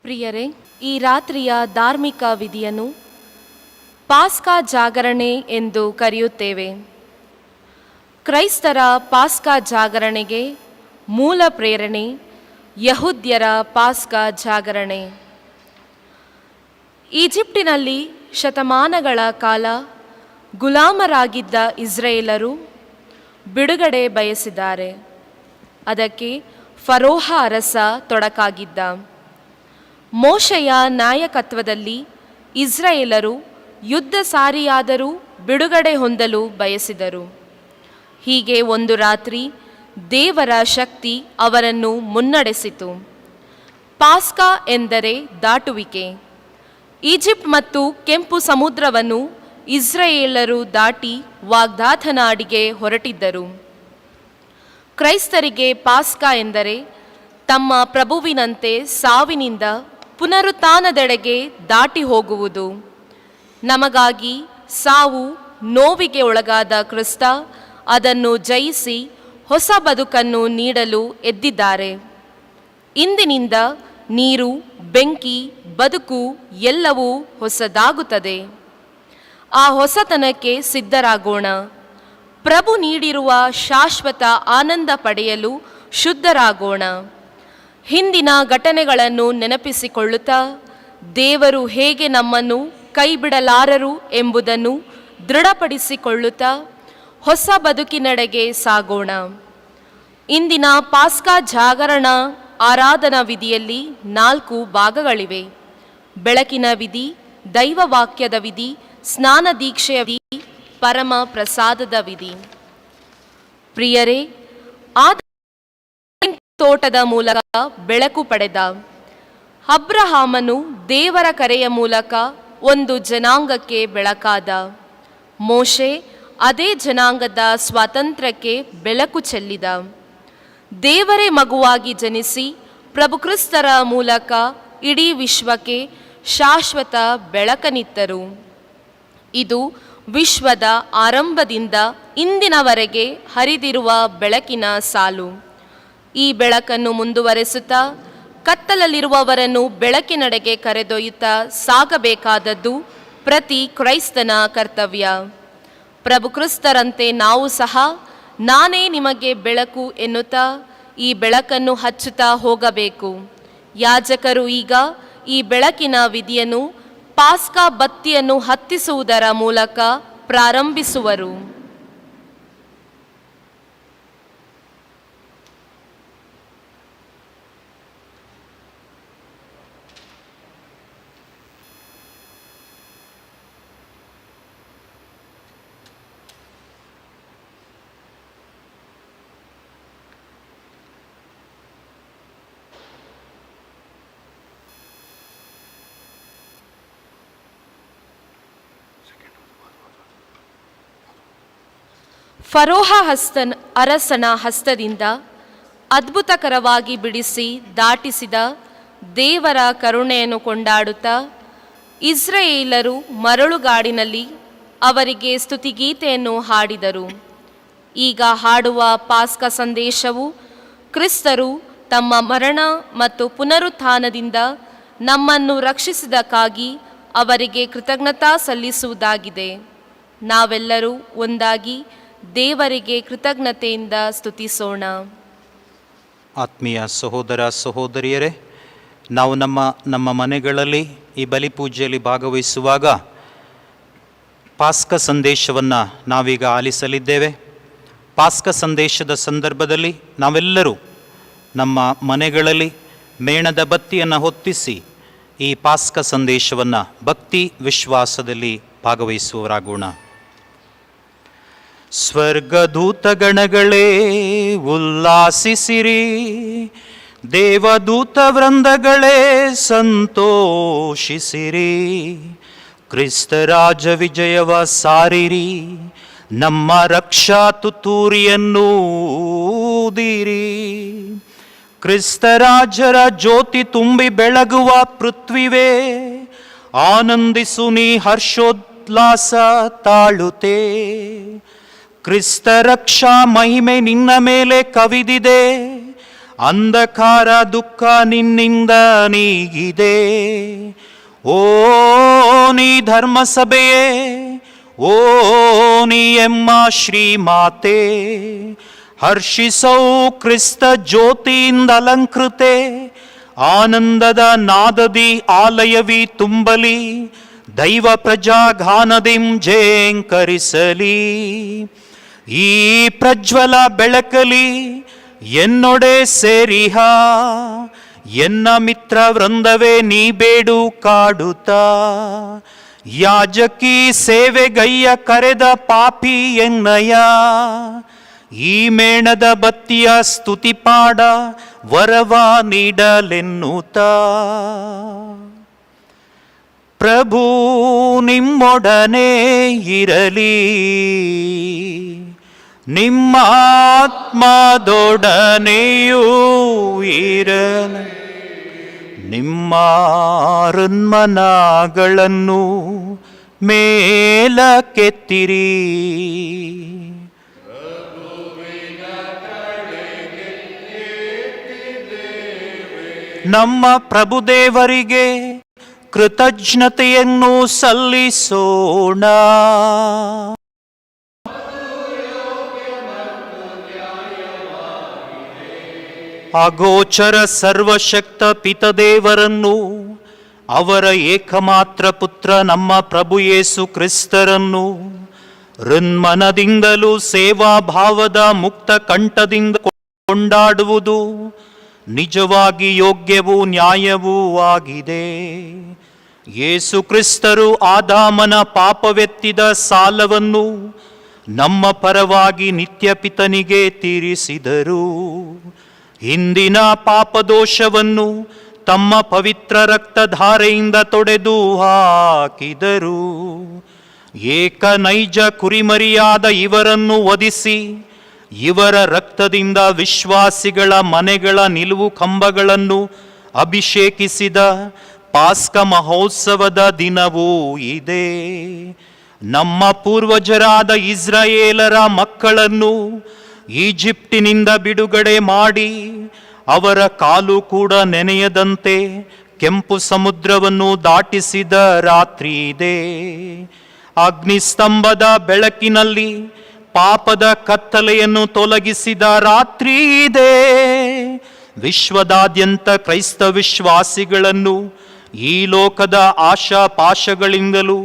ಪ್ರಿಯರೇ, ಈ ರಾತ್ರಿಯ ಧಾರ್ಮಿಕ ವಿಧಿಯನ್ನು ಪಾಸ್ಕಾ ಜಾಗರಣೆ ಎಂದು ಕರೆಯುತ್ತೇವೆ. ಕ್ರೈಸ್ತರ ಪಾಸ್ಕಾ ಜಾಗರಣೆಗೆ ಮೂಲ ಪ್ರೇರಣೆ ಯಹೂದ್ಯರ ಪಾಸ್ಕಾ ಜಾಗರಣೆ. ಈಜಿಪ್ಟಿನಲ್ಲಿ ಶತಮಾನಗಳ ಕಾಲ ಗುಲಾಮರಾಗಿದ್ದ ಇಸ್ರೇಲರು ಬಿಡುಗಡೆ ಬಯಸಿದ್ದಾರೆ. ಅದಕ್ಕೆ ಫರೋಹ ಅರಸ ತೊಡಕಾಗಿದ್ದ. ಮೋಶೆಯ ನಾಯಕತ್ವದಲ್ಲಿ ಇಸ್ರಾಯೇಲರು ಯುದ್ಧ ಸಾರಿಯಾದರೂ ಬಿಡುಗಡೆ ಹೊಂದಲು ಬಯಸಿದರು. ಹೀಗೆ ಒಂದು ರಾತ್ರಿ ದೇವರ ಶಕ್ತಿ ಅವರನ್ನು ಮುನ್ನಡೆಸಿತು. ಪಾಸ್ಕಾ ಎಂದರೆ ದಾಟುವಿಕೆ. ಈಜಿಪ್ಟ್ ಮತ್ತು ಕೆಂಪು ಸಮುದ್ರವನ್ನು ಇಸ್ರಾಯೇಲರು ದಾಟಿ ವಾಗ್ದಾತ ನಾಡಿಗೆ ಹೊರಟಿದ್ದರು. ಕ್ರೈಸ್ತರಿಗೆ ಪಾಸ್ಕಾ ಎಂದರೆ ತಮ್ಮ ಪ್ರಭುವಿನಂತೆ ಸಾವಿನಿಂದ ಪುನರುತ್ಥಾನದೆಡೆಗೆ ದಾಟಿ ಹೋಗುವುದು. ನಮಗಾಗಿ ಸಾವು ನೋವಿಗೆ ಒಳಗಾದ ಕ್ರಿಸ್ತ ಅದನ್ನು ಜಯಿಸಿ ಹೊಸ ಬದುಕನ್ನು ನೀಡಲು ಎದ್ದಿದ್ದಾರೆ. ಇಂದಿನಿಂದ ನೀರು, ಬೆಂಕಿ, ಬದುಕು ಎಲ್ಲವೂ ಹೊಸದಾಗುತ್ತದೆ. ಆ ಹೊಸತನಕ್ಕೆ ಸಿದ್ಧರಾಗೋಣ. ಪ್ರಭು ನೀಡಿರುವ ಶಾಶ್ವತ ಆನಂದ ಪಡೆಯಲು ಶುದ್ಧರಾಗೋಣ. ಹಿಂದಿನ ಘಟನೆಗಳನ್ನು ನೆನಪಿಸಿಕೊಳ್ಳುತ್ತಾ ದೇವರು ಹೇಗೆ ನಮ್ಮನ್ನು ಕೈಬಿಡಲಾರರು ಎಂಬುದನ್ನು ದೃಢಪಡಿಸಿಕೊಳ್ಳುತ್ತಾ ಹೊಸ ಬದುಕಿನೆಡೆಗೆ ಸಾಗೋಣ. ಇಂದಿನ ಪಾಸ್ಕಾ ಜಾಗರಣ ಆರಾಧನಾ ವಿಧಿಯಲ್ಲಿ 4 ಭಾಗಗಳಿವೆ. ಬೆಳಕಿನ ವಿಧಿ, ದೈವವಾಕ್ಯದ ವಿಧಿ, ಸ್ನಾನ ದೀಕ್ಷೆಯ ವಿಧಿ, ಪರಮ ಪ್ರಸಾದದ ವಿಧಿ. ಪ್ರಿಯರೇ, ತೋಟದ ಮೂಲಕ ಬೆಳಕು ಪಡೆದ ಅಬ್ರಹಾಮನು ದೇವರ ಕರೆಯ ಮೂಲಕ ಒಂದು ಜನಾಂಗಕ್ಕೆ ಬೆಳಕಾದ. ಮೋಶೆ ಅದೇ ಜನಾಂಗದ ಸ್ವಾತಂತ್ರ್ಯಕ್ಕೆ ಬೆಳಕು ಚೆಲ್ಲಿದ. ದೇವರೇ ಮಗುವಾಗಿ ಜನಿಸಿ ಪ್ರಭು ಕ್ರಿಸ್ತರ ಮೂಲಕ ಇಡೀ ವಿಶ್ವಕ್ಕೆ ಶಾಶ್ವತ ಬೆಳಕನಿತ್ತರು. ಇದು ವಿಶ್ವದ ಆರಂಭದಿಂದ ಇಂದಿನವರೆಗೆ ಹರಿದಿರುವ ಬೆಳಕಿನ ಸಾಲು. ಈ ಬೆಳಕನ್ನು ಮುಂದುವರೆಸುತ್ತಾ ಕತ್ತಲಲ್ಲಿರುವವರನ್ನು ಬೆಳಕಿನೆಡೆಗೆ ಕರೆದೊಯ್ಯುತ್ತಾ ಸಾಗಬೇಕಾದದ್ದು ಪ್ರತಿ ಕ್ರೈಸ್ತನ ಕರ್ತವ್ಯ. ಪ್ರಭು ಕ್ರಿಸ್ತರಂತೆ ನಾವು ಸಹ ನಾನೇ ನಿಮಗೆ ಬೆಳಕು ಎನ್ನುತ್ತಾ ಈ ಬೆಳಕನ್ನು ಹಚ್ಚುತ್ತಾ ಹೋಗಬೇಕು. ಯಾಜಕರು ಈಗ ಈ ಬೆಳಕಿನ ವಿಧಿಯನ್ನು ಪಾಸ್ಕಾ ಬತ್ತಿಯನ್ನು ಹತ್ತಿಸುವುದರ ಮೂಲಕ ಪ್ರಾರಂಭಿಸುವರು. ಫರೋಹ ಅರಸನ ಹಸ್ತದಿಂದ ಅದ್ಭುತಕರವಾಗಿ ಬಿಡಿಸಿ ದಾಟಿಸಿದ ದೇವರ ಕರುಣೆಯನ್ನು ಕೊಂಡಾಡುತ್ತಾ ಇಸ್ರಾಯೇಲರು ಮರಳುಗಾಡಿನಲ್ಲಿ ಅವರಿಗೆ ಸ್ತುತಿಗೀತೆಯನ್ನು ಹಾಡಿದರು. ಈಗ ಹಾಡುವ ಪಾಸ್ಕಾ ಸಂದೇಶವು ಕ್ರಿಸ್ತರು ತಮ್ಮ ಮರಣ ಮತ್ತು ಪುನರುತ್ಥಾನದಿಂದ ನಮ್ಮನ್ನು ರಕ್ಷಿಸಿದ್ದಕ್ಕಾಗಿ ಅವರಿಗೆ ಕೃತಜ್ಞತಾ ಸಲ್ಲಿಸುವುದಾಗಿದೆ. ನಾವೆಲ್ಲರೂ ಒಂದಾಗಿ ದೇವರಿಗೆ ಕೃತಜ್ಞತೆಯಿಂದ ಸ್ತುತಿಸೋಣ. ಆತ್ಮೀಯ ಸಹೋದರ ಸಹೋದರಿಯರೇ, ನಾವು ನಮ್ಮ ಮನೆಗಳಲ್ಲಿ ಈ ಬಲಿಪೂಜೆಯಲ್ಲಿ ಭಾಗವಹಿಸುವಾಗ ಪಾಸ್ಕ ಸಂದೇಶವನ್ನು ನಾವೀಗ ಆಲಿಸಲಿದ್ದೇವೆ. ಪಾಸ್ಕ ಸಂದೇಶದ ಸಂದರ್ಭದಲ್ಲಿ ನಾವೆಲ್ಲರೂ ನಮ್ಮ ಮನೆಗಳಲ್ಲಿ ಮೇಣದ ಬತ್ತಿಯನ್ನು ಹೊತ್ತಿಸಿ ಈ ಪಾಸ್ಕ ಸಂದೇಶವನ್ನು ಭಕ್ತಿ ವಿಶ್ವಾಸದಲ್ಲಿ ಭಾಗವಹಿಸುವವರಾಗೋಣ. ಸ್ವರ್ಗದೂತಗಣಗಳೇ ಉಲ್ಲಾಸಿಸಿರಿ, ದೇವದೂತ ವೃಂದಗಳೇ ಸಂತೋಷಿಸಿರಿ, ಕ್ರಿಸ್ತರಾಜ ವಿಜಯವ ಸಾರಿರಿ, ನಮ್ಮ ರಕ್ಷಾ ತುತ್ತೂರಿಯನ್ನು ಊದಿರಿ. ಕ್ರಿಸ್ತರಾಜರ ಜ್ಯೋತಿ ತುಂಬಿ ಬೆಳಗುವ ಪೃಥ್ವಿವೇ, ಆನಂದಿಸು ನೀ ಹರ್ಷೋಲ್ಲಾಸ ತಾಳುತ್ತೆ. ಕ್ರಿಸ್ತ ರಕ್ಷಾ ಮಹಿಮೆ ನಿನ್ನ ಮೇಲೆ ಕವಿದಿದೆ, ಅಂಧಕಾರ ದುಃಖ ನಿನ್ನಿಂದ ನೀಗಿದೆ. ಓ ನೀ ಧರ್ಮಸಭೆಯೇ, ಓ ನೀ ಎಮ್ಮ ಶ್ರೀಮಾತೆ, ಹರ್ಷಿಸೌ ಕ್ರಿಸ್ತ ಜ್ಯೋತಿಯಿಂದ ಅಲಂಕೃತೆ. ಆನಂದದ ನಾದದಿ ಆಲಯವಿ ತುಂಬಲಿ, ದೈವ ಪ್ರಜಾಘಾನದಿಂ ಜೇಂಕರಿಸಲಿ. ಈ ಪ್ರಜ್ವಲ ಬೆಳಕಲಿ ಎನ್ನೊಡೆ ಸೇರಿಹ, ಎನ್ನ ಮಿತ್ರ ವೃಂದವೇ ನೀ ಬೇಡು ಕಾಡುತ್ತಾ. ಯಾಜಕಿ ಸೇವೆಗಯ್ಯ ಕರೆದ ಪಾಪಿ ಎನ್ನಯ, ಈ ಮೇಣದ ಬತ್ತಿಯ ಸ್ತುತಿಪಾಡ ವರವ ನೀಡಲೆನ್ನುತ್ತ. ಪ್ರಭು ನಿಮ್ಮೊಡನೆ ಇರಲಿ, ನಿಮ್ಮ ಆತ್ಮದೊಡನೆಯೂ ಇರಲಿ. ನಿಮ್ಮ ಹೃನ್ಮನಗಳನ್ನು ಮೇಲಕ್ಕೆತ್ತಿರಿ. ನಮ್ಮ ಪ್ರಭುದೇವರಿಗೆ ಕೃತಜ್ಞತೆಯನ್ನು ಸಲ್ಲಿಸೋಣ. ಅಗೋಚರ ಸರ್ವಶಕ್ತ ಪಿತದೇವರನ್ನು, ಅವರ ಏಕಮಾತ್ರ ಪುತ್ರ ನಮ್ಮ ಪ್ರಭು ಯೇಸು ಕ್ರಿಸ್ತರನ್ನು ಹೃನ್ಮನದಿಂದಲೂ ಸೇವಾಭಾವದ ಮುಕ್ತ ಕಂಠದಿಂದ ಕೊಂಡಾಡುವುದು ನಿಜವಾಗಿ ಯೋಗ್ಯವೂ ನ್ಯಾಯವೂ ಆಗಿದೆ. ಯೇಸು ಕ್ರಿಸ್ತರು ಆದಾಮನ ಪಾಪವೆತ್ತಿದ ಸಾಲವನ್ನು ನಮ್ಮ ಪರವಾಗಿ ನಿತ್ಯ ಪಿತನಿಗೆ ತೀರಿಸಿದರು. ಹಿಂದಿನ ಪಾಪದೋಷವನ್ನು ತಮ್ಮ ಪವಿತ್ರ ರಕ್ತಧಾರೆಯಿಂದ ತೊಡೆದು ಹಾಕಿದರು. ಏಕ ನೈಜ ಕುರಿಮರಿಯಾದ ಇವರನ್ನು ವಧಿಸಿ, ಇವರ ರಕ್ತದಿಂದ ವಿಶ್ವಾಸಿಗಳ ಮನೆಗಳ ನಿಲುವು ಕಂಬಗಳನ್ನು ಅಭಿಷೇಕಿಸಿದ ಪಾಸ್ಕ ಮಹೋತ್ಸವದ ದಿನವೂ ಇದೆ. ನಮ್ಮ ಪೂರ್ವಜರಾದ ಇಸ್ರಾಯೇಲರ ಮಕ್ಕಳನ್ನು ಈಜಿಪ್ಟಿನಿಂದ ಬಿಡುಗಡೆ ಮಾಡಿ, ಅವರ ಕಾಲು ಕೂಡ ನೆನೆಯದಂತೆ ಕೆಂಪು ಸಮುದ್ರವನ್ನು ದಾಟಿಸಿದ ರಾತ್ರಿ ಇದೆ. ಅಗ್ನಿಸ್ತಂಭದ ಬೆಳಕಿನಲ್ಲಿ ಪಾಪದ ಕತ್ತಲೆಯನ್ನು ತೊಲಗಿಸಿದ ರಾತ್ರಿ ಇದೆ. ವಿಶ್ವದಾದ್ಯಂತ ಕ್ರೈಸ್ತ ವಿಶ್ವಾಸಿಗಳನ್ನು ಈ ಲೋಕದ ಆಶಾಪಾಶಗಳಿಂದಲೂ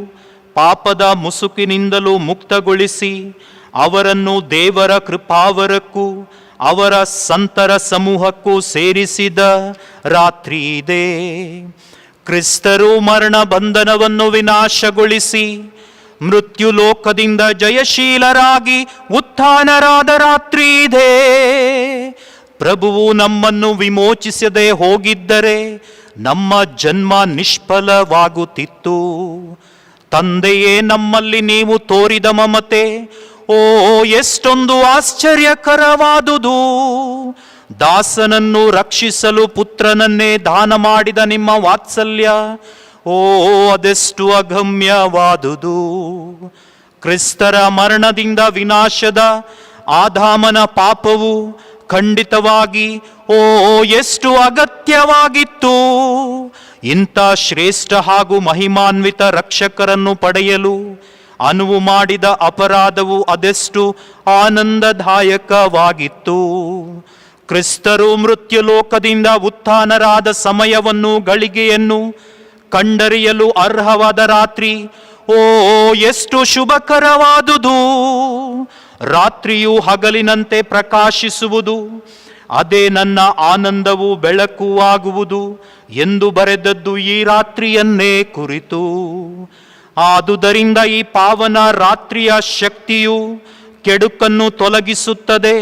ಪಾಪದ ಮುಸುಕಿನಿಂದಲೂ ಮುಕ್ತಗೊಳಿಸಿ, ಅವರನ್ನು ದೇವರ ಕೃಪಾವರಕ್ಕೂ ಅವರ ಸಂತರ ಸಮೂಹಕ್ಕೂ ಸೇರಿಸಿದ ರಾತ್ರಿ ಇದೆ. ಕ್ರಿಸ್ತರು ಮರಣ ಬಂಧನವನ್ನು ವಿನಾಶಗೊಳಿಸಿ ಮೃತ್ಯು ಲೋಕದಿಂದ ಜಯಶೀಲರಾಗಿ ಉತ್ಥಾನರಾದ ರಾತ್ರಿ ಇದೆ. ಪ್ರಭುವು ನಮ್ಮನ್ನು ವಿಮೋಚಿಸದೆ ಹೋಗಿದ್ದರೆ ನಮ್ಮ ಜನ್ಮ ನಿಷ್ಫಲವಾಗುತ್ತಿತ್ತು. ತಂದೆಯೇ, ನಮ್ಮಲ್ಲಿ ನೀವು ತೋರಿದ ಮಮತೆ ಓ ಎಷ್ಟೊಂದು ಆಶ್ಚರ್ಯಕರವಾದುದು. ದಾಸನನ್ನು ರಕ್ಷಿಸಲು ಪುತ್ರನನ್ನೇ ದಾನ ಮಾಡಿದ ನಿಮ್ಮ ವಾತ್ಸಲ್ಯ ಓ ಅದೆಷ್ಟು ಅಗಮ್ಯವಾದುದು. ಕ್ರಿಸ್ತರ ಮರಣದಿಂದ ವಿನಾಶದ ಆದಾಮನ ಪಾಪವು ಖಂಡಿತವಾಗಿ ಓ ಎಷ್ಟು ಅಗತ್ಯವಾಗಿತ್ತು. ಇಂಥ ಶ್ರೇಷ್ಠ ಹಾಗೂ ಮಹಿಮಾನ್ವಿತ ರಕ್ಷಕರನ್ನು ಪಡೆಯಲು ಅನುವು ಮಾಡಿದ ಅಪರಾಧವು ಅದೆಷ್ಟು ಆನಂದದಾಯಕವಾಗಿತ್ತು. ಕ್ರಿಸ್ತರು ಮೃತ್ಯು ಲೋಕದಿಂದ ಉತ್ಥಾನರಾದ ಸಮಯವನ್ನು ಗಳಿಗೆಯನ್ನು ಕಂಡರಿಯಲು ಅರ್ಹವಾದ ರಾತ್ರಿ ಓ ಎಷ್ಟು ಶುಭಕರವಾದುದು. ರಾತ್ರಿಯು ಹಗಲಿನಂತೆ ಪ್ರಕಾಶಿಸುವುದು, ಅದೇ ನನ್ನ ಆನಂದವು ಬೆಳಕು ಆಗುವುದು ಎಂದು ಬರೆದದ್ದು ಈ ರಾತ್ರಿಯನ್ನೇ ಕುರಿತು. ಆದುದರಿಂದ ಈ ಪಾವನ ರಾತ್ರಿಯ ಶಕ್ತಿಯು ಕೆಡುಕನ್ನು ತೊಲಗಿಸುತ್ತದೆ,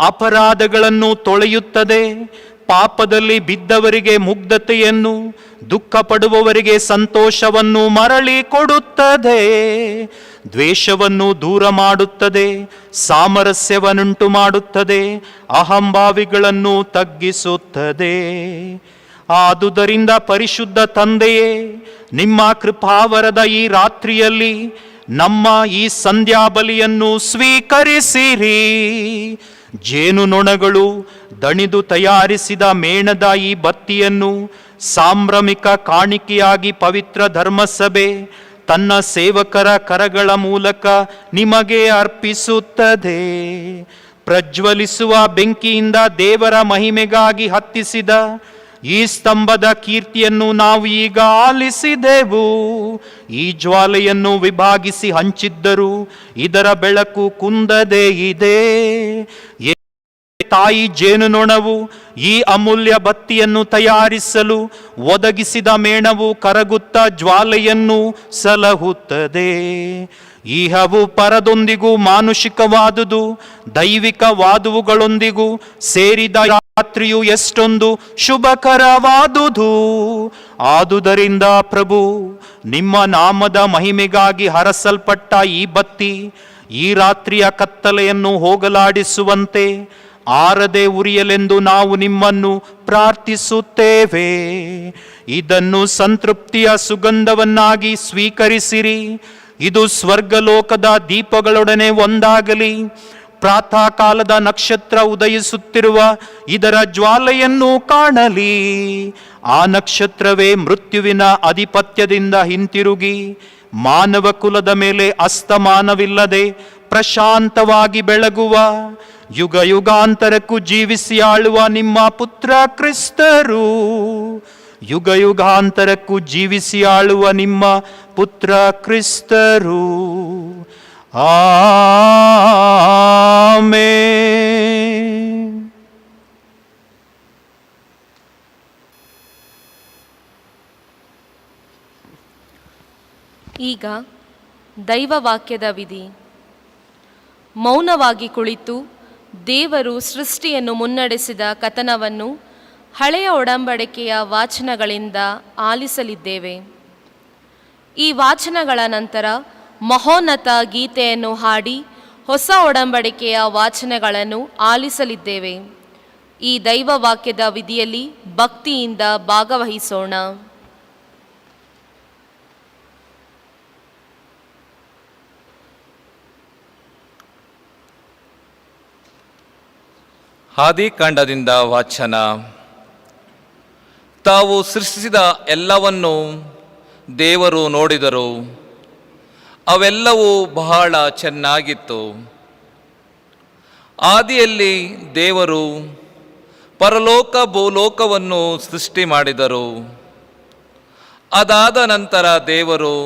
ಅಪರಾಧಗಳನ್ನು ತೊಳೆಯುತ್ತದೆ, ಪಾಪದಲ್ಲಿ ಬಿದ್ದವರಿಗೆ ಮುಗ್ಧತೆಯನ್ನು, ದುಃಖ ಪಡುವವರಿಗೆ ಸಂತೋಷವನ್ನು ಮರಳಿ ಕೊಡುತ್ತದೆ, ದ್ವೇಷವನ್ನು ದೂರ ಮಾಡುತ್ತದೆ, ಸಾಮರಸ್ಯವನ್ನುಂಟು ಮಾಡುತ್ತದೆ, ಅಹಂಭಾವಿಗಳನ್ನು ತಗ್ಗಿಸುತ್ತದೆ. ಆದುದರಿಂದ ಪರಿಶುದ್ಧ ತಂದೆಯೇ, ನಿಮ್ಮ ಕೃಪಾವರದ ಈ ರಾತ್ರಿಯಲ್ಲಿ ನಮ್ಮ ಈ ಸಂಧ್ಯಾ ಬಲಿಯನ್ನು ಸ್ವೀಕರಿಸಿರಿ. ಜೇನುನೊಣಗಳು ದಣಿದು ತಯಾರಿಸಿದ ಮೇಣದ ಈ ಬತ್ತಿಯನ್ನು ಸಾಂಭ್ರಮಿಕ ಕಾಣಿಕೆಯಾಗಿ ಪವಿತ್ರ ಧರ್ಮಸಭೆ ತನ್ನ ಸೇವಕರ ಕರಗಳ ಮೂಲಕ ನಿಮಗೆ ಅರ್ಪಿಸುತ್ತದೆ. ಪ್ರಜ್ವಲಿಸುವ ಬೆಂಕಿಯಿಂದ ದೇವರ ಮಹಿಮೆಗಾಗಿ ಹತ್ತಿಸಿದ ಈ ಸ್ತಂಭದ ಕೀರ್ತಿಯನ್ನು ನಾವು ಈಗ ಆಲಿಸಿದೆವು. ಈ ಜ್ವಾಲೆಯನ್ನು ವಿಭಾಗಿಸಿ ಹಂಚಿದ್ದರೂ ಇದರ ಬೆಳಕು ಕುಂದದೇ ಇದೆ. ತಾಯಿ ಜೇನುನೊಣವು ಈ ಅಮೂಲ್ಯ ಬತ್ತಿಯನ್ನು ತಯಾರಿಸಲು ಒದಗಿಸಿದ ಮೇಣವು ಕರಗುತ್ತಾ ಜ್ವಾಲೆಯನ್ನು ಸಲಹುತ್ತದೆ. ಇಹವು ಪರದೊಂದಿಗೂ ಮಾನುಷಿಕವಾದುದು ದೈವಿಕವಾದುವುಗಳೊಂದಿಗೂ ಸೇರಿದ ರಾತ್ರಿಯು ಎಷ್ಟೊಂದು ಶುಭಕರವಾದುದು. ಆದುದರಿಂದ ಪ್ರಭು, ನಿಮ್ಮ ನಾಮದ ಮಹಿಮೆಗಾಗಿ ಹರಸಲ್ಪಟ್ಟ ಈ ಬತ್ತಿ ಈ ರಾತ್ರಿಯ ಕತ್ತಲೆಯನ್ನು ಹೋಗಲಾಡಿಸುವಂತೆ ಆರದೆ ಉರಿಯಲೆಂದು ನಾವು ನಿಮ್ಮನ್ನು ಪ್ರಾರ್ಥಿಸುತ್ತೇವೆ. ಇದನ್ನು ಸಂತೃಪ್ತಿಯ ಸುಗಂಧವನ್ನಾಗಿ ಸ್ವೀಕರಿಸಿರಿ. ಇದು ಸ್ವರ್ಗಲೋಕದ ದೀಪಗಳೊಡನೆ ಒಂದಾಗಲಿ. ಪ್ರಾತಃ ಕಾಲದ ನಕ್ಷತ್ರ ಉದಯಿಸುತ್ತಿರುವ ಇದರ ಜ್ವಾಲೆಯನ್ನು ಕಾಣಲಿ. ಆ ನಕ್ಷತ್ರವೇ ಮೃತ್ಯುವಿನ ಅಧಿಪತ್ಯದಿಂದ ಹಿಂತಿರುಗಿ ಮಾನವ ಕುಲದ ಮೇಲೆ ಅಸ್ತಮಾನವಿಲ್ಲದೆ ಪ್ರಶಾಂತವಾಗಿ ಬೆಳಗುವ, ಯುಗ ಯುಗಾಂತರಕ್ಕೂ ಜೀವಿಸಿ ಆಳುವ ನಿಮ್ಮ ಪುತ್ರ ಕ್ರಿಸ್ತರು. ಯುಗ ಯುಗಾಂತರಕ್ಕೂ ಜೀವಿಸಿ ಆಳುವ ನಿಮ್ಮ ಪುತ್ರ ಕ್ರಿಸ್ತರು. ಆಮೆನ್. ಈಗ ದೈವವಾಕ್ಯದ ವಿಧಿ. ಮೌನವಾಗಿ ಕುಳಿತು ದೇವರು ಸೃಷ್ಟಿಯನ್ನು ಮುನ್ನಡೆಸಿದ ಕಥನವನ್ನು ಹಳೆಯ ಒಡಂಬಡಿಕೆಯ ವಾಚನಗಳಿಂದ ಆಲಿಸಲಿದ್ದೇವೆ. ಈ ವಾಚನಗಳ ನಂತರ ಮಹೋನ್ನತ ಗೀತೆಯನ್ನು ಹಾಡಿ ಹೊಸ ಒಡಂಬಡಿಕೆಯ ವಾಚನಗಳನ್ನು ಆಲಿಸಲಿದ್ದೇವೆ. ಈ ದೈವವಾಕ್ಯದ ವಿಧಿಯಲ್ಲಿ ಭಕ್ತಿಯಿಂದ ಭಾಗವಹಿಸೋಣ. ಆದಿಕಾಂಡದಿಂದ ವಾಚನ. ತಾವು ಸೃಷ್ಟಿಸಿದ ಎಲ್ಲವನ್ನೂ ದೇವರು ನೋಡಿದರು, ಅವೆಲ್ಲವೂ ಬಹಳ ಚೆನ್ನಾಗಿತ್ತು. ಆದಿಯಲ್ಲಿ ದೇವರು ಪರಲೋಕ ಭೂಲೋಕವನ್ನು ಸೃಷ್ಟಿ ಮಾಡಿದರು. ಅದಾದ ನಂತರ ದೇವರು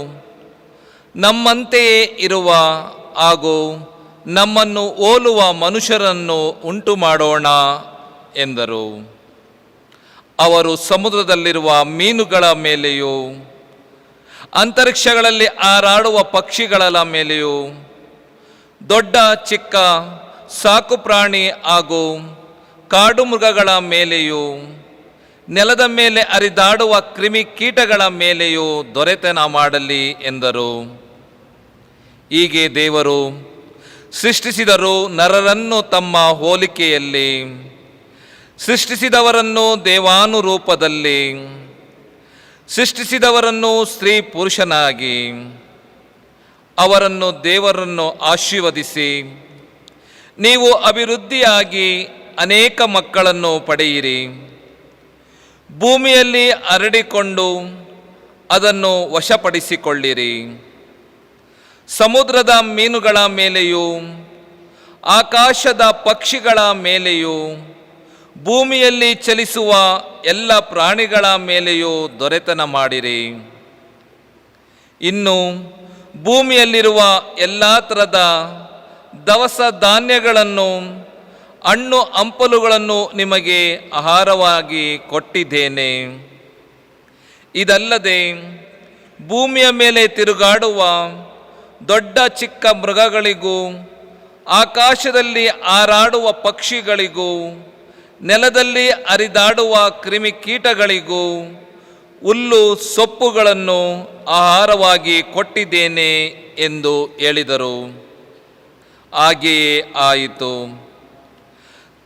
ನಮ್ಮಂತೆಯೇ ಇರುವ ಹಾಗೂ ನಮ್ಮನ್ನು ಹೋಲುವ ಮನುಷ್ಯರನ್ನು ಉಂಟು ಮಾಡೋಣ ಎಂದರು. ಅವರು ಸಮುದ್ರದಲ್ಲಿರುವ ಮೀನುಗಳ ಮೇಲೆಯೂ ಅಂತರಿಕ್ಷಗಳಲ್ಲಿ ಹಾರಾಡುವ ಪಕ್ಷಿಗಳ ಮೇಲೆಯೂ ದೊಡ್ಡ ಚಿಕ್ಕ ಸಾಕು ಪ್ರಾಣಿ ಹಾಗೂ ಕಾಡು ಮೃಗಗಳ ಮೇಲೆಯೂ ನೆಲದ ಮೇಲೆ ಹರಿದಾಡುವ ಕ್ರಿಮಿ ಕೀಟಗಳ ಮೇಲೆಯೂ ದೊರೆತನ ಮಾಡಲಿ ಎಂದರು. ಹೀಗೆ ದೇವರು ಸೃಷ್ಟಿಸಿದರು. ನರರನ್ನು ತಮ್ಮ ಹೋಲಿಕೆಯಲ್ಲಿ ಸೃಷ್ಟಿಸಿದವರನ್ನು ದೇವಾನುರೂಪದಲ್ಲಿ ಸೃಷ್ಟಿಸಿದವರನ್ನು ಸ್ತ್ರೀ ಪುರುಷನಾಗಿ ಅವರನ್ನು ದೇವರನ್ನು ಆಶೀರ್ವದಿಸಿ, ನೀವು ಅಭಿವೃದ್ಧಿಯಾಗಿ ಅನೇಕ ಮಕ್ಕಳನ್ನು ಪಡೆಯಿರಿ, ಭೂಮಿಯಲ್ಲಿ ಹರಡಿಕೊಂಡು ಅದನ್ನು ವಶಪಡಿಸಿಕೊಳ್ಳಿರಿ. ಸಮುದ್ರದ ಮೀನುಗಳ ಮೇಲೆಯೂ ಆಕಾಶದ ಪಕ್ಷಿಗಳ ಮೇಲೆಯೂ ಭೂಮಿಯಲ್ಲಿ ಚಲಿಸುವ ಎಲ್ಲ ಪ್ರಾಣಿಗಳ ಮೇಲೆಯೂ ದೊರೆತನ ಮಾಡಿರಿ. ಇನ್ನು ಭೂಮಿಯಲ್ಲಿರುವ ಎಲ್ಲ ಥರದ ದವಸ ಧಾನ್ಯಗಳನ್ನು, ಹಣ್ಣು ಹಂಪಲುಗಳನ್ನು ನಿಮಗೆ ಆಹಾರವಾಗಿ ಕೊಟ್ಟಿದ್ದೇನೆ. ಇದಲ್ಲದೆ ಭೂಮಿಯ ಮೇಲೆ ತಿರುಗಾಡುವ ದೊಡ್ಡ ಚಿಕ್ಕ ಮೃಗಗಳಿಗೂ, ಆಕಾಶದಲ್ಲಿ ಹಾರಾಡುವ ಪಕ್ಷಿಗಳಿಗೂ, ನೆಲದಲ್ಲಿ ಹರಿದಾಡುವ ಕ್ರಿಮಿಕೀಟಗಳಿಗೂ ಹುಲ್ಲು ಸೊಪ್ಪುಗಳನ್ನು ಆಹಾರವಾಗಿ ಕೊಟ್ಟಿದ್ದೇನೆ ಎಂದು ಹೇಳಿದರು. ಹಾಗೆಯೇ ಆಯಿತು.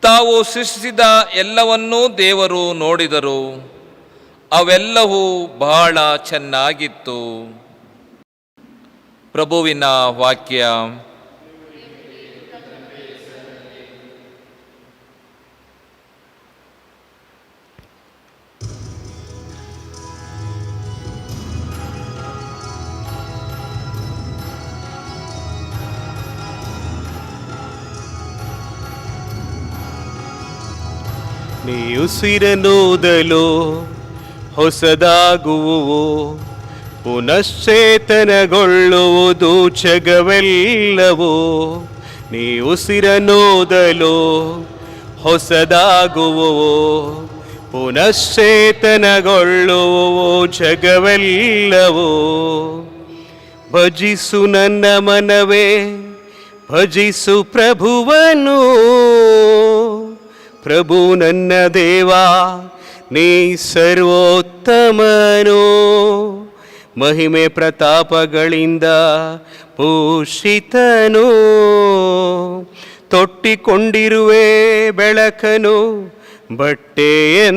ತಾವು ಸೃಷ್ಟಿಸಿದ ಎಲ್ಲವನ್ನೂ ದೇವರು ನೋಡಿದರು, ಅವೆಲ್ಲವೂ ಬಹಳ ಚೆನ್ನಾಗಿತ್ತು. ಪ್ರಭುವಿನ ವಾಕ್ಯ. ನೀ ಉಸಿರನೂದಲು ಹೊಸದಾಗುವು, ಪುನಶ್ಚೇತನಗೊಳ್ಳುವುದು ಜಗವೆಲ್ಲವೂ. ನೀ ಉಸಿರನೂದಲು ಹೊಸದಾಗುವು, ಪುನಶ್ಚೇತನಗೊಳ್ಳುವು ಜಗವೆಲ್ಲವೂ. ಭಜಿಸು ನನ್ನ ಮನವೇ, ಭಜಿಸು ಪ್ರಭುವನು. ಪ್ರಭು ನನ್ನ ದೇವ, ನೀ ಸರ್ವೋತ್ತಮನು. ಮಹಿಮೆ ಪ್ರತಾಪಗಳಿಂದ ಭೂಷಿತನು. ತೊಟ್ಟಿಕೊಂಡಿರುವೆ ಬೆಳಕನು ಬಟ್ಟೆಯಂತೆ.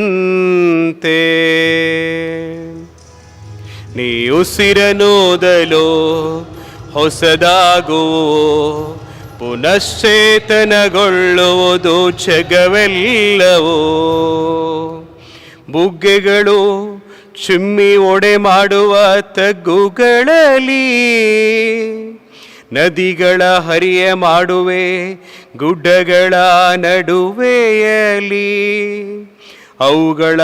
ನೀ ಉಸಿರನೂದಲು ಹೊಸದಾಗುವು, ಪುನಶ್ಚೇತನಗೊಳ್ಳುವುದು ಜಗವೆಲ್ಲವೂ. ಬುಗ್ಗೆಗಳು ಚಿಮ್ಮಿ ಒಡೆ ಮಾಡುವ ತಗ್ಗುಗಳಲ್ಲಿ ನದಿಗಳ ಹರಿಯ ಮಾಡುವೆ ಗುಡ್ಡಗಳ ನಡುವೆಯಲಿ. ಅವುಗಳ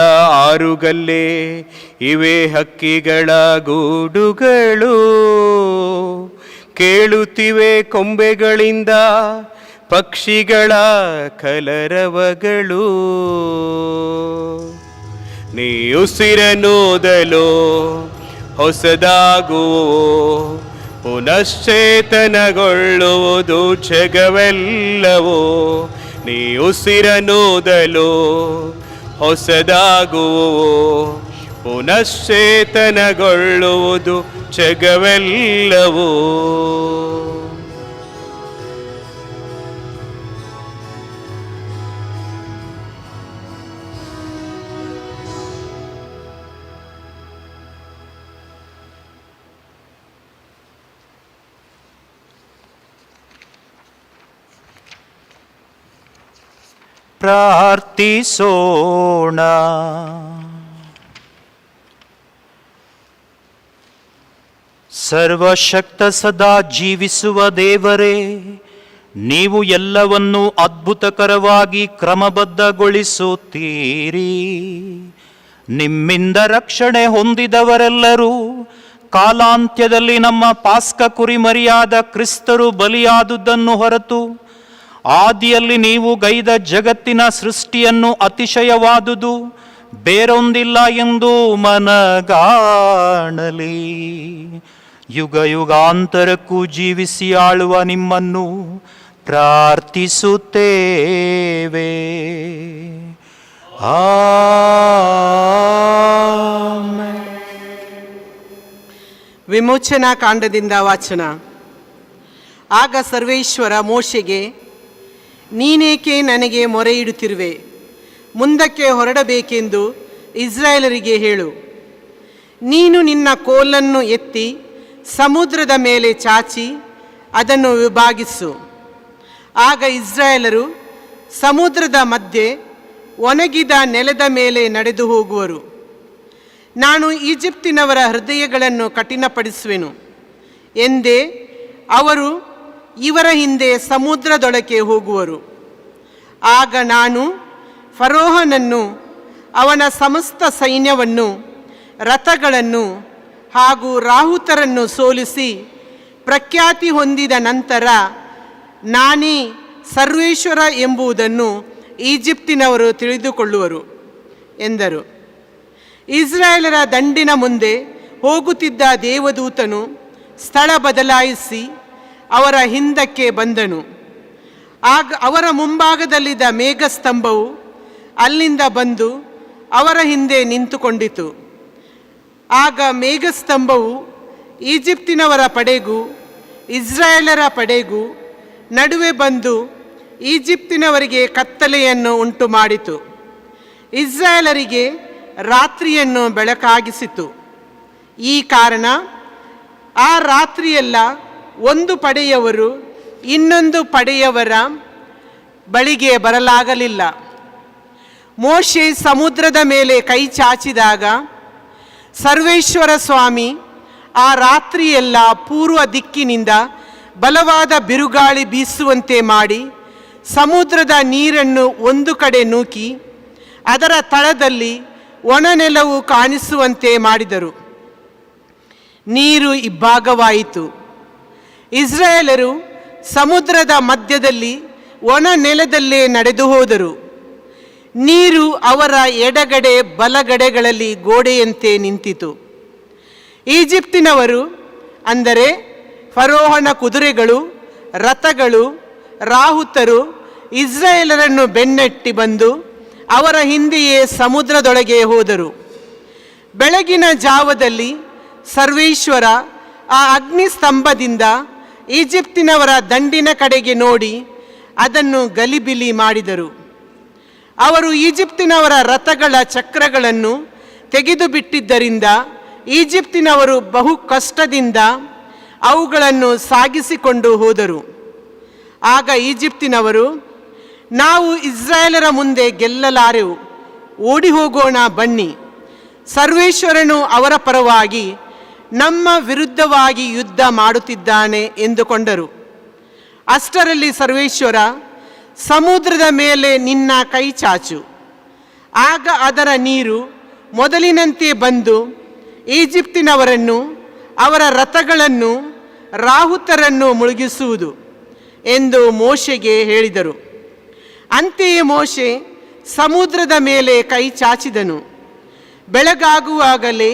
ಆರುಗಲ್ಲೇ ಇವೆ ಹಕ್ಕಿಗಳ ಗೂಡುಗಳು. ಕೇಳುತ್ತಿವೆ ಕೊಂಬೆಗಳಿಂದ ಪಕ್ಷಿಗಳ ಕಲರವಗಳು. ನೀ ಉಸಿರನೂದಲು ಹೊಸದಾಗುವು, ಪುನಶ್ಚೇತನಗೊಳ್ಳುವುದು ಜಗವೆಲ್ಲವೂ. ನೀ ಉಸಿರನೂದಲು ಹೊಸದಾಗುವು, ಪುನಶ್ಚೇತನಗೊಳ್ಳುವುದು ಜಗವೆಲ್ಲವೂ. ಪ್ರಾರ್ಥಿಸೋಣ. ಸರ್ವಶಕ್ತ ಸದಾ ಜೀವಿಸುವ ದೇವರೇ, ನೀವು ಎಲ್ಲವನ್ನೂ ಅದ್ಭುತಕರವಾಗಿ ಕ್ರಮಬದ್ಧಗೊಳಿಸುತ್ತೀರಿ. ನಿಮ್ಮಿಂದ ರಕ್ಷಣೆ ಹೊಂದಿದವರೆಲ್ಲರೂ ಕಾಲಾಂತ್ಯದಲ್ಲಿ ನಮ್ಮ ಪಾಸ್ಕ ಕುರಿಮರಿಯಾದ ಕ್ರಿಸ್ತರು ಬಲಿಯಾದುದನ್ನು ಹೊರತು ಆದಿಯಲ್ಲಿ ನೀವು ಗೈದ ಜಗತ್ತಿನ ಸೃಷ್ಟಿಯನ್ನು ಅತಿಶಯವಾದುದು ಬೇರೊಂದಿಲ್ಲ ಎಂದು ಮನಗಾಣಲಿ. ಯುಗ ಯುಗಾಂತರಕ್ಕೂ ಜೀವಿಸಿ ಆಳುವ ನಿಮ್ಮನ್ನು ಪ್ರಾರ್ಥಿಸುತ್ತೇವೆ. ಆಮೆನ್. ವಿಮೋಚನಾ ಕಾಂಡದಿಂದ ವಾಚನ. ಆಗ ಸರ್ವೇಶ್ವರ ಮೋಶೆಗೆ, ನೀನೇಕೆ ನನಗೆ ಮೊರೆ ಇಡುತ್ತಿರುವೆ? ಮುಂದಕ್ಕೆ ಹೊರಡಬೇಕೆಂದು ಇಸ್ರಾಯೇಲರಿಗೆ ಹೇಳು. ನೀನು ನಿನ್ನ ಕೋಲನ್ನು ಎತ್ತಿ ಸಮುದ್ರದ ಮೇಲೆ ಚಾಚಿ ಅದನ್ನು ವಿಭಾಗಿಸು. ಆಗ ಇಸ್ರಾಯೇಲರು ಸಮುದ್ರದ ಮಧ್ಯೆ ಒಣಗಿದ ನೆಲದ ಮೇಲೆ ನಡೆದು ಹೋಗುವರು. ನಾನು ಈಜಿಪ್ತಿನವರ ಹೃದಯಗಳನ್ನು ಕಠಿಣಪಡಿಸುವೆನು ಎಂದೇ ಅವರು ಇವರ ಹಿಂದೆ ಸಮುದ್ರದೊಳಕ್ಕೆ ಹೋಗುವರು. ಆಗ ನಾನು ಫರೋಹನನ್ನು, ಅವನ ಸಮಸ್ತ ಸೈನ್ಯವನ್ನು, ರಥಗಳನ್ನು ಹಾಗೂ ರಾಹುತರನ್ನು ಸೋಲಿಸಿ ಪ್ರಖ್ಯಾತಿ ಹೊಂದಿದ ನಂತರ ನಾನೇ ಸರ್ವೇಶ್ವರ ಎಂಬುದನ್ನು ಈಜಿಪ್ತಿನವರು ತಿಳಿದುಕೊಳ್ಳುವರು ಎಂದರು. ಇಸ್ರಾಯೇಲರ ದಂಡಿನ ಮುಂದೆ ಹೋಗುತ್ತಿದ್ದ ದೇವದೂತನು ಸ್ಥಳ ಬದಲಾಯಿಸಿ ಅವರ ಹಿಂದಕ್ಕೆ ಬಂದನು. ಆಗ ಅವರ ಮುಂಭಾಗದಲ್ಲಿದ್ದ ಮೇಘಸ್ತಂಭವು ಅಲ್ಲಿಂದ ಬಂದು ಅವರ ಹಿಂದೆ ನಿಂತುಕೊಂಡಿತು. ಆಗ ಮೇಘಸ್ತಂಭವು ಈಜಿಪ್ತಿನವರ ಪಡೆಗೂ ಇಸ್ರಾಯೇಲರ ಪಡೆಗೂ ನಡುವೆ ಬಂದು ಈಜಿಪ್ತಿನವರಿಗೆ ಕತ್ತಲೆಯನ್ನು ಉಂಟು ಮಾಡಿತು. ಇಸ್ರಾಯೇಲರಿಗೆ ರಾತ್ರಿಯನ್ನು ಬೆಳಕಾಗಿಸಿತು. ಈ ಕಾರಣ ಆ ರಾತ್ರಿಯೆಲ್ಲ ಒಂದು ಪಡೆಯವರು ಇನ್ನೊಂದು ಪಡೆಯವರ ಬಳಿಗೆ ಬರಲಾಗಲಿಲ್ಲ. ಮೋಶೆ ಸಮುದ್ರದ ಮೇಲೆ ಕೈ ಚಾಚಿದಾಗ ಸರ್ವೇಶ್ವರ ಸ್ವಾಮಿ ಆ ರಾತ್ರಿಯೆಲ್ಲ ಪೂರ್ವ ದಿಕ್ಕಿನಿಂದ ಬಲವಾದ ಬಿರುಗಾಳಿ ಬೀಸುವಂತೆ ಮಾಡಿ ಸಮುದ್ರದ ನೀರನ್ನು ಒಂದು ಕಡೆ ನೂಕಿ ಅದರ ತಳದಲ್ಲಿ ಒಣನೆಲವು ಕಾಣಿಸುವಂತೆ ಮಾಡಿದರು. ನೀರು ಇಬ್ಬಾಗವಾಯಿತು. ಇಸ್ರಾಯೇಲರು ಸಮುದ್ರದ ಮಧ್ಯದಲ್ಲಿ ಒಣ ನೆಲದಲ್ಲೇ ನಡೆದು ಹೋದರು. ನೀರು ಅವರ ಎಡಗಡೆ ಬಲಗಡೆಗಳಲ್ಲಿ ಗೋಡೆಯಂತೆ ನಿಂತಿತು. ಈಜಿಪ್ತಿನವರು, ಅಂದರೆ ಫರೋಹನ ಕುದುರೆಗಳು, ರಥಗಳು, ರಾಹುತರು ಇಸ್ರಾಯೇಲರನ್ನು ಬೆನ್ನಟ್ಟಿ ಬಂದು ಅವರ ಹಿಂದೆಯೇ ಸಮುದ್ರದೊಳಗೆ ಹೋದರು. ಬೆಳಗಿನ ಜಾವದಲ್ಲಿ ಸರ್ವೇಶ್ವರ ಆ ಅಗ್ನಿಸ್ತಂಭದಿಂದ ಈಜಿಪ್ತಿನವರ ದಂಡಿನ ಕಡೆಗೆ ನೋಡಿ ಅದನ್ನು ಗಲಿಬಿಲಿ ಮಾಡಿದರು. ಅವರು ಈಜಿಪ್ತಿನವರ ರಥಗಳ ಚಕ್ರಗಳನ್ನು ತೆಗೆದು ಬಿಟ್ಟಿದ್ದರಿಂದ ಈಜಿಪ್ತಿನವರು ಬಹು ಕಷ್ಟದಿಂದ ಅವುಗಳನ್ನು ಸಾಗಿಸಿಕೊಂಡು ಹೋದರು. ಆಗ ಈಜಿಪ್ತಿನವರು, ನಾವು ಇಸ್ರಾಯೇಲರ ಮುಂದೆ ಗೆಲ್ಲಲಾರೆವು, ಓಡಿ ಹೋಗೋಣ ಬನ್ನಿ, ಸರ್ವೇಶ್ವರನು ಅವರ ಪರವಾಗಿ ನಮ್ಮ ವಿರುದ್ಧವಾಗಿ ಯುದ್ಧ ಮಾಡುತ್ತಿದ್ದಾನೆ ಎಂದುಕೊಂಡರು. ಅಷ್ಟರಲ್ಲಿ ಸರ್ವೇಶ್ವರ, ಸಮುದ್ರದ ಮೇಲೆ ನಿನ್ನ ಕೈ ಚಾಚು, ಆಗ ಅದರ ನೀರು ಮೊದಲಿನಂತೆ ಬಂದು ಈಜಿಪ್ತಿನವರನ್ನು, ಅವರ ರಥಗಳನ್ನು, ರಾಹುತರನ್ನು ಮುಳುಗಿಸುವುದು ಎಂದು ಮೋಶೆಗೆ ಹೇಳಿದರು. ಅಂತೆಯೇ ಮೋಶೆ ಸಮುದ್ರದ ಮೇಲೆ ಕೈ ಚಾಚಿದನು. ಬೆಳಗಾಗುವಾಗಲೇ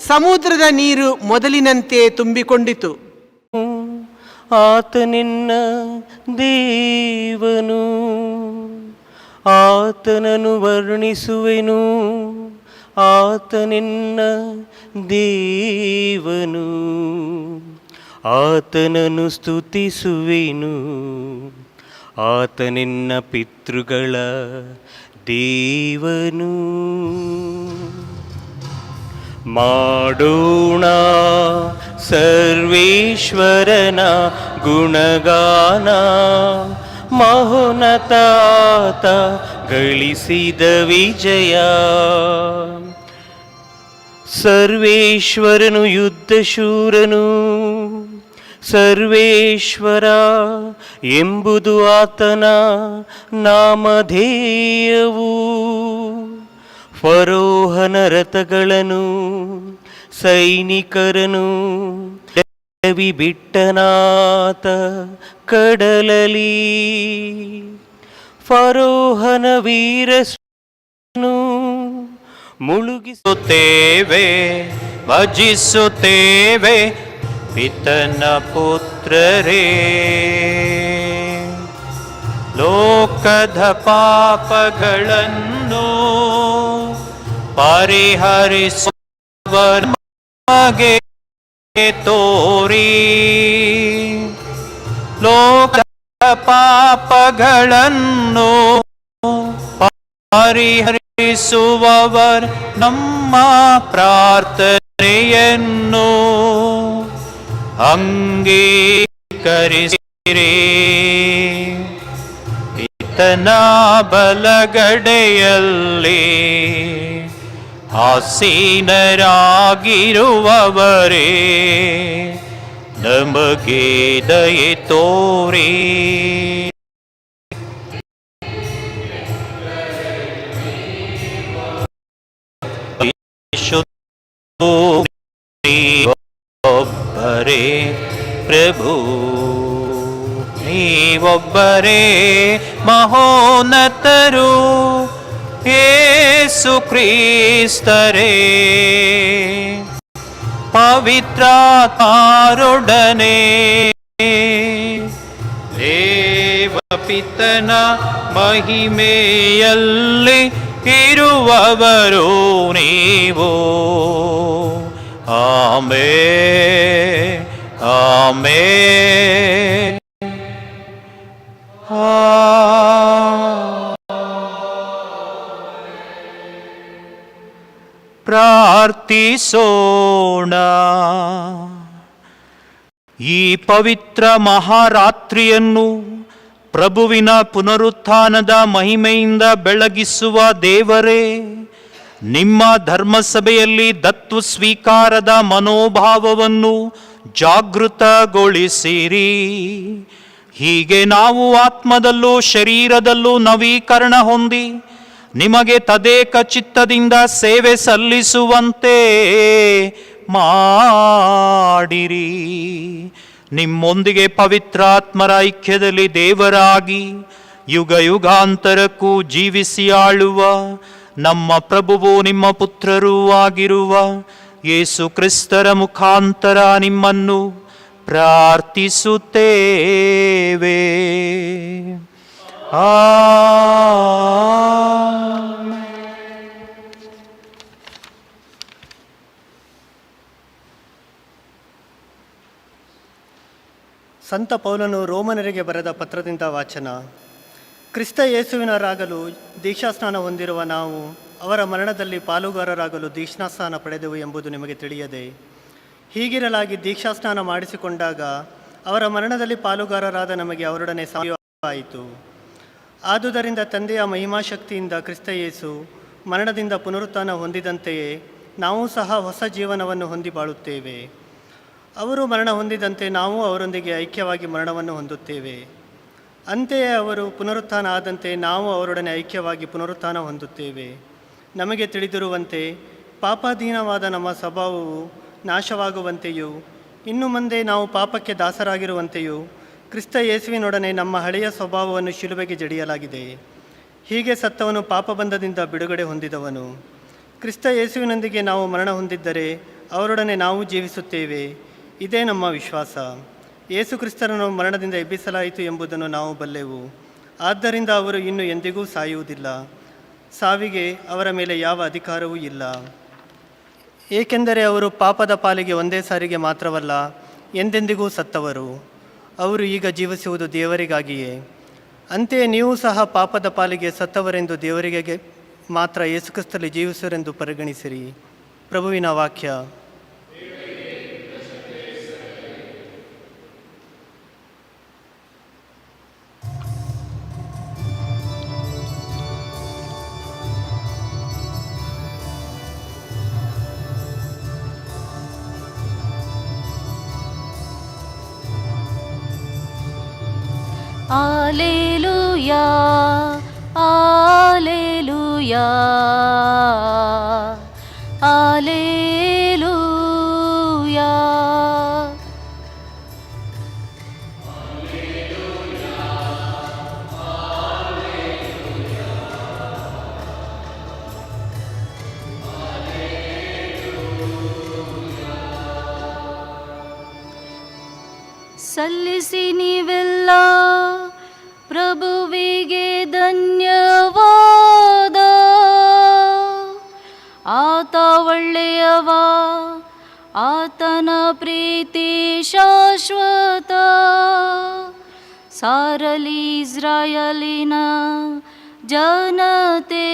ಸಮುದ್ರದ ನೀರು ಮೊದಲಿನಂತೆ ತುಂಬಿಕೊಂಡಿತು. ಆತ ನಿನ್ನ ದೇವನು, ಆತನನ್ನು ವರ್ಣಿಸುವೆನು. ಆತ ನಿನ್ನ ದೇವನು, ಆತನನ್ನು ಸ್ತುತಿಸುವೆನು. ಆತ ನಿನ್ನ ಪಿತೃಗಳ ದೇವನು. ಮಾಡೋಣ ಸರ್ವೇಶ್ವರನ ಗುಣಗಾನ, ಮಹೋನ್ನತಾತ ಗಳಿಸಿದ ವಿಜಯ. ಸರ್ವೇಶ್ವರನು ಯುದ್ಧಶೂರನು, ಸರ್ವೇಶ್ವರ ಎಂಬುದು ಆತನ ನಾಮಧೇಯವು. ಫರೋಹನ ರಥಗಳನ್ನು, ಸೈನಿಕರನು ಬಿಟ್ಟನಾತ ಕಡಲಲಿ. ಫರೋಹನ ವೀರನು ಮುಳುಗಿಸುತ್ತೇವೆ, ಭಜಿಸುತ್ತೇವೆ ಪಿತನ ಪುತ್ರರೇ. ಲೋಕದ ಪಾಪಗಳನ್ನು ಪರಿಹರಿಸುವ ನಮಗೆ ತೋರಿ, ಲೋಕದ ಪಾಪಗಳನ್ನು ಪರಿಹರಿಸುವವರ್ ನಮ್ಮ ಪ್ರಾರ್ಥನೆಯನ್ನು ಅಂಗೀಕರಿಸಿರಿ. ಪಿತನ ಬಲಗಡೆಯಲ್ಲಿ ಆಸೀನರಾಗಿರುವವರೇ, ನಮಗೆ ದಯೆ ತೋರಿ. ಒಬ್ಬರೇ ಪ್ರಭು, ನೀವೊಬ್ಬರೇ ಮಹೋನ್ನತರು, ಯೇಸು ಕ್ರಿಸ್ತರೇ. ಪವಿತ್ರಾತ್ಮರೊಡನೆ ದೇವ ಪಿತನ ಮಹಿಮೆಯಲ್ಲಿ ಇರುವವರು ನೀವು. Amen, amen. ಪ್ರಾರ್ಥಿಸೋಣ. ಈ ಪವಿತ್ರ ಮಹಾರಾತ್ರಿಯನ್ನು ಪ್ರಭುವಿನ ಪುನರುತ್ಥಾನದ ಮಹಿಮೆಯಿಂದ ಬೆಳಗಿಸುವ ದೇವರೇ, ನಿಮ್ಮ ಧರ್ಮಸಭೆಯಲ್ಲಿ ದತ್ತು ಸ್ವೀಕಾರದ ಮನೋಭಾವವನ್ನು ಜಾಗೃತಗೊಳಿಸಿರಿ. ಹೀಗೆ ನಾವು ಆತ್ಮದಲ್ಲೂ ಶರೀರದಲ್ಲೂ ನವೀಕರಣ ಹೊಂದಿ ನಿಮಗೆ ತದೇಕ ಚಿತ್ತದಿಂದ ಸೇವೆ ಸಲ್ಲಿಸುವಂತೆ ಮಾಡಿರಿ. ನಿಮ್ಮೊಂದಿಗೆ ಪವಿತ್ರಾತ್ಮರ ಐಕ್ಯದಲ್ಲಿ ದೇವರಾಗಿ ಯುಗ ಯುಗಾಂತರಕ್ಕೂ ಜೀವಿಸಿ ಆಳುವ ನಮ್ಮ ಪ್ರಭುವು ನಿಮ್ಮ ಪುತ್ರರೂ ಆಗಿರುವ ಯೇಸು ಕ್ರಿಸ್ತರ ಮುಖಾಂತರ ನಿಮ್ಮನ್ನು ಪ್ರಾರ್ಥಿಸುತ್ತೇವೆ. ಸಂತ ಪೌಲನು ರೋಮನರಿಗೆ ಬರೆದ ಪತ್ರದಿಂದ ವಾಚನ. ಕ್ರಿಸ್ತ ಯೇಸುವಿನವರಾಗಲು ದೀಕ್ಷಾಸ್ನಾನ ಹೊಂದಿರುವ ನಾವು ಅವರ ಮರಣದಲ್ಲಿ ಪಾಲುಗಾರರಾಗಲು ದೀಕ್ಷಾಸ್ನಾನ ಪಡೆದೆವು ಎಂಬುದು ನಿಮಗೆ ತಿಳಿಯದೆ, ಹೀಗಿರಲಾಗಿ ದೀಕ್ಷಾಸ್ನಾನ ಮಾಡಿಸಿಕೊಂಡಾಗ ಅವರ ಮರಣದಲ್ಲಿ ಪಾಲುಗಾರರಾದ ನಮಗೆ ಅವರೊಡನೆ ಸಾಯುವಾಯಿತು. ಆದುದರಿಂದ ತಂದೆಯ ಮಹಿಮಾಶಕ್ತಿಯಿಂದ ಕ್ರಿಸ್ತ ಯೇಸು ಮರಣದಿಂದ ಪುನರುತ್ಥಾನ ಹೊಂದಿದಂತೆಯೇ ನಾವು ಸಹ ಹೊಸ ಜೀವನವನ್ನು ಹೊಂದಿ ಬಾಳುತ್ತೇವೆ. ಅವರು ಮರಣ ಹೊಂದಿದಂತೆ ನಾವು ಅವರೊಂದಿಗೆ ಐಕ್ಯವಾಗಿ ಮರಣವನ್ನು ಹೊಂದುತ್ತೇವೆ. ಅಂತೆಯೇ ಅವರು ಪುನರುತ್ಥಾನ ಆದಂತೆ ನಾವು ಅವರೊಡನೆ ಐಕ್ಯವಾಗಿ ಪುನರುತ್ಥಾನ ಹೊಂದುತ್ತೇವೆ. ನಮಗೆ ತಿಳಿದಿರುವಂತೆ ಪಾಪಾಧೀನವಾದ ನಮ್ಮ ಸ್ವಭಾವವು ನಾಶವಾಗುವಂತೆಯೂ ಇನ್ನು ಮುಂದೆ ನಾವು ಪಾಪಕ್ಕೆ ದಾಸರಾಗಿರುವಂತೆಯೂ ಕ್ರಿಸ್ತ ಯೇಸುವಿನೊಡನೆ ನಮ್ಮ ಹಳೆಯ ಸ್ವಭಾವವನ್ನು ಶಿಲುಬೆಗೆ ಜಡಿಯಲಾಗಿದೆ. ಹೀಗೆ ಸತ್ತವನು ಪಾಪಬಂಧದಿಂದ ಬಿಡುಗಡೆ ಹೊಂದಿದವನು. ಕ್ರಿಸ್ತ ಯೇಸುವಿನೊಂದಿಗೆ ನಾವು ಮರಣ ಹೊಂದಿದ್ದರೆ ಅವರೊಡನೆ ನಾವು ಜೀವಿಸುತ್ತೇವೆ. ಇದೇ ನಮ್ಮ ವಿಶ್ವಾಸ. ಯೇಸು ಕ್ರಿಸ್ತರನ್ನು ಮರಣದಿಂದ ಎಬ್ಬಿಸಲಾಯಿತು ಎಂಬುದನ್ನು ನಾವು ಬಲ್ಲೆವು. ಆದ್ದರಿಂದ ಅವರು ಇನ್ನು ಎಂದಿಗೂ ಸಾಯುವುದಿಲ್ಲ. ಸಾವಿಗೆ ಅವರ ಮೇಲೆ ಯಾವ ಅಧಿಕಾರವೂ ಇಲ್ಲ. ಏಕೆಂದರೆ ಅವರು ಪಾಪದ ಪಾಲಿಗೆ ಒಂದೇ ಸಾರಿಗೆ ಮಾತ್ರವಲ್ಲ, ಎಂದೆಂದಿಗೂ ಸತ್ತವರು. ಅವರು ಈಗ ಜೀವಿಸುವುದು ದೇವರಿಗಾಗಿಯೇ. ಅಂತೆಯೇ ನೀವು ಸಹ ಪಾಪದ ಪಾಲಿಗೆ ಸತ್ತವರೆಂದು ದೇವರಿಗೆ ಮಾತ್ರ ಯೇಸುಕ್ರಿಸ್ತರಲ್ಲಿ ಜೀವಿಸುವರೆಂದು ಪರಿಗಣಿಸಿರಿ. ಪ್ರಭುವಿನ ವಾಕ್ಯ. Alleluia, Alleluia, Alleluia. ಸಲ್ಲಿಸಿ ನೀವೆಲ್ಲ ಪ್ರಭುವಿಗೆ ಧನ್ಯವಾದ. ಆತ ಒಳ್ಳೆಯವ, ಆತನ ಪ್ರೀತಿ ಶಾಶ್ವತ. ಸಾರಲಿ ಇಸ್ರಾಯೇಲಿನ ಜನತೆ,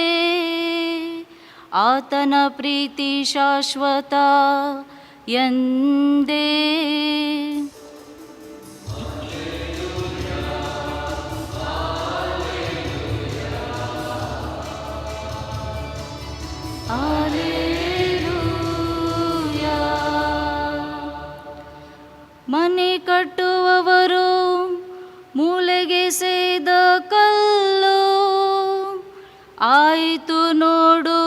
ಆತನ ಪ್ರೀತಿ ಶಾಶ್ವತ ಎಂದೇ. Alleluia. ಮನೆ ಕಟ್ಟುವವರು ಮೂಲೆಗೆ ಸೇದ ಕಲ್ಲು ಆಯಿತು ನೋಡು,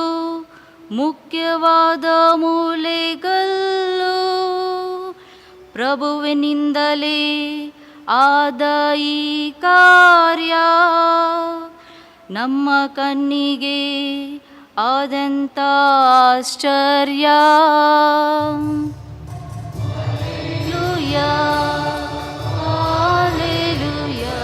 ಮುಖ್ಯವಾದ ಮೂಲೆಗಲ್ಲು. ಪ್ರಭುವಿನಿಂದಲೇ ಆದ ಈ ಕಾರ್ಯ ನಮ್ಮ ಕಣ್ಣಿಗೆ ಆದಂತ ಆಶ್ಚರ್ಯ. Alleluia, Alleluia.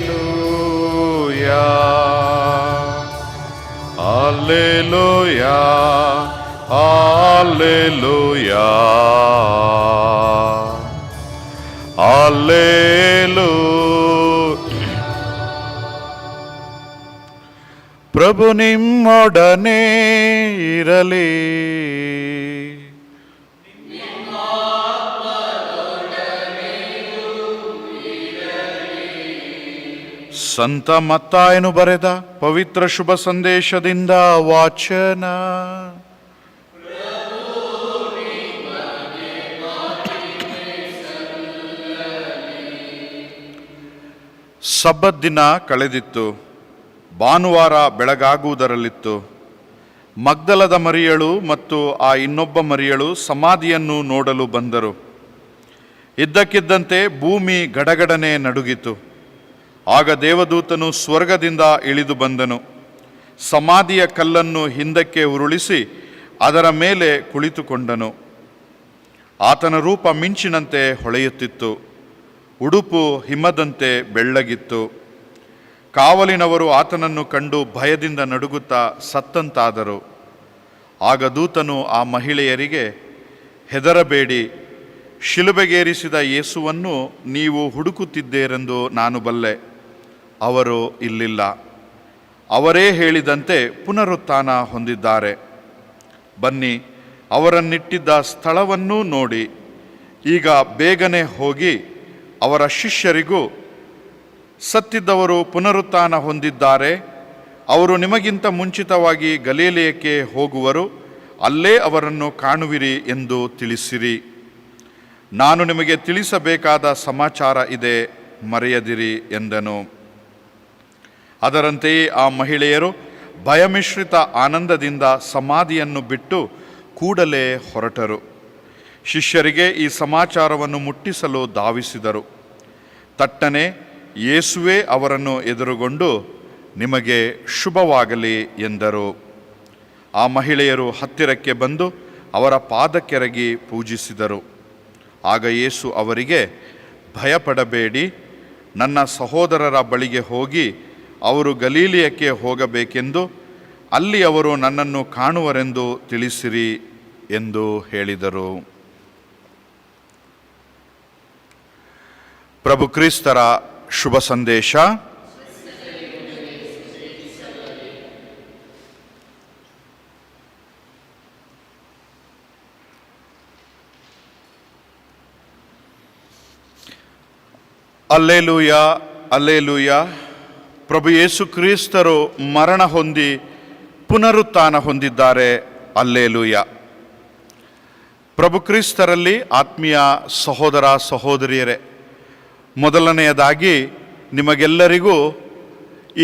Alleluia, Alleluia, Alleluia, Alleluia. ಪ್ರಭು ನಿಮ್ಮೊಡನೆ ಇರಲಿ. ಸಂತ ಮತ್ತಾಯನು ಬರೆದ ಪವಿತ್ರ ಶುಭ ಸಂದೇಶದಿಂದ ವಾಚನ. ಸಬ್ಬತ್ ದಿನ ಕಳೆದಿತ್ತು. ಭಾನುವಾರ ಬೆಳಗಾಗುವುದರಲ್ಲಿತ್ತು. ಮಗ್ದಲದ ಮರಿಯಳು ಮತ್ತು ಆ ಇನ್ನೊಬ್ಬ ಮರಿಯಳು ಸಮಾಧಿಯನ್ನು ನೋಡಲು ಬಂದರು. ಇದ್ದಕ್ಕಿದ್ದಂತೆ ಭೂಮಿ ಗಡಗಡನೆ ನಡುಗಿತು. ಆಗ ದೇವದೂತನು ಸ್ವರ್ಗದಿಂದ ಇಳಿದು ಬಂದನು. ಸಮಾಧಿಯ ಕಲ್ಲನ್ನು ಹಿಂದಕ್ಕೆ ಉರುಳಿಸಿ ಅದರ ಮೇಲೆ ಕುಳಿತುಕೊಂಡನು. ಆತನ ರೂಪ ಮಿಂಚಿನಂತೆ ಹೊಳೆಯುತ್ತಿತ್ತು. ಉಡುಪು ಹಿಮದಂತೆ ಬೆಳ್ಳಗಿತ್ತು. ಕಾವಲಿನವರು ಆತನನ್ನು ಕಂಡು ಭಯದಿಂದ ನಡುಗುತ್ತಾ ಸತ್ತಂತಾದರು. ಆಗ ದೂತನು ಆ ಮಹಿಳೆಯರಿಗೆ, ಹೆದರಬೇಡಿ, ಶಿಲುಬೆಗೇರಿಸಿದ ಯೇಸುವನ್ನು ನೀವು ಹುಡುಕುತ್ತಿದ್ದೀರೆಂದು ನಾನು ಬಲ್ಲೆ. ಅವರು ಇಲ್ಲಿಲ್ಲ. ಅವರೇ ಹೇಳಿದಂತೆ ಪುನರುತ್ಥಾನ ಹೊಂದಿದ್ದಾರೆ. ಬನ್ನಿ, ಅವರನ್ನಿಟ್ಟಿದ್ದ ಸ್ಥಳವನ್ನೂ ನೋಡಿ. ಈಗ ಬೇಗನೆ ಹೋಗಿ ಅವರ ಶಿಷ್ಯರಿಗೂ, ಸತ್ತಿದ್ದವರು ಪುನರುತ್ಥಾನ ಹೊಂದಿದ್ದಾರೆ, ಅವರು ನಿಮಗಿಂತ ಮುಂಚಿತವಾಗಿ ಗಲಿಲಾಯಕ್ಕೆ ಹೋಗುವರು, ಅಲ್ಲೇ ಅವರನ್ನು ಕಾಣುವಿರಿ ಎಂದು ತಿಳಿಸಿರಿ. ನಾನು ನಿಮಗೆ ತಿಳಿಸಬೇಕಾದ ಸಮಾಚಾರ ಇದೆ, ಮರೆಯದಿರಿ ಎಂದನು. ಅದರಂತೆಯೇ ಆ ಮಹಿಳೆಯರು ಭಯಮಿಶ್ರಿತ ಆನಂದದಿಂದ ಸಮಾಧಿಯನ್ನು ಬಿಟ್ಟು ಕೂಡಲೇ ಹೊರಟರು. ಶಿಷ್ಯರಿಗೆ ಈ ಸಮಾಚಾರವನ್ನು ಮುಟ್ಟಿಸಲು ಧಾವಿಸಿದರು. ತಟ್ಟನೆ ಯೇಸುವೇ ಅವರನ್ನು ಎದುರುಗೊಂಡು, ನಿಮಗೆ ಶುಭವಾಗಲಿ ಎಂದರು. ಆ ಮಹಿಳೆಯರು ಹತ್ತಿರಕ್ಕೆ ಬಂದು ಅವರ ಪಾದಕ್ಕೆರಗಿ ಪೂಜಿಸಿದರು. ಆಗ ಯೇಸು ಅವರಿಗೆ, ಭಯಪಡಬೇಡಿ, ನನ್ನ ಸಹೋದರರ ಬಳಿಗೆ ಹೋಗಿ ಅವರು ಗಲಿಲಾಯಕ್ಕೆ ಹೋಗಬೇಕೆಂದು, ಅಲ್ಲಿ ಅವರು ನನ್ನನ್ನು ಕಾಣುವರೆಂದು ತಿಳಿಸಿರಿ ಎಂದು ಹೇಳಿದರು. ಪ್ರಭು ಕ್ರಿಸ್ತರ ಶುಭ ಸಂದೇಶ. Alleluia, alleluia. ಪ್ರಭು ಯೇಸು ಕ್ರಿಸ್ತರು ಮರಣ ಹೊಂದಿ ಪುನರುತ್ಥಾನ ಹೊಂದಿದ್ದಾರೆ. ಅಲ್ಲೇಲೂಯ. ಪ್ರಭು ಕ್ರಿಸ್ತರಲ್ಲಿ ಆತ್ಮೀಯ ಸಹೋದರ ಸಹೋದರಿಯರೇ, ಮೊದಲನೆಯದಾಗಿ ನಿಮಗೆಲ್ಲರಿಗೂ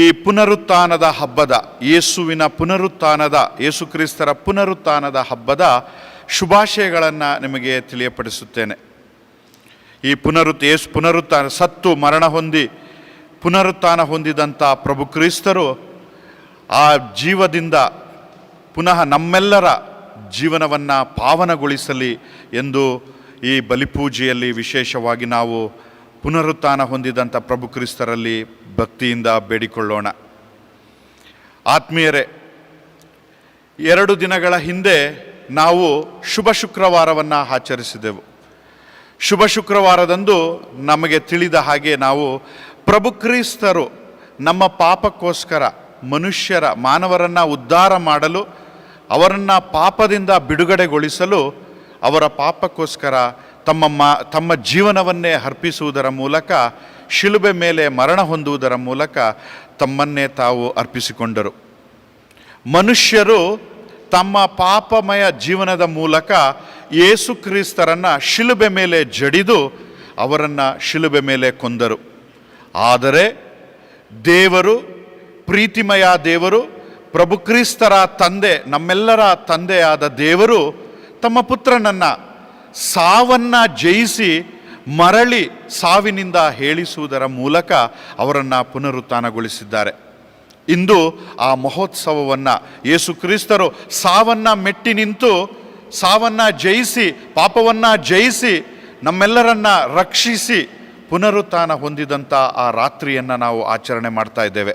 ಈ ಪುನರುತ್ಥಾನದ ಹಬ್ಬದ, ಯೇಸುವಿನ ಪುನರುತ್ಥಾನದ, ಯೇಸು ಕ್ರಿಸ್ತರ ಪುನರುತ್ಥಾನದ ಹಬ್ಬದ ಶುಭಾಶಯಗಳನ್ನು ನಿಮಗೆ ತಿಳಿಯಪಡಿಸುತ್ತೇನೆ. ಈ ಯೇಸು ಪುನರುತ್ಥಾನ, ಸತ್ತು ಮರಣ ಹೊಂದಿ ಪುನರುತ್ಥಾನ ಹೊಂದಿದಂಥ ಪ್ರಭು ಕ್ರಿಸ್ತರು ಆ ಜೀವದಿಂದ ಪುನಃ ನಮ್ಮೆಲ್ಲರ ಜೀವನವನ್ನು ಪಾವನಗೊಳಿಸಲಿ ಎಂದು ಈ ಬಲಿಪೂಜೆಯಲ್ಲಿ ವಿಶೇಷವಾಗಿ ನಾವು ಪುನರುತ್ಥಾನ ಹೊಂದಿದಂಥ ಪ್ರಭು ಕ್ರಿಸ್ತರಲ್ಲಿ ಭಕ್ತಿಯಿಂದ ಬೇಡಿಕೊಳ್ಳೋಣ. ಆತ್ಮೀಯರೇ, 2 ದಿನಗಳ ಹಿಂದೆ ನಾವು ಶುಭ ಶುಕ್ರವಾರವನ್ನು ಆಚರಿಸಿದೆವು. ಶುಭ ಶುಕ್ರವಾರದಂದು ನಮಗೆ ತಿಳಿದ ಹಾಗೆ ನಾವು ಪ್ರಭು ಕ್ರಿಸ್ತರು ನಮ್ಮ ಪಾಪಕ್ಕೋಸ್ಕರ ಮಾನವರನ್ನು ಉದ್ಧಾರ ಮಾಡಲು, ಅವರನ್ನು ಪಾಪದಿಂದ ಬಿಡುಗಡೆಗೊಳಿಸಲು, ಅವರ ಪಾಪಕ್ಕೋಸ್ಕರ ತಮ್ಮ ಜೀವನವನ್ನೇ ಅರ್ಪಿಸುವುದರ ಮೂಲಕ, ಶಿಲುಬೆ ಮೇಲೆ ಮರಣ ಹೊಂದುವುದರ ಮೂಲಕ ತಮ್ಮನ್ನೇ ತಾವು ಅರ್ಪಿಸಿಕೊಂಡರು. ಮನುಷ್ಯರು ತಮ್ಮ ಪಾಪಮಯ ಜೀವನದ ಮೂಲಕ ಯೇಸು ಕ್ರಿಸ್ತರನ್ನು ಶಿಲುಬೆ ಮೇಲೆ ಜಡಿದು ಅವರನ್ನು ಶಿಲುಬೆ ಮೇಲೆ ಕೊಂದರು. ಆದರೆ ದೇವರು, ಪ್ರೀತಿಮಯ ದೇವರು, ಪ್ರಭು ಕ್ರಿಸ್ತರ ತಂದೆ, ನಮ್ಮೆಲ್ಲರ ತಂದೆಯಾದ ದೇವರು ತಮ್ಮ ಪುತ್ರನನ್ನು ಸಾವನ್ನು ಜಯಿಸಿ ಮರಳಿ ಸಾವಿನಿಂದ ಹೇಳಿಸುವುದರ ಮೂಲಕ ಅವರನ್ನು ಪುನರುತ್ಥಾನಗೊಳಿಸಿದ್ದಾರೆ. ಇಂದು ಆ ಮಹೋತ್ಸವವನ್ನು, ಯೇಸು ಕ್ರಿಸ್ತರು ಸಾವನ್ನು ಮೆಟ್ಟಿ ನಿಂತು, ಸಾವನ್ನು ಜಯಿಸಿ, ಪಾಪವನ್ನು ಜಯಿಸಿ, ನಮ್ಮೆಲ್ಲರನ್ನ ರಕ್ಷಿಸಿ ಪುನರುತ್ಥಾನ ಹೊಂದಿದಂಥ ಆ ರಾತ್ರಿಯನ್ನು ನಾವು ಆಚರಣೆ ಮಾಡ್ತಾ ಇದ್ದೇವೆ.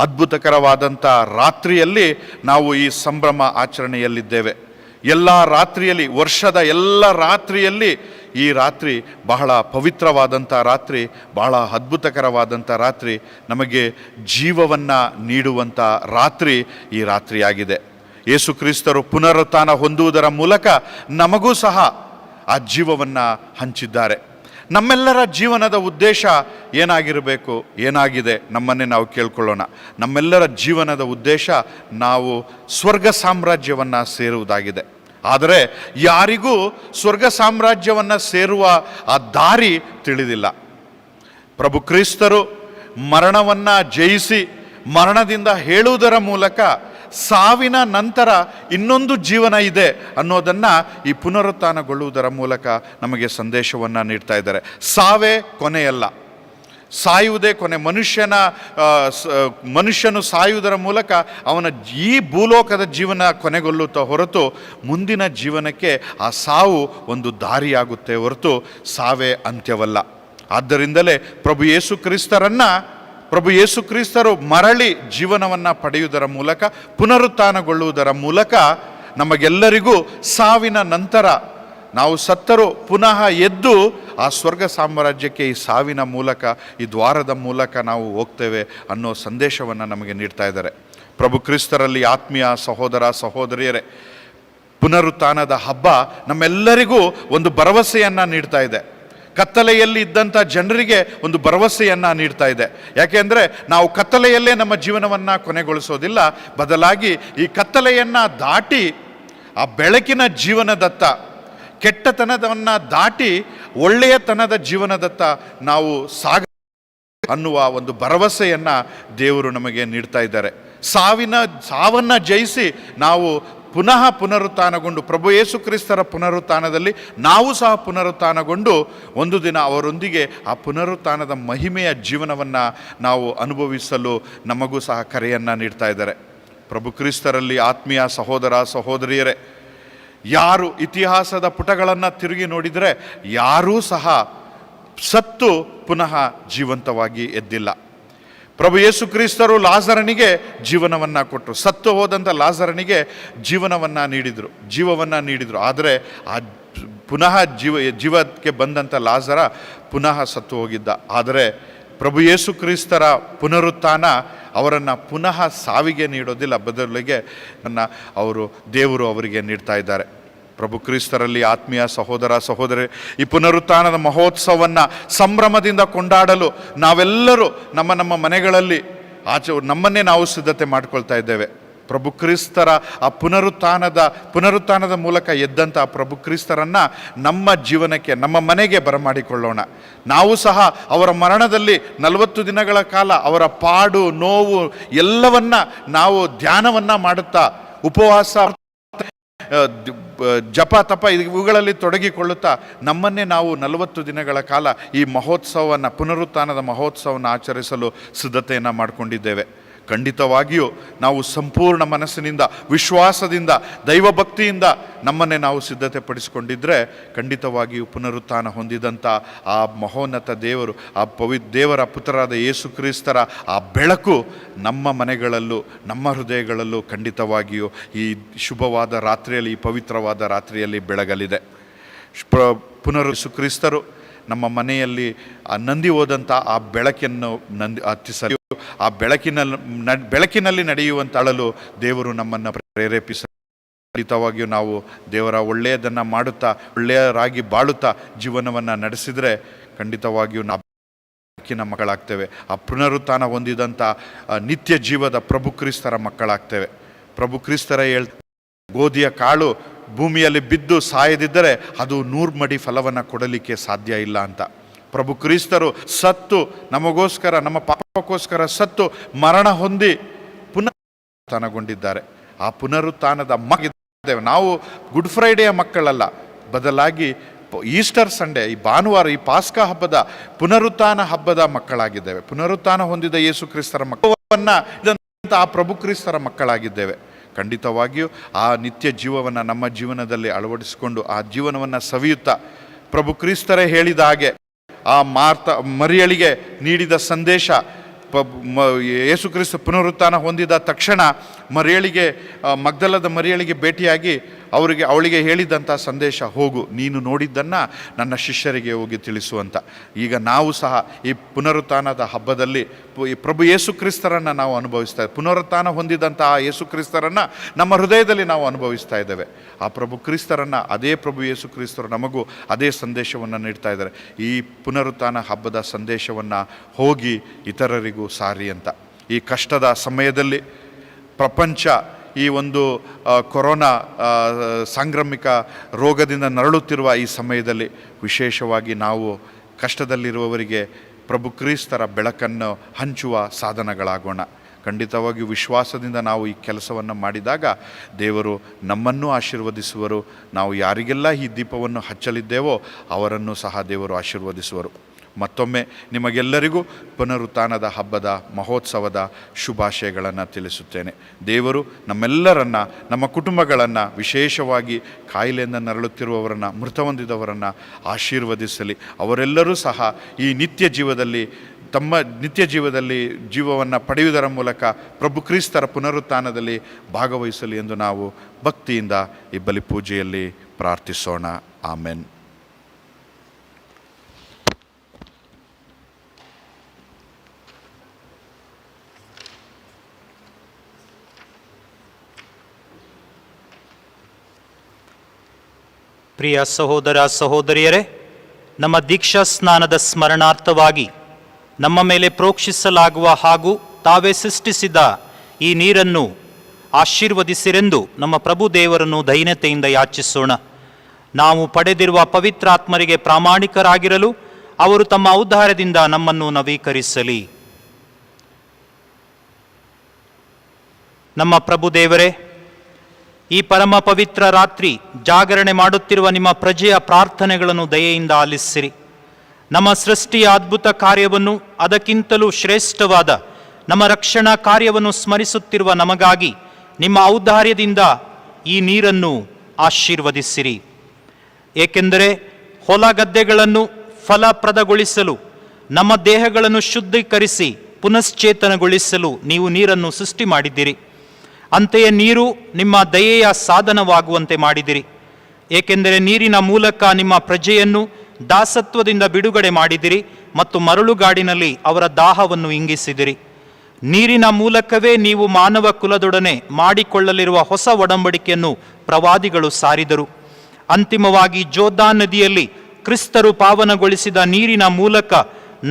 ಅದ್ಭುತಕರವಾದಂಥ ರಾತ್ರಿಯಲ್ಲಿ ನಾವು ಈ ಸಂಭ್ರಮ ಆಚರಣೆಯಲ್ಲಿದ್ದೇವೆ. ಎಲ್ಲ ರಾತ್ರಿಯಲ್ಲಿ, ವರ್ಷದ ಎಲ್ಲ ರಾತ್ರಿಯಲ್ಲಿ ಈ ರಾತ್ರಿ ಬಹಳ ಪವಿತ್ರವಾದಂಥ ರಾತ್ರಿ, ಬಹಳ ಅದ್ಭುತಕರವಾದಂಥ ರಾತ್ರಿ, ನಮಗೆ ಜೀವವನ್ನು ನೀಡುವಂಥ ರಾತ್ರಿ ಈ ರಾತ್ರಿಯಾಗಿದೆ. ಯೇಸು ಕ್ರಿಸ್ತರು ಪುನರುತ್ಥಾನ ಹೊಂದುವುದರ ಮೂಲಕ ನಮಗೂ ಸಹ ಆ ಜೀವವನ್ನು ಹಂಚಿದ್ದಾರೆ. ನಮ್ಮೆಲ್ಲರ ಜೀವನದ ಉದ್ದೇಶ ಏನಾಗಿರಬೇಕು, ಏನಾಗಿದೆ, ನಮ್ಮನ್ನೇ ನಾವು ಕೇಳ್ಕೊಳ್ಳೋಣ. ನಮ್ಮೆಲ್ಲರ ಜೀವನದ ಉದ್ದೇಶ ನಾವು ಸ್ವರ್ಗ ಸಾಮ್ರಾಜ್ಯವನ್ನು ಸೇರುವುದಾಗಿದೆ. ಆದರೆ ಯಾರಿಗೂ ಸ್ವರ್ಗ ಸಾಮ್ರಾಜ್ಯವನ್ನು ಸೇರುವ ಆ ದಾರಿ ತಿಳಿದಿಲ್ಲ. ಪ್ರಭು ಕ್ರಿಸ್ತರು ಮರಣವನ್ನು ಜಯಿಸಿ ಮರಣದಿಂದ ಹೇಳುವುದರ ಮೂಲಕ ಸಾವಿನ ನಂತರ ಇನ್ನೊಂದು ಜೀವನ ಇದೆ ಅನ್ನೋದನ್ನು ಈ ಪುನರುತ್ಥಾನಗೊಳ್ಳುವುದರ ಮೂಲಕ ನಮಗೆ ಸಂದೇಶವನ್ನು ನೀಡ್ತಾ ಇದ್ದಾರೆ. ಸಾವೇ ಕೊನೆಯಲ್ಲ, ಸಾಯುವುದೇ ಕೊನೆ. ಮನುಷ್ಯನು ಸಾಯುವುದರ ಮೂಲಕ ಅವನ ಈ ಭೂಲೋಕದ ಜೀವನ ಕೊನೆಗೊಳ್ಳುತ್ತಾ ಹೊರತು ಮುಂದಿನ ಜೀವನಕ್ಕೆ ಆ ಸಾವು ಒಂದು ದಾರಿಯಾಗುತ್ತೆ ಹೊರತು ಸಾವೇ ಅಂತ್ಯವಲ್ಲ. ಆದ್ದರಿಂದಲೇ ಪ್ರಭು ಯೇಸು ಕ್ರಿಸ್ತರು ಮರಳಿ ಜೀವನವನ್ನು ಪಡೆಯುವುದರ ಮೂಲಕ, ಪುನರುತ್ಥಾನಗೊಳ್ಳುವುದರ ಮೂಲಕ ನಮಗೆಲ್ಲರಿಗೂ ಸಾವಿನ ನಂತರ ನಾವು ಸತ್ತರೂ ಪುನಃ ಎದ್ದು ಆ ಸ್ವರ್ಗ ಸಾಮ್ರಾಜ್ಯಕ್ಕೆ ಈ ಸಾವಿನ ಮೂಲಕ, ಈ ದ್ವಾರದ ಮೂಲಕ ನಾವು ಹೋಗ್ತೇವೆ ಅನ್ನೋ ಸಂದೇಶವನ್ನು ನಮಗೆ ನೀಡ್ತಾ ಇದ್ದಾರೆ. ಪ್ರಭು ಕ್ರಿಸ್ತರಲ್ಲಿ ಆತ್ಮೀಯ ಸಹೋದರ ಸಹೋದರಿಯರೇ, ಪುನರುತ್ಥಾನದ ಹಬ್ಬ ನಮ್ಮೆಲ್ಲರಿಗೂ ಒಂದು ಭರವಸೆಯನ್ನು ನೀಡ್ತಾ ಇದೆ. ಕತ್ತಲೆಯಲ್ಲಿ ಇದ್ದಂಥ ಜನರಿಗೆ ಒಂದು ಭರವಸೆಯನ್ನು ನೀಡ್ತಾ ಇದೆ. ಯಾಕೆಂದರೆ ನಾವು ಕತ್ತಲೆಯಲ್ಲೇ ನಮ್ಮ ಜೀವನವನ್ನು ಕೊನೆಗೊಳಿಸೋದಿಲ್ಲ, ಬದಲಾಗಿ ಈ ಕತ್ತಲೆಯನ್ನು ದಾಟಿ ಆ ಬೆಳಕಿನ ಜೀವನದತ್ತ, ಕೆಟ್ಟತನವನ್ನು ದಾಟಿ ಒಳ್ಳೆಯತನದ ಜೀವನದತ್ತ ನಾವು ಅನ್ನುವ ಒಂದು ಭರವಸೆಯನ್ನು ದೇವರು ನಮಗೆ ನೀಡ್ತಾ ಇದ್ದಾರೆ. ಸಾವನ್ನು ಜಯಿಸಿ ನಾವು ಪುನಃ ಪುನರುತ್ಥಾನಗೊಂಡು, ಪ್ರಭು ಯೇಸು ಕ್ರಿಸ್ತರ ಪುನರುತ್ಥಾನದಲ್ಲಿ ನಾವು ಸಹ ಪುನರುತ್ಥಾನಗೊಂಡು ಒಂದು ದಿನ ಅವರೊಂದಿಗೆ ಆ ಪುನರುತ್ಥಾನದ ಮಹಿಮೆಯ ಜೀವನವನ್ನು ನಾವು ಅನುಭವಿಸಲು ನಮಗೂ ಸಹ ಕರೆಯನ್ನು ನೀಡ್ತಾ ಇದ್ದಾರೆ. ಪ್ರಭು ಕ್ರಿಸ್ತರಲ್ಲಿ ಆತ್ಮೀಯ ಸಹೋದರ ಸಹೋದರಿಯರೇ, ಯಾರು ಇತಿಹಾಸದ ಪುಟಗಳನ್ನು ತಿರುಗಿ ನೋಡಿದರೆ ಯಾರೂ ಸಹ ಸತ್ತು ಪುನಃ ಜೀವಂತವಾಗಿ ಎದ್ದಿಲ್ಲ. ಪ್ರಭು ಯೇಸು ಕ್ರಿಸ್ತರು ಲಾಜರನಿಗೆ ಜೀವನವನ್ನು ಕೊಟ್ಟರು, ಸತ್ತು ಹೋದಂಥ ಲಾಜರನಿಗೆ ಜೀವವನ್ನು ನೀಡಿದರು. ಆದರೆ ಆ ಪುನಃ ಜೀವಕ್ಕೆ ಬಂದಂಥ ಲಾಜರ ಪುನಃ ಸತ್ತು ಹೋಗಿದ್ದ. ಆದರೆ ಪ್ರಭು ಯೇಸು ಕ್ರಿಸ್ತರ ಪುನರುತ್ಥಾನ ಅವರನ್ನು ಪುನಃ ಸಾವಿಗೆ ನೀಡೋದಿಲ್ಲ, ಬದಲಿಗೆ ದೇವರು ಅವರಿಗೆ ನೀಡ್ತಾ ಇದ್ದಾರೆ. ಪ್ರಭು ಕ್ರಿಸ್ತರಲ್ಲಿ ಆತ್ಮೀಯ ಸಹೋದರ ಸಹೋದರಿ, ಈ ಪುನರುತ್ಥಾನದ ಮಹೋತ್ಸವವನ್ನು ಸಂಭ್ರಮದಿಂದ ಕೊಂಡಾಡಲು ನಾವೆಲ್ಲರೂ ನಮ್ಮ ಮನೆಗಳಲ್ಲಿ ನಮ್ಮನ್ನೇ ನಾವು ಸಿದ್ಧತೆ ಮಾಡಿಕೊಳ್ತಾ ಇದ್ದೇವೆ. ಪ್ರಭು ಕ್ರಿಸ್ತರ ಆ ಪುನರುತ್ಥಾನದ ಮೂಲಕ ಎದ್ದಂಥ ಪ್ರಭು ಕ್ರಿಸ್ತರನ್ನು ನಮ್ಮ ಜೀವನಕ್ಕೆ, ನಮ್ಮ ಮನೆಗೆ ಬರಮಾಡಿಕೊಳ್ಳೋಣ. ನಾವು ಸಹ ಅವರ ಮರಣದಲ್ಲಿ 40 ದಿನಗಳ ಕಾಲ ಅವರ ಪಾಡು, ನೋವು ಎಲ್ಲವನ್ನ ನಾವು ಧ್ಯಾನವನ್ನು ಮಾಡುತ್ತಾ, ಉಪವಾಸ, ಜಪ ತಪ ಇವುಗಳಲ್ಲಿ ತೊಡಗಿಕೊಳ್ಳುತ್ತಾ ನಮ್ಮನ್ನೇ ನಾವು 40 ದಿನಗಳ ಕಾಲ ಈ ಮಹೋತ್ಸವವನ್ನು, ಪುನರುತ್ಥಾನದ ಮಹೋತ್ಸವವನ್ನು ಆಚರಿಸಲು ಸಿದ್ಧತೆಯನ್ನು ಮಾಡಿಕೊಂಡಿದ್ದೇವೆ. ಖಂಡಿತವಾಗಿಯೂ ನಾವು ಸಂಪೂರ್ಣ ಮನಸ್ಸಿನಿಂದ, ವಿಶ್ವಾಸದಿಂದ, ದೈವಭಕ್ತಿಯಿಂದ ನಮ್ಮನ್ನೇ ನಾವು ಸಿದ್ಧತೆ ಪಡಿಸಿಕೊಂಡಿದ್ದರೆ ಖಂಡಿತವಾಗಿಯೂ ಪುನರುತ್ಥಾನ ಹೊಂದಿದಂಥ ಆ ಮಹೋನ್ನತ ದೇವರು, ಆ ದೇವರ ಪುತ್ರರಾದ ಯೇಸು ಕ್ರಿಸ್ತರ ಆ ಬೆಳಕು ನಮ್ಮ ಮನೆಗಳಲ್ಲೂ ನಮ್ಮ ಹೃದಯಗಳಲ್ಲೂ ಖಂಡಿತವಾಗಿಯೂ ಈ ಶುಭವಾದ ರಾತ್ರಿಯಲ್ಲಿ, ಈ ಪವಿತ್ರವಾದ ರಾತ್ರಿಯಲ್ಲಿ ಬೆಳಗಲಿದೆ. ಯೇಸು ಕ್ರಿಸ್ತರು ನಮ್ಮ ಮನೆಯಲ್ಲಿ ನಂದಿ ಹೋದಂಥ ಆ ಬೆಳಕನ್ನು ಹತ್ತಿಸಲು, ಆ ಬೆಳಕಿನಲ್ಲಿ ನಡೆಯುವಂತ ಅಳಲು ದೇವರು ನಮ್ಮನ್ನು ಪ್ರೇರೇಪಿಸ. ಖಂಡಿತವಾಗಿಯೂ ನಾವು ದೇವರ ಒಳ್ಳೆಯದನ್ನು ಮಾಡುತ್ತಾ, ಒಳ್ಳೆಯರಾಗಿ ಬಾಳುತ್ತಾ ಜೀವನವನ್ನು ನಡೆಸಿದರೆ ಖಂಡಿತವಾಗಿಯೂ ನಾವು ಬೆಳಕಿನ ಮಕ್ಕಳಾಗ್ತೇವೆ. ಆ ಪುನರುತ್ಥಾನ ಹೊಂದಿದಂಥ ನಿತ್ಯ ಜೀವದ ಪ್ರಭು ಕ್ರಿಸ್ತರ ಮಕ್ಕಳಾಗ್ತೇವೆ. ಪ್ರಭು ಕ್ರಿಸ್ತರ ಗೋಧಿಯ ಕಾಳು ಭೂಮಿಯಲ್ಲಿ ಬಿದ್ದು ಸಾಯದಿದ್ದರೆ ಅದು 100 ಮಡಿ ಫಲವನ್ನು ಕೊಡಲಿಕ್ಕೆ ಸಾಧ್ಯ ಇಲ್ಲ ಅಂತ. ಪ್ರಭು ಕ್ರಿಸ್ತರು ಸತ್ತು ನಮಗೋಸ್ಕರ, ನಮ್ಮ ಪಾಪಕ್ಕೋಸ್ಕರ ಸತ್ತು ಮರಣ ಹೊಂದಿ ಪುನರುತ್ಥಾನಗೊಂಡಿದ್ದಾರೆ. ಆ ಪುನರುತ್ಥಾನದ ಮಕ್ಕಳಿದ್ದೇವೆ ನಾವು. ಗುಡ್ ಫ್ರೈಡೆಯ ಮಕ್ಕಳಲ್ಲ, ಬದಲಾಗಿ ಈಸ್ಟರ್ ಸಂಡೇ, ಈ ಭಾನುವಾರ, ಈ ಪಾಸ್ಕಾ ಹಬ್ಬದ ಪುನರುತ್ಥಾನ ಹಬ್ಬದ ಮಕ್ಕಳಾಗಿದ್ದೇವೆ. ಪುನರುತ್ಥಾನ ಹೊಂದಿದ ಯೇಸು ಕ್ರಿಸ್ತರ ಮಕ್ಕಳನ್ನು ಆ ಪ್ರಭು ಕ್ರಿಸ್ತರ ಮಕ್ಕಳಾಗಿದ್ದೇವೆ. ಖಂಡಿತವಾಗಿಯೂ ಆ ನಿತ್ಯ ಜೀವವನ್ನು ನಮ್ಮ ಜೀವನದಲ್ಲಿ ಅಳವಡಿಸಿಕೊಂಡು ಆ ಜೀವನವನ್ನು ಸವಿಯುತ್ತಾ, ಪ್ರಭು ಕ್ರಿಸ್ತರೇ ಹೇಳಿದ ಹಾಗೆ ಆ ಮರಿಯಳಿಗೆ ನೀಡಿದ ಸಂದೇಶ, ಯೇಸು ಕ್ರಿಸ್ತ ಪುನರುತ್ಥಾನ ಹೊಂದಿದ ತಕ್ಷಣ ಮರಿಯಳಿಗೆ ಮಗ್ದಲದ ಮರಿಯಳಿಗೆ ಭೇಟಿಯಾಗಿ ಅವಳಿಗೆ ಹೇಳಿದಂಥ ಸಂದೇಶ, ಹೋಗು ನೀನು ನೋಡಿದ್ದನ್ನು ನನ್ನ ಶಿಷ್ಯರಿಗೆ ಹೋಗಿ ತಿಳಿಸುವಂತ. ಈಗ ನಾವು ಸಹ ಈ ಪುನರುತ್ಥಾನದ ಹಬ್ಬದಲ್ಲಿ ಈ ಪ್ರಭು ಯೇಸು ಕ್ರಿಸ್ತರನ್ನು ನಾವು ಅನುಭವಿಸ್ತಾ ಇದ್ದೇವೆ. ಪುನರುತ್ಥಾನ ಹೊಂದಿದಂಥ ಆ ಯೇಸು ಕ್ರಿಸ್ತರನ್ನು ನಮ್ಮ ಹೃದಯದಲ್ಲಿ ನಾವು ಅನುಭವಿಸ್ತಾ ಇದ್ದೇವೆ. ಆ ಪ್ರಭು ಕ್ರಿಸ್ತರನ್ನು, ಅದೇ ಪ್ರಭು ಯೇಸು ಕ್ರಿಸ್ತರು ನಮಗೂ ಅದೇ ಸಂದೇಶವನ್ನು ನೀಡ್ತಾ ಇದ್ದಾರೆ. ಈ ಪುನರುತ್ಥಾನ ಹಬ್ಬದ ಸಂದೇಶವನ್ನು ಹೋಗಿ ಇತರರಿಗೂ ಸಾರಿ ಅಂತ. ಈ ಕಷ್ಟದ ಸಮಯದಲ್ಲಿ ಪ್ರಪಂಚ ಈ ಒಂದು ಕೊರೋನಾ ಸಾಂಕ್ರಾಮಿಕ ರೋಗದಿಂದ ನರಳುತ್ತಿರುವ ಈ ಸಮಯದಲ್ಲಿ ವಿಶೇಷವಾಗಿ ನಾವು ಕಷ್ಟದಲ್ಲಿರುವವರಿಗೆ ಪ್ರಭು ಕ್ರಿಸ್ತರ ಬೆಳಕನ್ನು ಹಂಚುವ ಸಾಧನಗಳಾಗೋಣ. ಖಂಡಿತವಾಗಿಯೂ ವಿಶ್ವಾಸದಿಂದ ನಾವು ಈ ಕೆಲಸವನ್ನು ಮಾಡಿದಾಗ ದೇವರು ನಮ್ಮನ್ನು ಆಶೀರ್ವದಿಸುವರು. ನಾವು ಯಾರಿಗೆಲ್ಲ ಈ ದೀಪವನ್ನು ಹಚ್ಚಲಿದ್ದೇವೋ ಅವರನ್ನು ಸಹ ದೇವರು ಆಶೀರ್ವದಿಸುವರು. ಮತ್ತೊಮ್ಮೆ ನಿಮಗೆಲ್ಲರಿಗೂ ಪುನರುತ್ಥಾನದ ಹಬ್ಬದ ಮಹೋತ್ಸವದ ಶುಭಾಶಯಗಳನ್ನು ತಿಳಿಸುತ್ತೇನೆ. ದೇವರು ನಮ್ಮೆಲ್ಲರನ್ನು, ನಮ್ಮ ಕುಟುಂಬಗಳನ್ನು, ವಿಶೇಷವಾಗಿ ಕಾಯಿಲೆಯಿಂದ ನರಳುತ್ತಿರುವವರನ್ನು, ಮೃತ ಹೊಂದಿದವರನ್ನು ಆಶೀರ್ವದಿಸಲಿ. ಅವರೆಲ್ಲರೂ ಸಹ ಈ ತಮ್ಮ ನಿತ್ಯ ಜೀವವನ್ನು ಪಡೆಯುವುದರ ಮೂಲಕ ಪ್ರಭು ಕ್ರಿಸ್ತರ ಪುನರುತ್ಥಾನದಲ್ಲಿ ಭಾಗವಹಿಸಲಿ ಎಂದು ನಾವು ಭಕ್ತಿಯಿಂದ ಈ ಬಲಿ ಪೂಜೆಯಲ್ಲಿ ಪ್ರಾರ್ಥಿಸೋಣ. ಆಮೆನ್. ಪ್ರಿಯ ಸಹೋದರ ಸಹೋದರಿಯರೇ, ನಮ್ಮ ದೀಕ್ಷಾ ಸ್ನಾನದ ಸ್ಮರಣಾರ್ಥವಾಗಿ ನಮ್ಮ ಮೇಲೆ ಪ್ರೋಕ್ಷಿಸಲಾಗುವ ಹಾಗೂ ತಾವೇ ಸೃಷ್ಟಿಸಿದ ಈ ನೀರನ್ನು ಆಶೀರ್ವದಿಸಿರೆಂದು ನಮ್ಮ ಪ್ರಭು ದೇವರನ್ನು ದೈನ್ಯತೆಯಿಂದ ಯಾಚಿಸೋಣ. ನಾವು ಪಡೆದಿರುವ ಪವಿತ್ರಾತ್ಮರಿಗೆ ಪ್ರಾಮಾಣಿಕರಾಗಿರಲು ಅವರು ತಮ್ಮ ಔದಾರ್ಯದಿಂದ ನಮ್ಮನ್ನು ನವೀಕರಿಸಲಿ. ನಮ್ಮ ಪ್ರಭು ದೇವರೇ, ಈ ಪರಮ ಪವಿತ್ರ ರಾತ್ರಿ ಜಾಗರಣೆ ಮಾಡುತ್ತಿರುವ ನಿಮ್ಮ ಪ್ರಜೆಯ ಪ್ರಾರ್ಥನೆಗಳನ್ನು ದಯೆಯಿಂದ ಆಲಿಸಿರಿ. ನಮ್ಮ ಸೃಷ್ಟಿಯ ಅದ್ಭುತ ಕಾರ್ಯವನ್ನು, ಅದಕ್ಕಿಂತಲೂ ಶ್ರೇಷ್ಠವಾದ ನಮ್ಮ ರಕ್ಷಣಾ ಕಾರ್ಯವನ್ನು ಸ್ಮರಿಸುತ್ತಿರುವ ನಮಗಾಗಿ ನಿಮ್ಮ ಔದಾರ್ಯದಿಂದ ಈ ನೀರನ್ನು ಆಶೀರ್ವದಿಸಿರಿ. ಏಕೆಂದರೆ ಹೊಲ ಗದ್ದೆಗಳನ್ನು ಫಲಪ್ರದಗೊಳಿಸಲು, ನಮ್ಮ ದೇಹಗಳನ್ನು ಶುದ್ಧೀಕರಿಸಿ ಪುನಶ್ಚೇತನಗೊಳಿಸಲು ನೀವು ನೀರನ್ನು ಸೃಷ್ಟಿ ಮಾಡಿದ್ದೀರಿ. ಅಂತೆಯೇ ನೀರು ನಿಮ್ಮ ದಯೆಯ ಸಾಧನವಾಗುವಂತೆ ಮಾಡಿದಿರಿ. ಏಕೆಂದರೆ ನೀರಿನ ಮೂಲಕ ನಿಮ್ಮ ಪ್ರಜೆಯನ್ನು ದಾಸತ್ವದಿಂದ ಬಿಡುಗಡೆ ಮಾಡಿದಿರಿ ಮತ್ತು ಮರಳುಗಾಡಿನಲ್ಲಿ ಅವರ ದಾಹವನ್ನು ಇಂಗಿಸಿದಿರಿ. ನೀರಿನ ಮೂಲಕವೇ ನೀವು ಮಾನವ ಕುಲದೊಡನೆ ಮಾಡಿಕೊಳ್ಳಲಿರುವ ಹೊಸ ಒಡಂಬಡಿಕೆಯನ್ನು ಪ್ರವಾದಿಗಳು ಸಾರಿದರು. ಅಂತಿಮವಾಗಿ ಜೋರ್ದಾನ್ ನದಿಯಲ್ಲಿ ಕ್ರಿಸ್ತರು ಪಾವನಗೊಳಿಸಿದ ನೀರಿನ ಮೂಲಕ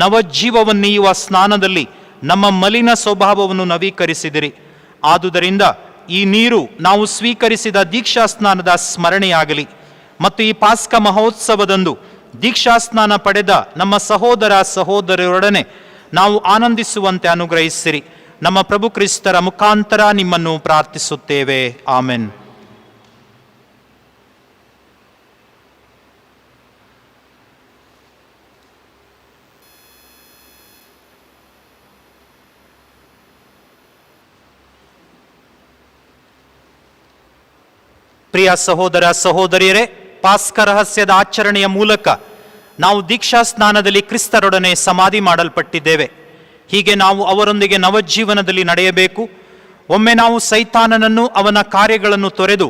ನವಜೀವವನ್ನೀಯುವ ಸ್ನಾನದಲ್ಲಿ ನಮ್ಮ ಮಲಿನ ಸ್ವಭಾವವನ್ನು ನವೀಕರಿಸಿದಿರಿ. ಆದುದರಿಂದ ಈ ನೀರು ನಾವು ಸ್ವೀಕರಿಸಿದ ದೀಕ್ಷಾ ಸ್ನಾನದ ಸ್ಮರಣೆಯಾಗಲಿ ಮತ್ತು ಈ ಪಾಸ್ಕ ಮಹೋತ್ಸವದಂದು ದೀಕ್ಷಾ ಸ್ನಾನ ಪಡೆದ ನಮ್ಮ ಸಹೋದರ ಸಹೋದರರೊಡನೆ ನಾವು ಆನಂದಿಸುವಂತೆ ಅನುಗ್ರಹಿಸಿರಿ. ನಮ್ಮ ಪ್ರಭು ಕ್ರಿಸ್ತರ ಮುಖಾಂತರ ನಿಮ್ಮನ್ನು ಪ್ರಾರ್ಥಿಸುತ್ತೇವೆ. ಆಮೆನ್. ಪ್ರಿಯ ಸಹೋದರ ಸಹೋದರಿಯರೇ, ಪಾಸ್ಕ ರಹಸ್ಯದ ಆಚರಣೆಯ ಮೂಲಕ ನಾವು ದೀಕ್ಷಾ ಸ್ನಾನದಲ್ಲಿ ಕ್ರಿಸ್ತರೊಡನೆ ಸಮಾಧಿ ಮಾಡಲ್ಪಟ್ಟಿದ್ದೇವೆ. ಹೀಗೆ ನಾವು ಅವರೊಂದಿಗೆ ನವಜೀವನದಲ್ಲಿ ನಡೆಯಬೇಕು. ಒಮ್ಮೆ ನಾವು ಸೈತಾನನನ್ನು, ಅವನ ಕಾರ್ಯಗಳನ್ನು ತೊರೆದು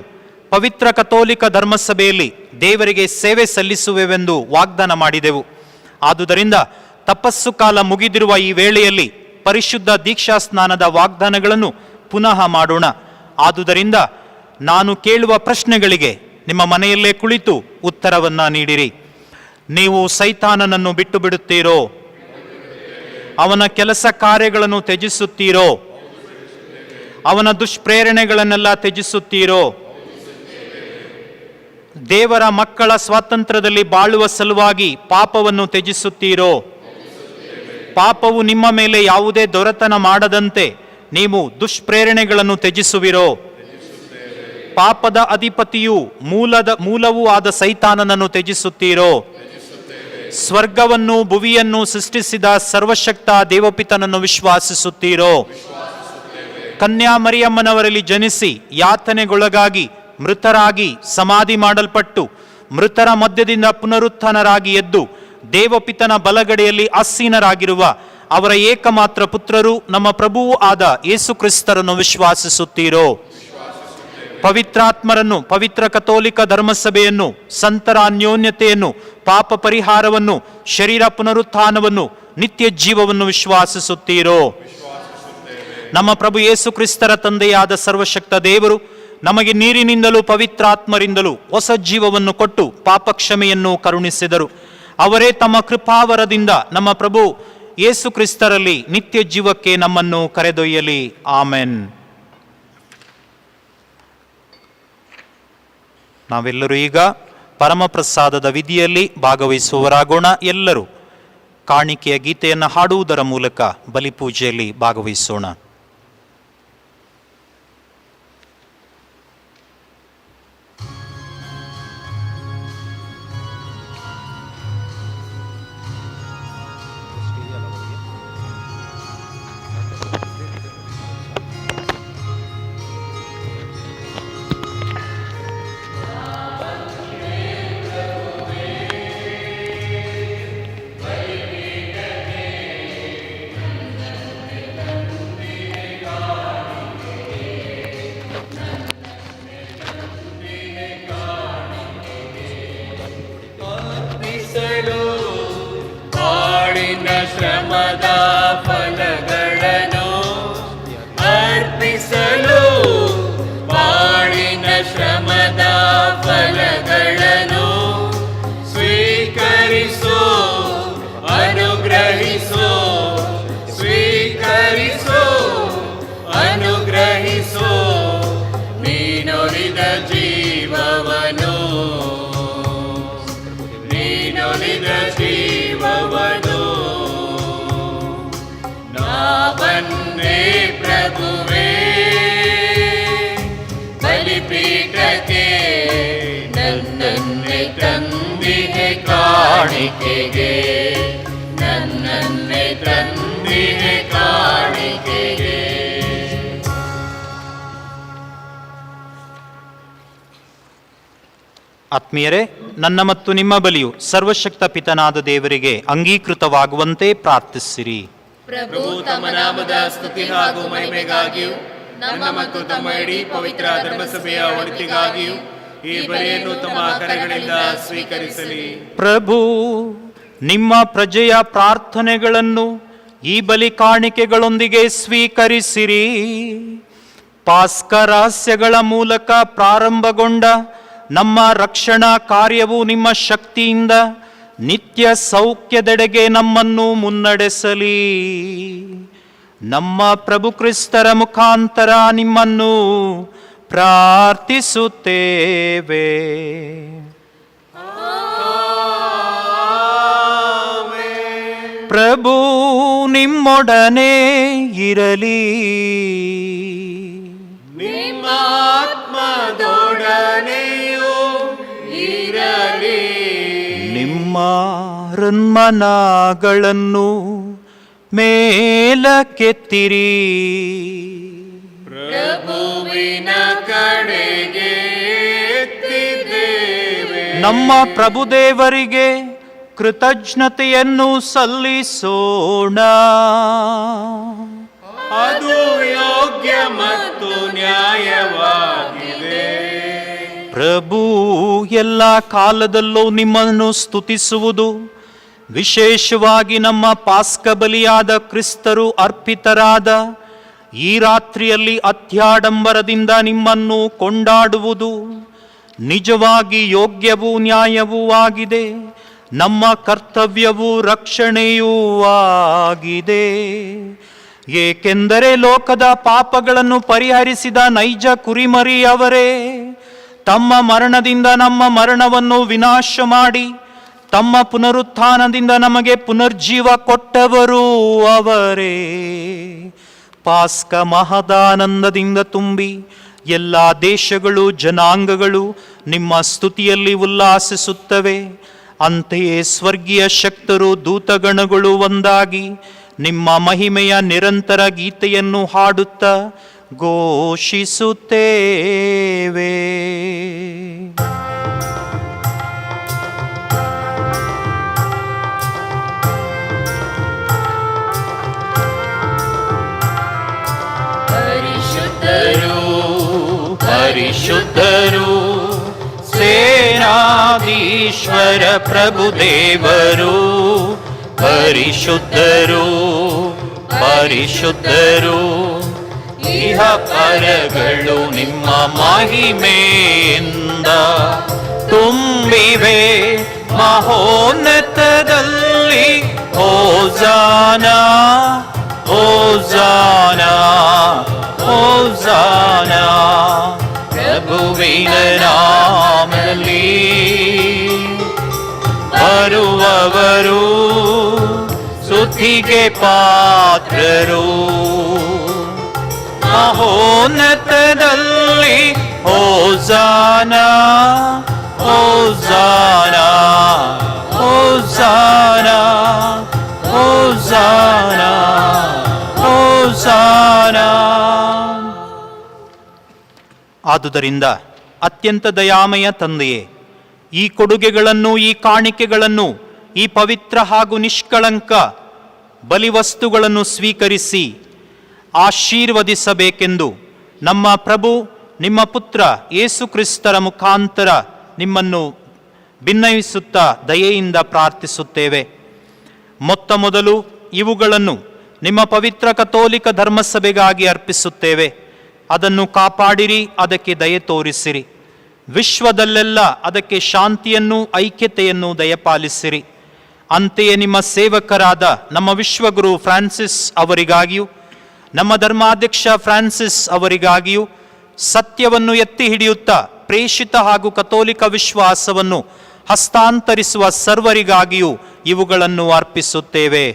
ಪವಿತ್ರ ಕಥೋಲಿಕ ಧರ್ಮಸಭೆಯಲ್ಲಿ ದೇವರಿಗೆ ಸೇವೆ ಸಲ್ಲಿಸುವೆವೆಂದು ವಾಗ್ದಾನ ಮಾಡಿದೆವು. ಆದುದರಿಂದ ತಪಸ್ಸು ಕಾಲ ಮುಗಿದಿರುವ ಈ ವೇಳೆಯಲ್ಲಿ ಪರಿಶುದ್ಧ ದೀಕ್ಷಾ ಸ್ನಾನದ ವಾಗ್ದಾನಗಳನ್ನು ಪುನಃ ಮಾಡೋಣ. ಆದುದರಿಂದ ನಾನು ಕೇಳುವ ಪ್ರಶ್ನೆಗಳಿಗೆ ನಿಮ್ಮ ಮನೆಯಲ್ಲೇ ಕುಳಿತು ಉತ್ತರವನ್ನ ನೀಡಿರಿ. ನೀವು ಸೈತಾನನನ್ನು ಬಿಟ್ಟು ಬಿಡುತ್ತೀರೋ? ಅವನ ಕೆಲಸ ಕಾರ್ಯಗಳನ್ನು ತ್ಯಜಿಸುತ್ತೀರೋ? ಅವನ ದುಷ್ಪ್ರೇರಣೆಗಳನ್ನೆಲ್ಲ ತ್ಯಜಿಸುತ್ತೀರೋ? ದೇವರ ಮಕ್ಕಳ ಸ್ವಾತಂತ್ರ್ಯದಲ್ಲಿ ಬಾಳುವ ಸಲುವಾಗಿ ಪಾಪವನ್ನು ತ್ಯಜಿಸುತ್ತೀರೋ? ಪಾಪವು ನಿಮ್ಮ ಮೇಲೆ ಯಾವುದೇ ದೊರೆತನ ಮಾಡದಂತೆ ನೀವು ದುಷ್ಪ್ರೇರಣೆಗಳನ್ನು ತ್ಯಜಿಸುವಿರೋ? ಪಾಪದ ಅಧಿಪತಿಯೂ ಮೂಲವೂ ಆದ ಸೈತಾನನನ್ನು ತ್ಯಜಿಸುತ್ತೀರೋ? ಸ್ವರ್ಗವನ್ನು ಭುವಿಯನ್ನು ಸೃಷ್ಟಿಸಿದ ಸರ್ವಶಕ್ತ ದೇವಪಿತನನ್ನು ವಿಶ್ವಾಸಿಸುತ್ತೀರೋ? ಕನ್ಯಾ ಮರಿಯಮ್ಮನವರಲ್ಲಿ ಜನಿಸಿ ಯಾತನೆಗೊಳಗಾಗಿ ಮೃತರಾಗಿ ಸಮಾಧಿ ಮಾಡಲ್ಪಟ್ಟು ಮೃತರ ಮಧ್ಯದಿಂದ ಪುನರುತ್ಥಾನರಾಗಿ ಎದ್ದು ದೇವಪಿತನ ಬಲಗಡೆಯಲ್ಲಿ ಆಸೀನರಾಗಿರುವ ಅವರ ಏಕಮಾತ್ರ ಪುತ್ರರು ನಮ್ಮ ಪ್ರಭುವೂ ಆದ ಯೇಸು ಕ್ರಿಸ್ತರನ್ನು ವಿಶ್ವಾಸಿಸುತ್ತೀರೋ? ಪವಿತ್ರಾತ್ಮರನ್ನು, ಪವಿತ್ರ ಕಥೋಲಿಕ ಧರ್ಮಸಭೆಯನ್ನು, ಸಂತರ ಅನ್ಯೋನ್ಯತೆಯನ್ನು, ಪಾಪ ಪರಿಹಾರವನ್ನು, ಶರೀರ ಪುನರುತ್ಥಾನವನ್ನು, ನಿತ್ಯ ಜೀವವನ್ನು ವಿಶ್ವಾಸಿಸುತ್ತೀರೋ? ನಮ್ಮ ಪ್ರಭು ಯೇಸು ಕ್ರಿಸ್ತರ ತಂದೆಯಾದ ಸರ್ವಶಕ್ತ ದೇವರು ನಮಗೆ ನೀರಿನಿಂದಲೂ ಪವಿತ್ರಾತ್ಮರಿಂದಲೂ ಹೊಸ ಜೀವವನ್ನು ಕೊಟ್ಟು ಪಾಪ ಕ್ಷಮೆಯನ್ನು ಕರುಣಿಸಿದರು. ಅವರೇ ತಮ್ಮ ಕೃಪಾವರದಿಂದ ನಮ್ಮ ಪ್ರಭು ಯೇಸು ಕ್ರಿಸ್ತರಲ್ಲಿ ನಿತ್ಯ ಜೀವಕ್ಕೆ ನಮ್ಮನ್ನು ಕರೆದೊಯ್ಯಲಿ. ಆಮೆನ್. ನಾವೆಲ್ಲರೂ ಈಗ ಪರಮಪ್ರಸಾದದ ವಿಧಿಯಲ್ಲಿ ಭಾಗವಹಿಸುವವರಾಗೋಣ. ಎಲ್ಲರೂ ಕಾಣಿಕೆಯ ಗೀತೆಯನ್ನು ಹಾಡುವುದರ ಮೂಲಕ ಬಲಿಪೂಜೆಯಲ್ಲಿ ಭಾಗವಹಿಸೋಣ. ಶ್ರಮದ ಫಲಗಳನ್ನು ಅರ್ಪಿಸಲು, ಬಾಳಿನ ಶ್ರಮದ ಫಲಗಳನ್ನು ಸ್ವೀಕರಿಸೋ, ಅನುಗ್ರಹಿಸೋ, ಸ್ವೀಕರಿಸೋ, ಅನುಗ್ರಹಿಸೋ. ನೀನೊಲಿದ ಜೀವವನು, ನೀನೊಲಿದ ಜೀವವನು ಬನ್ನೇ ಪ್ರಭುವೇ, ಬಲಿಪೀಠಕ್ಕೆ ನನ್ನನ್ನೇ ತಂದಿದೆ ಕಾಣಿಕೆಗೆ, ನನ್ನನ್ನೇ ತಂದಿದೆ ಕಾಣಿಕೆಗೆ. ಆತ್ಮೀಯರೇ, ನನ್ನ ಮತ್ತು ನಿಮ್ಮ ಬಲಿಯು ಸರ್ವಶಕ್ತ ಪಿತನಾದ ದೇವರಿಗೆ ಅಂಗೀಕೃತವಾಗುವಂತೆ ಪ್ರಾರ್ಥಿಸಿರಿ. ಪ್ರಭು ತಮ್ಮ ನಾಮದ ಸ್ತುತಿ ಹಾಗೂ ಮಹಿಮೆಗಾಗಿಯೂ ನಮ್ಮ ಮತ್ತು ತಮ್ಮ ಇಡೀ ಪವಿತ್ರ ಧರ್ಮಸಭೆಯ ಒಳಿತಿಗಾಗಿಯೂ ಈ ಬಲಿಯನ್ನು ತಮ್ಮ ಕರೆಗಳಿಂದ ಸ್ವೀಕರಿಸಲಿ. ಪ್ರಭು ನಿಮ್ಮ ಪ್ರಜೆಯ ಪ್ರಾರ್ಥನೆಗಳನ್ನು ಈ ಬಲಿ ಕಾಣಿಕೆಗಳೊಂದಿಗೆ ಸ್ವೀಕರಿಸಿರಿ. ಪಾಸ್ಕ ರಹಸ್ಯಗಳ ಮೂಲಕ ಪ್ರಾರಂಭಗೊಂಡ ನಮ್ಮ ರಕ್ಷಣಾ ಕಾರ್ಯವು ನಿಮ್ಮ ಶಕ್ತಿಯಿಂದ ನಿತ್ಯ ಸೌಖ್ಯದೆಡೆಗೆ ನಮ್ಮನ್ನು ಮುನ್ನಡೆಸಲಿ. ನಮ್ಮ ಪ್ರಭು ಕ್ರಿಸ್ತರ ಮುಖಾಂತರ ನಿಮ್ಮನ್ನು ಪ್ರಾರ್ಥಿಸುತ್ತೇವೆ. ಪ್ರಭು ನಿಮ್ಮೊಡನೆ ಇರಲಿ. ನಿಮ್ಮ ಆತ್ಮದೊಡನೆಯೂ ಇರಲಿ. ನಿಮ್ಮ ಹೃನ್ಮನಗಳನ್ನು ಮೇಲಕ್ಕೆತ್ತಿರಿ. ಪ್ರಭುವಿನ ಕಡೆಗೆ ಎತ್ತಿದ್ದೇವೆ. ನಮ್ಮ ಪ್ರಭುದೇವರಿಗೆ ಕೃತಜ್ಞತೆಯನ್ನು ಸಲ್ಲಿಸೋಣ. ಅದು ಯೋಗ್ಯ ಮತ್ತು ನ್ಯಾಯವಾಗಿದೆ. ಪ್ರಭು ಎಲ್ಲ ಕಾಲದಲ್ಲೂ ನಿಮ್ಮನ್ನು ಸ್ತುತಿಸುವುದು, ವಿಶೇಷವಾಗಿ ನಮ್ಮ ಪಾಸ್ಕ ಬಲಿಯಾದ ಕ್ರಿಸ್ತರು ಅರ್ಪಿತರಾದ ಈ ರಾತ್ರಿಯಲ್ಲಿ ಅತ್ಯಾಡಂಬರದಿಂದ ನಿಮ್ಮನ್ನು ಕೊಂಡಾಡುವುದು ನಿಜವಾಗಿ ಯೋಗ್ಯವೂ ನ್ಯಾಯವೂ ಆಗಿದೆ. ನಮ್ಮ ಕರ್ತವ್ಯವೂ ರಕ್ಷಣೆಯೂ ಆಗಿದೆ. ಏಕೆಂದರೆ ಲೋಕದ ಪಾಪಗಳನ್ನು ಪರಿಹರಿಸಿದ ನೈಜ ಕುರಿಮರಿ ಅವರೇ, ತಮ್ಮ ಮರಣದಿಂದ ನಮ್ಮ ಮರಣವನ್ನು ವಿನಾಶ ಮಾಡಿ ತಮ್ಮ ಪುನರುತ್ಥಾನದಿಂದ ನಮಗೆ ಪುನರ್ಜೀವ ಕೊಟ್ಟವರು ಅವರೇ. ಪಾಸ್ಕ ಮಹದಾನಂದದಿಂದ ತುಂಬಿ ಎಲ್ಲ ದೇಶಗಳು ಜನಾಂಗಗಳು ನಿಮ್ಮ ಸ್ತುತಿಯಲ್ಲಿ ಉಲ್ಲಾಸಿಸುತ್ತವೆ. ಅಂತೆಯೇ ಸ್ವರ್ಗೀಯ ಶಕ್ತರು ದೂತಗಣಗಳು ಒಂದಾಗಿ ನಿಮ್ಮ ಮಹಿಮೆಯ ನಿರಂತರ ಗೀತೆಯನ್ನು ಹಾಡುತ್ತಾ ಘೋಷಿಸುತ್ತೇವೆ. ಪರಿಶುದ್ಧರು ಸೇನಾಧೀಶ್ವರ ಪ್ರಭುದೇವರು ಪರಿಶುದ್ಧರು ಪರಿಶುದ್ಧರು ಇಹ ಪರಗಳು ನಿಮ್ಮ ಮಹಿಮೆಯಿಂದ ತುಂಬಿವೆ ಮಹೋನ್ನತದಲ್ಲಿ ಹೋಜಾನ ಹೋಜಾನ ಹೋಜಾನ ಪ್ರಭುವಿನ ನಾಮದಲ್ಲಿ ಬರುವವರು ಸ್ತುತಿಗೆ ಪಾತ್ರರು ಮಹೋನ್ನತದಲ್ಲಿ ಹೋಜಾನ ಹೋಜಾನ ಹೋಜಾನ ಹೋಜಾನ ಹೋಜಾನ. ಆದುದರಿಂದ ಅತ್ಯಂತ ದಯಾಮಯ ತಂದೆಯೇ, ಈ ಕೊಡುಗೆಗಳನ್ನು, ಈ ಕಾಣಿಕೆಗಳನ್ನು, ಈ ಪವಿತ್ರ ಹಾಗೂ ನಿಷ್ಕಳಂಕ ಬಲಿವಸ್ತುಗಳನ್ನು ಸ್ವೀಕರಿಸಿ ಆಶೀರ್ವದಿಸಬೇಕೆಂದು ನಮ್ಮ ಪ್ರಭು ನಿಮ್ಮ ಪುತ್ರ ಯೇಸು ಕ್ರಿಸ್ತರ ಮುಖಾಂತರ ನಿಮ್ಮನ್ನು ಭಿನ್ನಯಿಸುತ್ತಾ ದಯೆಯಿಂದ ಪ್ರಾರ್ಥಿಸುತ್ತೇವೆ. ಮೊತ್ತ ಮೊದಲು ಇವುಗಳನ್ನು ನಿಮ್ಮ ಪವಿತ್ರ ಕಥೋಲಿಕ ಧರ್ಮಸಭೆಗಾಗಿ ಅರ್ಪಿಸುತ್ತೇವೆ. ಅದನ್ನು ಕಾಪಾಡಿರಿ, ಅದಕ್ಕೆ ದಯೆ ತೋರಿಸಿರಿ. ವಿಶ್ವದಲ್ಲೆಲ್ಲ ಅದಕ್ಕೆ ಶಾಂತಿಯನ್ನು, ಐಕ್ಯತೆಯನ್ನು ದಯಪಾಲಿಸಿರಿ. ಅಂತೆಯೇ ನಿಮ್ಮ ಸೇವಕರಾದ ನಮ್ಮ ವಿಶ್ವಗುರು ಫ್ರಾನ್ಸಿಸ್ ಅವರಿಗಾಗಿಯೂ ನಮ್ಮ ಧರ್ಮಾಧ್ಯಕ್ಷ ಫ್ರಾನ್ಸಿಸ್ ಅವರಿಗಾಗಿಯೂ ಸತ್ಯವನ್ನು ಎತ್ತಿ ಹಿಡಿಯುತ್ತಾ ಪ್ರೇಷಿತ ಹಾಗೂ ಕಥೋಲಿಕ ವಿಶ್ವಾಸವನ್ನು ಹಸ್ತಾಂತರಿಸುವ ಸರ್ವರಿಗಾಗಿಯೂ ಇವುಗಳನ್ನು ಅರ್ಪಿಸುತ್ತೇವೆ.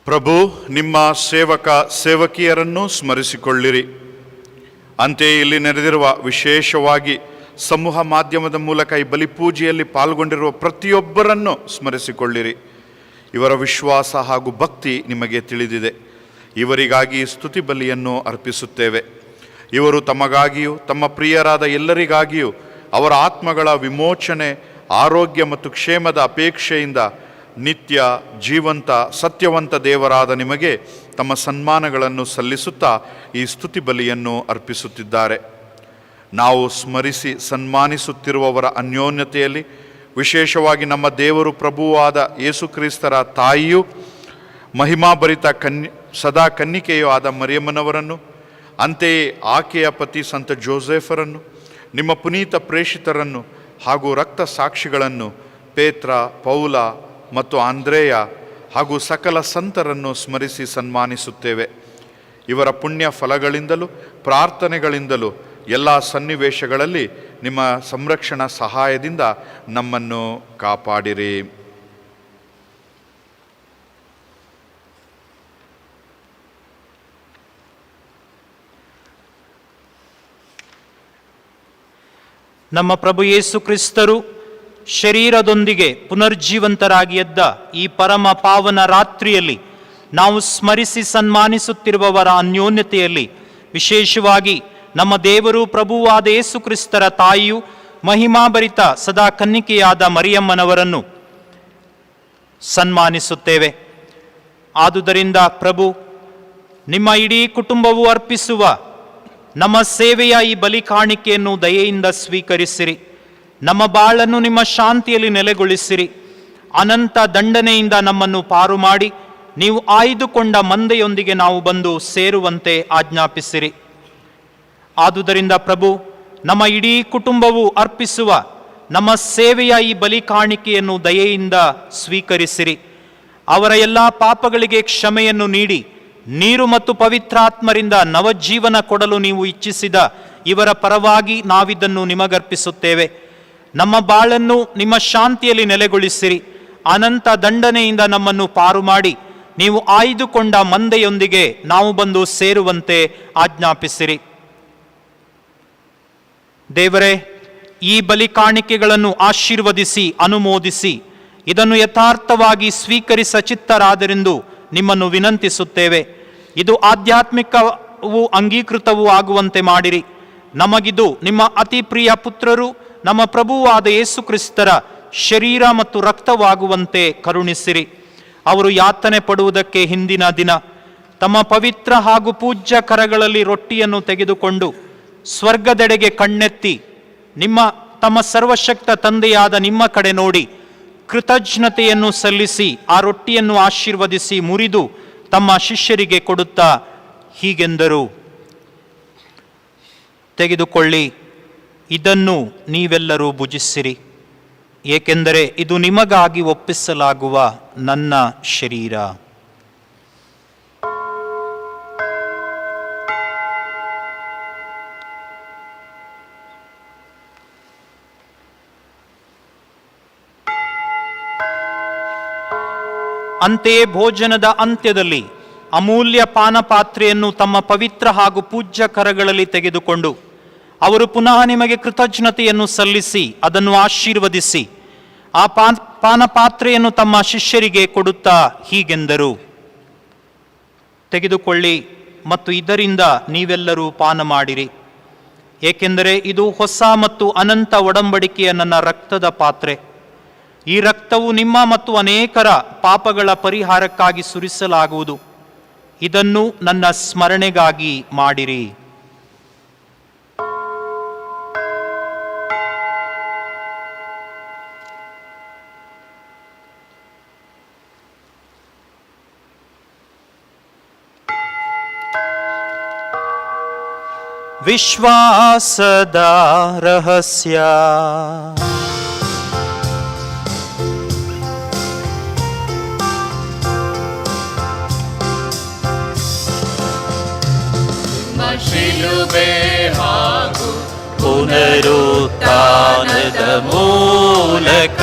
ಪ್ರಭು, ನಿಮ್ಮ ಸೇವಕ ಸೇವಕಿಯರನ್ನು ಸ್ಮರಿಸಿಕೊಳ್ಳಿರಿ. ಅಂತೆಯೇ ಇಲ್ಲಿ ನೆರೆದಿರುವ, ವಿಶೇಷವಾಗಿ ಸಮೂಹ ಮಾಧ್ಯಮದ ಮೂಲಕ ಈ ಬಲಿಪೂಜೆಯಲ್ಲಿ ಪಾಲ್ಗೊಂಡಿರುವ ಪ್ರತಿಯೊಬ್ಬರನ್ನು ಸ್ಮರಿಸಿಕೊಳ್ಳಿರಿ. ಇವರ ವಿಶ್ವಾಸ ಹಾಗೂ ಭಕ್ತಿ ನಿಮಗೆ ತಿಳಿದಿದೆ. ಇವರಿಗಾಗಿ ಸ್ತುತಿ ಬಲಿಯನ್ನು ಅರ್ಪಿಸುತ್ತೇವೆ. ಇವರು ತಮಗಾಗಿಯೂ ತಮ್ಮ ಪ್ರಿಯರಾದ ಎಲ್ಲರಿಗಾಗಿಯೂ ಅವರ ಆತ್ಮಗಳ ವಿಮೋಚನೆ, ಆರೋಗ್ಯ ಮತ್ತು ಕ್ಷೇಮದ ಅಪೇಕ್ಷೆಯಿಂದ ನಿತ್ಯ ಜೀವಂತ ಸತ್ಯವಂತ ದೇವರಾದ ನಿಮಗೆ ತಮ್ಮ ಸನ್ಮಾನಗಳನ್ನು ಸಲ್ಲಿಸುತ್ತಾ ಈ ಸ್ತುತಿ ಬಲಿಯನ್ನು ಅರ್ಪಿಸುತ್ತಿದ್ದಾರೆ. ನಾವು ಸ್ಮರಿಸಿ ಸನ್ಮಾನಿಸುತ್ತಿರುವವರ ಅನ್ಯೋನ್ಯತೆಯಲ್ಲಿ ವಿಶೇಷವಾಗಿ ನಮ್ಮ ದೇವರು ಪ್ರಭುವಾದ ಯೇಸು ಕ್ರಿಸ್ತರ ತಾಯಿಯೂ ಮಹಿಮಾಭರಿತ ಸದಾ ಕನ್ನಿಕೆಯೂ ಆದ ಮರಿಯಮ್ಮನವರನ್ನು, ಅಂತೆಯೇ ಆಕೆಯ ಪತಿ ಸಂತ ಜೋಸೆಫರನ್ನು, ನಿಮ್ಮ ಪುನೀತ ಪ್ರೇಷಿತರನ್ನು ಹಾಗೂ ರಕ್ತ ಸಾಕ್ಷಿಗಳನ್ನು ಪೇತ್ರ, ಪೌಲ ಮತ್ತು ಆಂದ್ರೇಯ ಹಾಗೂ ಸಕಲ ಸಂತರನ್ನು ಸ್ಮರಿಸಿ ಸನ್ಮಾನಿಸುತ್ತೇವೆ. ಇವರ ಪುಣ್ಯ ಫಲಗಳಿಂದಲೂ ಪ್ರಾರ್ಥನೆಗಳಿಂದಲೂ ಎಲ್ಲ ಸನ್ನಿವೇಶಗಳಲ್ಲಿ ನಿಮ್ಮ ಸಂರಕ್ಷಣಾ ಸಹಾಯದಿಂದ ನಮ್ಮನ್ನು ಕಾಪಾಡಿರಿ. ನಮ್ಮ ಪ್ರಭು ಯೇಸು ಕ್ರಿಸ್ತರು ಶರೀರದೊಂದಿಗೆ ಪುನರ್ಜೀವಂತರಾಗಿ ಎದ್ದ ಈ ಪರಮ ಪಾವನ ರಾತ್ರಿಯಲ್ಲಿ ನಾವು ಸ್ಮರಿಸಿ ಸನ್ಮಾನಿಸುತ್ತಿರುವವರ ಅನ್ಯೋನ್ಯತೆಯಲ್ಲಿ ವಿಶೇಷವಾಗಿ ನಮ್ಮ ದೇವರು ಪ್ರಭುವಾದ ಯೇಸು ಕ್ರಿಸ್ತರ ತಾಯಿಯು ಮಹಿಮಾಭರಿತ ಸದಾ ಕನ್ನಿಕೆಯಾದ ಮರಿಯಮ್ಮನವರನ್ನು ಸನ್ಮಾನಿಸುತ್ತೇವೆ. ಆದುದರಿಂದ ಪ್ರಭು, ನಿಮ್ಮ ಇಡೀ ಕುಟುಂಬವು ಅರ್ಪಿಸುವ ನಮ್ಮ ಸೇವೆಯ ಈ ಬಲಿ ಕಾಣಿಕೆಯನ್ನು ದಯೆಯಿಂದ ಸ್ವೀಕರಿಸಿರಿ. ನಮ್ಮ ಬಾಳನ್ನು ನಿಮ್ಮ ಶಾಂತಿಯಲ್ಲಿ ನೆಲೆಗೊಳಿಸಿರಿ. ಅನಂತ ದಂಡನೆಯಿಂದ ನಮ್ಮನ್ನು ಪಾರು ಮಾಡಿ ನೀವು ಆಯ್ದುಕೊಂಡ ಮಂದೆಯೊಂದಿಗೆ ನಾವು ಬಂದು ಸೇರುವಂತೆ ಆಜ್ಞಾಪಿಸಿರಿ. ಆದುದರಿಂದ ಪ್ರಭು, ನಮ್ಮ ಇಡೀ ಕುಟುಂಬವು ಅರ್ಪಿಸುವ ನಮ್ಮ ಸೇವೆಯ ಈ ಬಲಿ ಕಾಣಿಕೆಯನ್ನು ದಯೆಯಿಂದ ಸ್ವೀಕರಿಸಿರಿ. ಅವರ ಎಲ್ಲ ಪಾಪಗಳಿಗೆ ಕ್ಷಮೆಯನ್ನು ನೀಡಿ ನೀರು ಮತ್ತು ಪವಿತ್ರಾತ್ಮರಿಂದ ನವಜೀವನ ಕೊಡಲು ನೀವು ಇಚ್ಛಿಸಿದ ಇವರ ಪರವಾಗಿ ನಾವಿದನ್ನು ನಿಮಗರ್ಪಿಸುತ್ತೇವೆ. ನಮ್ಮ ಬಾಳನ್ನು ನಿಮ್ಮ ಶಾಂತಿಯಲ್ಲಿ ನೆಲೆಗೊಳಿಸಿರಿ. ಅನಂತ ದಂಡನೆಯಿಂದ ನಮ್ಮನ್ನು ಪಾರು ಮಾಡಿ ನೀವು ಆಯ್ದುಕೊಂಡ ಮಂದೆಯೊಂದಿಗೆ ನಾವು ಬಂದು ಸೇರುವಂತೆ ಆಜ್ಞಾಪಿಸಿರಿ. ದೇವರೇ, ಈ ಬಲಿ ಕಾಣಿಕೆಗಳನ್ನು ಆಶೀರ್ವದಿಸಿ ಅನುಮೋದಿಸಿ ಇದನ್ನು ಯಥಾರ್ಥವಾಗಿ ಸ್ವೀಕರಿಸ ಚಿತ್ತರಾದರೆಂದು ನಿಮ್ಮನ್ನು ವಿನಂತಿಸುತ್ತೇವೆ. ಇದು ಆಧ್ಯಾತ್ಮಿಕವೂ ಅಂಗೀಕೃತವೂ ಆಗುವಂತೆ ಮಾಡಿರಿ. ನಮಗಿದು ನಿಮ್ಮ ಅತಿ ಪ್ರಿಯ ಪುತ್ರರು ನಮ್ಮ ಪ್ರಭುವಾದ ಯೇಸು ಕ್ರಿಸ್ತರ ಶರೀರ ಮತ್ತು ರಕ್ತವಾಗುವಂತೆ ಕರುಣಿಸಿರಿ. ಅವರು ಯಾತನೆ ಪಡುವುದಕ್ಕೆ ಹಿಂದಿನ ದಿನ ತಮ್ಮ ಪವಿತ್ರ ಹಾಗೂ ಪೂಜ್ಯ ಕರಗಳಲ್ಲಿ ರೊಟ್ಟಿಯನ್ನು ತೆಗೆದುಕೊಂಡು ಸ್ವರ್ಗದೆಡೆಗೆ ಕಣ್ಣೆತ್ತಿ ತಮ್ಮ ಸರ್ವಶಕ್ತ ತಂದೆಯಾದ ನಿಮ್ಮ ಕಡೆ ನೋಡಿ ಕೃತಜ್ಞತೆಯನ್ನು ಸಲ್ಲಿಸಿ ಆ ರೊಟ್ಟಿಯನ್ನು ಆಶೀರ್ವದಿಸಿ ಮುರಿದು ತಮ್ಮ ಶಿಷ್ಯರಿಗೆ ಕೊಡುತ್ತಾ ಹೀಗೆಂದರು, ತೆಗೆದುಕೊಳ್ಳಿ, ಇದನ್ನು ನೀವೆಲ್ಲರೂ ಭುಜಿಸಿರಿ, ಏಕೆಂದರೆ ಇದು ನಿಮಗಾಗಿ ಒಪ್ಪಿಸಲಾಗುವ ನನ್ನ ಶರೀರ. ಅಂತೆಯೇ ಭೋಜನದ ಅಂತ್ಯದಲ್ಲಿ ಅಮೂಲ್ಯ ಪಾನಪಾತ್ರೆಯನ್ನು ತಮ್ಮ ಪವಿತ್ರ ಹಾಗೂ ಪೂಜ್ಯ ಕರಗಳಲ್ಲಿ ತೆಗೆದುಕೊಂಡು ಅವರು ಪುನಃ ನಿಮಗೆ ಕೃತಜ್ಞತೆಯನ್ನು ಸಲ್ಲಿಸಿ ಅದನ್ನು ಆಶೀರ್ವದಿಸಿ ಆ ಪಾನಪಾತ್ರೆಯನ್ನು ತಮ್ಮ ಶಿಷ್ಯರಿಗೆ ಕೊಡುತ್ತಾ ಹೀಗೆಂದರು, ತೆಗೆದುಕೊಳ್ಳಿ ಮತ್ತು ಇದರಿಂದ ನೀವೆಲ್ಲರೂ ಪಾನ ಮಾಡಿರಿ, ಏಕೆಂದರೆ ಇದು ಹೊಸ ಮತ್ತು ಅನಂತ ಒಡಂಬಡಿಕೆಯ ನನ್ನ ರಕ್ತದ ಪಾತ್ರೆ. ಈ ರಕ್ತವು ನಿಮ್ಮ ಮತ್ತು ಅನೇಕರ ಪಾಪಗಳ ಪರಿಹಾರಕ್ಕಾಗಿ ಸುರಿಸಲಾಗುವುದು. ಇದನ್ನು ನನ್ನ ಸ್ಮರಣೆಗಾಗಿ ಮಾಡಿರಿ. ವಿಶ್ವಾಸದ ರಹಸ್ಯ. ಶಿಲುಬೆ ಹಾಗೂ ಪುನರುತ್ಥಾನದ ಮೂಲಕ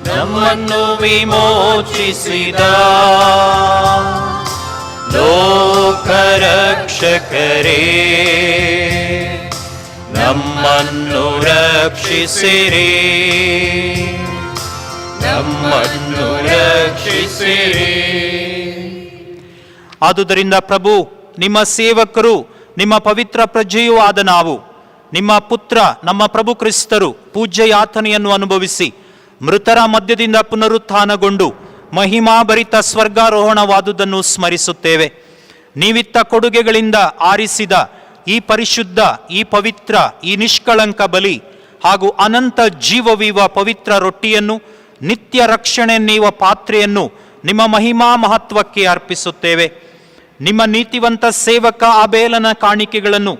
ನಮ್ಮನ್ನು ವಿಮೋಚಿಸಿದ ಲೋಕರಕ್ಷಕರೇ, ನಮ್ಮನ್ನು ರಕ್ಷಿಸಿರಿ, ನಮ್ಮನ್ನು ರಕ್ಷಿಸಿರಿ. ಆದುದರಿಂದ ಪ್ರಭು, ನಿಮ್ಮ ಸೇವಕರು, ನಿಮ್ಮ ಪವಿತ್ರ ಪ್ರಜೆಯೂ ಆದ ನಾವು, ನಿಮ್ಮ ಪುತ್ರ ನಮ್ಮ ಪ್ರಭು ಕ್ರಿಸ್ತರು ಪೂಜ್ಯ ಯಾತನೆಯನ್ನು ಅನುಭವಿಸಿ ಮೃತರ ಮಧ್ಯದಿಂದ ಪುನರುತ್ಥಾನಗೊಂಡು ಮಹಿಮಾಭರಿತ ಸ್ವರ್ಗಾರೋಹಣವಾದುದನ್ನು ಸ್ಮರಿಸುತ್ತೇವೆ. ನೀವಿತ್ತ ಕೊಡುಗೆಗಳಿಂದ ಆರಿಸಿದ ಈ ಪರಿಶುದ್ಧ, ಈ ಪವಿತ್ರ, ಈ ನಿಷ್ಕಳಂಕ ಬಲಿ ಹಾಗೂ ಅನಂತ ಜೀವವಿವ ಪವಿತ್ರ ರೊಟ್ಟಿಯನ್ನು, ನಿತ್ಯ ರಕ್ಷಣೆ ನೀವ ಪಾತ್ರೆಯನ್ನು ನಿಮ್ಮ ಮಹಿಮಾ ಮಹತ್ವಕ್ಕೆ ಅರ್ಪಿಸುತ್ತೇವೆ. ನಿಮ್ಮ ನೀತಿವಂತ ಸೇವಕ ಆಬೇಲನ ಕಾಣಿಕೆಗಳನ್ನು,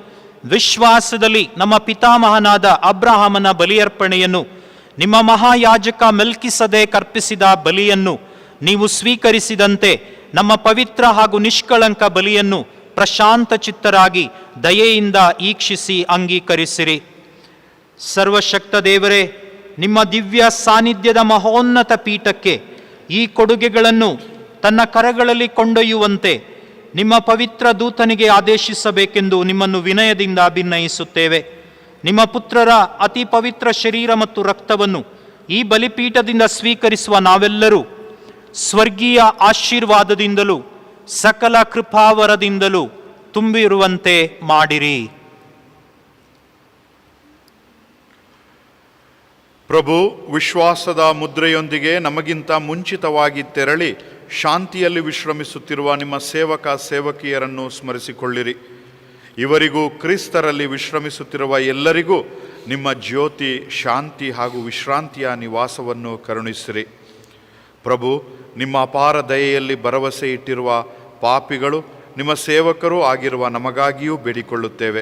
ವಿಶ್ವಾಸದಲ್ಲಿ ನಮ್ಮ ಪಿತಾಮಹನಾದ ಅಬ್ರಹಾಮನ ಬಲಿಯರ್ಪಣೆಯನ್ನು, ನಿಮ್ಮ ಮಹಾಯಾಜಕ ಮೆಲ್ಕಿಸದೇಕ್ ಅರ್ಪಿಸಿದ ಬಲಿಯನ್ನು ನೀವು ಸ್ವೀಕರಿಸಿದಂತೆ ನಮ್ಮ ಪವಿತ್ರ ಹಾಗೂ ನಿಷ್ಕಳಂಕ ಬಲಿಯನ್ನು ಪ್ರಶಾಂತ ಚಿತ್ತರಾಗಿ ದಯೆಯಿಂದ ಈಕ್ಷಿಸಿ ಅಂಗೀಕರಿಸಿರಿ. ಸರ್ವಶಕ್ತ ದೇವರೇ, ನಿಮ್ಮ ದಿವ್ಯ ಸಾನ್ನಿಧ್ಯದ ಮಹೋನ್ನತ ಪೀಠಕ್ಕೆ ಈ ಕೊಡುಗೆಗಳನ್ನು ತನ್ನ ಕರಗಳಲ್ಲಿ ಕೊಂಡೊಯ್ಯುವಂತೆ ನಿಮ್ಮ ಪವಿತ್ರ ದೂತನಿಗೆ ಆದೇಶಿಸಬೇಕೆಂದು ನಿಮ್ಮನ್ನು ವಿನಯದಿಂದ ಭಿನ್ನಯಿಸುತ್ತೇವೆ. ನಿಮ್ಮ ಪುತ್ರರ ಅತಿ ಪವಿತ್ರ ಶರೀರ ಮತ್ತು ರಕ್ತವನ್ನು ಈ ಬಲಿಪೀಠದಿಂದ ಸ್ವೀಕರಿಸುವ ನಾವೆಲ್ಲರೂ ಸ್ವರ್ಗೀಯ ಆಶೀರ್ವಾದದಿಂದಲೂ ಸಕಲ ಕೃಪಾವರದಿಂದಲೂ ತುಂಬಿರುವಂತೆ ಮಾಡಿರಿ. ಪ್ರಭು, ವಿಶ್ವಾಸದ ಮುದ್ರೆಯೊಂದಿಗೆ ನಮಗಿಂತ ಮುಂಚಿತವಾಗಿ ತೆರಳಿ ಶಾಂತಿಯಲ್ಲಿ ವಿಶ್ರಮಿಸುತ್ತಿರುವ ನಿಮ್ಮ ಸೇವಕ ಸೇವಕಿಯರನ್ನು ಸ್ಮರಿಸಿಕೊಳ್ಳಿರಿ. ಇವರಿಗೂ ಕ್ರಿಸ್ತರಲ್ಲಿ ವಿಶ್ರಮಿಸುತ್ತಿರುವ ಎಲ್ಲರಿಗೂ ನಿಮ್ಮ ಜ್ಯೋತಿ, ಶಾಂತಿ ಹಾಗೂ ವಿಶ್ರಾಂತಿಯ ನಿವಾಸವನ್ನು ಕರುಣಿಸಿರಿ. ಪ್ರಭು, ನಿಮ್ಮ ಅಪಾರ ದಯೆಯಲ್ಲಿ ಭರವಸೆ ಇಟ್ಟಿರುವ ಪಾಪಿಗಳು ನಿಮ್ಮ ಸೇವಕರೂ ಆಗಿರುವ ನಮಗಾಗಿಯೂ ಬೇಡಿಕೊಳ್ಳುತ್ತೇವೆ.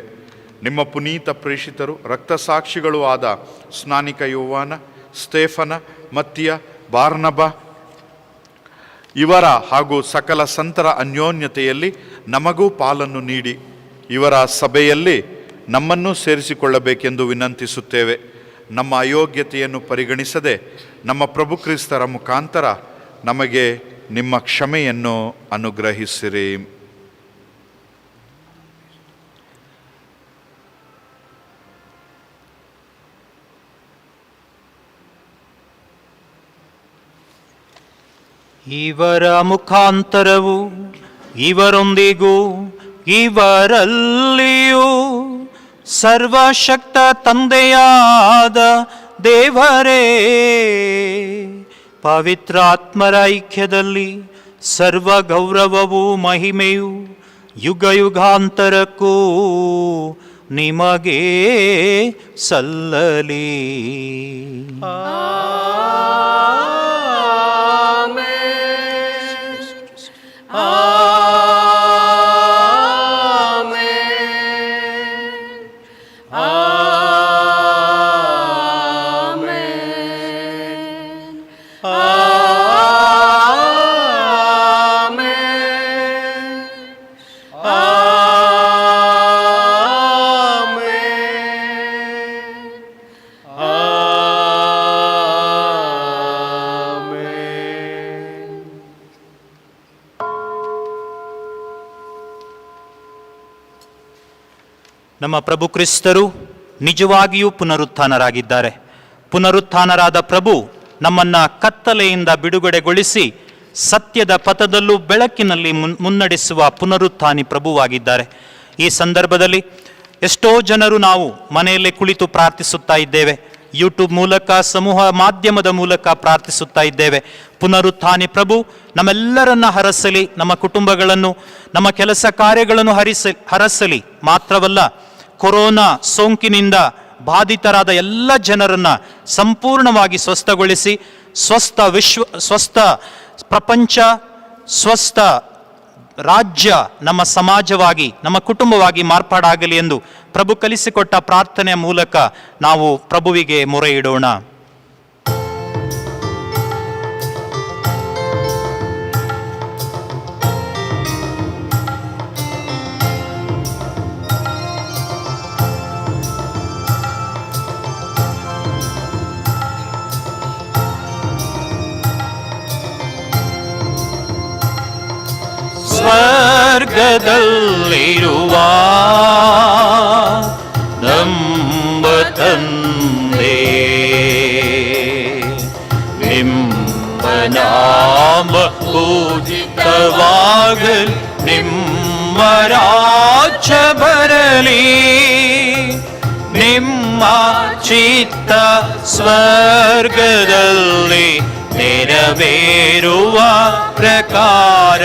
ನಿಮ್ಮ ಪುನೀತ ಪ್ರೇಷಿತರು, ರಕ್ತಸಾಕ್ಷಿಗಳೂ ಆದ ಸ್ನಾನಿಕ ಯೋವಾನ, ಸ್ಟೇಫನ, ಮತ್ತಿಯ, ಬಾರ್ನಬ ಇವರ ಹಾಗೂ ಸಕಲ ಸಂತರ ಅನ್ಯೋನ್ಯತೆಯಲ್ಲಿ ನಮಗೂ ಪಾಲನ್ನು ನೀಡಿ ಇವರ ಸಭೆಯಲ್ಲಿ ನಮ್ಮನ್ನು ಸೇರಿಸಿಕೊಳ್ಳಬೇಕೆಂದು ವಿನಂತಿಸುತ್ತೇವೆ. ನಮ್ಮ ಅಯೋಗ್ಯತೆಯನ್ನು ಪರಿಗಣಿಸದೆ ನಮ್ಮ ಪ್ರಭು ಕ್ರಿಸ್ತರ ಮುಖಾಂತರ ನಮಗೆ ನಿಮ್ಮ ಕ್ಷಮೆಯನ್ನು ಅನುಗ್ರಹಿಸಿರಿ. ಇವರ ಮುಖಾಂತರವು ಇವರೊಂದಿಗೂ ಇವರಲ್ಲಿಯೂ ಸರ್ವಶಕ್ತ ತಂದೆಯಾದ ದೇವರೇ, ಪವಿತ್ರಾತ್ಮರ ಐಕ್ಯದಲ್ಲಿ ಸರ್ವ ಗೌರವವು ಮಹಿಮೆಯು ಯುಗ ಯುಗಾಂತರಕ್ಕೂ ನಿಮಗೆ ಸಲ್ಲಲಿ. ನಮ್ಮ ಪ್ರಭು ಕ್ರಿಸ್ತರು ನಿಜವಾಗಿಯೂ ಪುನರುತ್ಥಾನರಾಗಿದ್ದಾರೆ. ಪುನರುತ್ಥಾನರಾದ ಪ್ರಭು ನಮ್ಮನ್ನು ಕತ್ತಲೆಯಿಂದ ಬಿಡುಗಡೆಗೊಳಿಸಿ ಸತ್ಯದ ಪಥದಲ್ಲೂ ಬೆಳಕಿನಲ್ಲಿ ಮುನ್ನಡೆಸುವ ಪುನರುತ್ಥಾನಿ ಪ್ರಭುವಾಗಿದ್ದಾರೆ. ಈ ಸಂದರ್ಭದಲ್ಲಿ ಎಷ್ಟೋ ಜನರು ನಾವು ಮನೆಯಲ್ಲೇ ಕುಳಿತು ಪ್ರಾರ್ಥಿಸುತ್ತಾ ಇದ್ದೇವೆ, ಯೂಟ್ಯೂಬ್ ಮೂಲಕ, ಸಮೂಹ ಮಾಧ್ಯಮದ ಮೂಲಕ ಪ್ರಾರ್ಥಿಸುತ್ತಾ ಇದ್ದೇವೆ. ಪುನರುತ್ಥಾನಿ ಪ್ರಭು ನಮ್ಮೆಲ್ಲರನ್ನ ಹರಸಲಿ, ನಮ್ಮ ಕುಟುಂಬಗಳನ್ನು, ನಮ್ಮ ಕೆಲಸ ಕಾರ್ಯಗಳನ್ನು ಹರಸಲಿ. ಮಾತ್ರವಲ್ಲ, ಕೊರೋನಾ ಸೋಂಕಿನಿಂದ ಬಾಧಿತರಾದ ಎಲ್ಲ ಜನರನ್ನ ಸಂಪೂರ್ಣವಾಗಿ ಸ್ವಸ್ಥಗೊಳಿಸಿ ಸ್ವಸ್ಥ ಪ್ರಪಂಚ, ಸ್ವಸ್ಥ ರಾಜ್ಯ, ನಮ್ಮ ಸಮಾಜವಾಗಿ, ನಮ್ಮ ಕುಟುಂಬವಾಗಿ ಮಾರ್ಪಾಡಾಗಲಿ ಎಂದು ಪ್ರಭು ಕಲಿಸಿಕೊಟ್ಟ ಪ್ರಾರ್ಥನೆಯ ಮೂಲಕ ನಾವು ಪ್ರಭುವಿಗೆ ಮೊರೆ ಇಡೋಣ. ಸ್ವರ್ಗದಲ್ಲಿರುವ ನಮ್ಮ ತಂದೆ, ನಿಮ್ಮ ನಾಮ ಪೂಜಿತವಾಗಲಿ, ನಿಮ್ಮ ರಾಜ್ಯ ಬರಲಿ, ನಿಮ್ಮ ಚಿತ್ತ ಸ್ವರ್ಗದಲ್ಲಿ ನೆರವೇರುವ ಪ್ರಕಾರ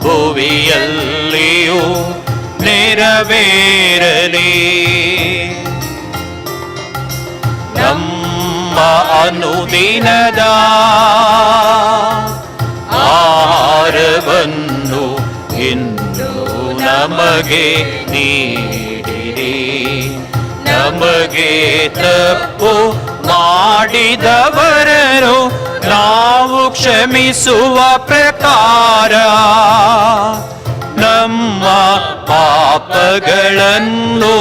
ಭುವಿಯಲ್ಲಿಯೂ ನೆರವೇರಲಿ. ನಮ್ಮ ಅನುದಿನದ ಆಹಾರವನ್ನು ಇಂದು ನಮಗೆ ನೀಡಿರಿ, ನಮಗೆ ತಪ್ಪು ಮಾಡಿದವರನ್ನು ನಾವು ಕ್ಷಮಿಸುವ ಪ್ರಕಾರ ನಮ್ಮ ಪಾಪಗಳನ್ನು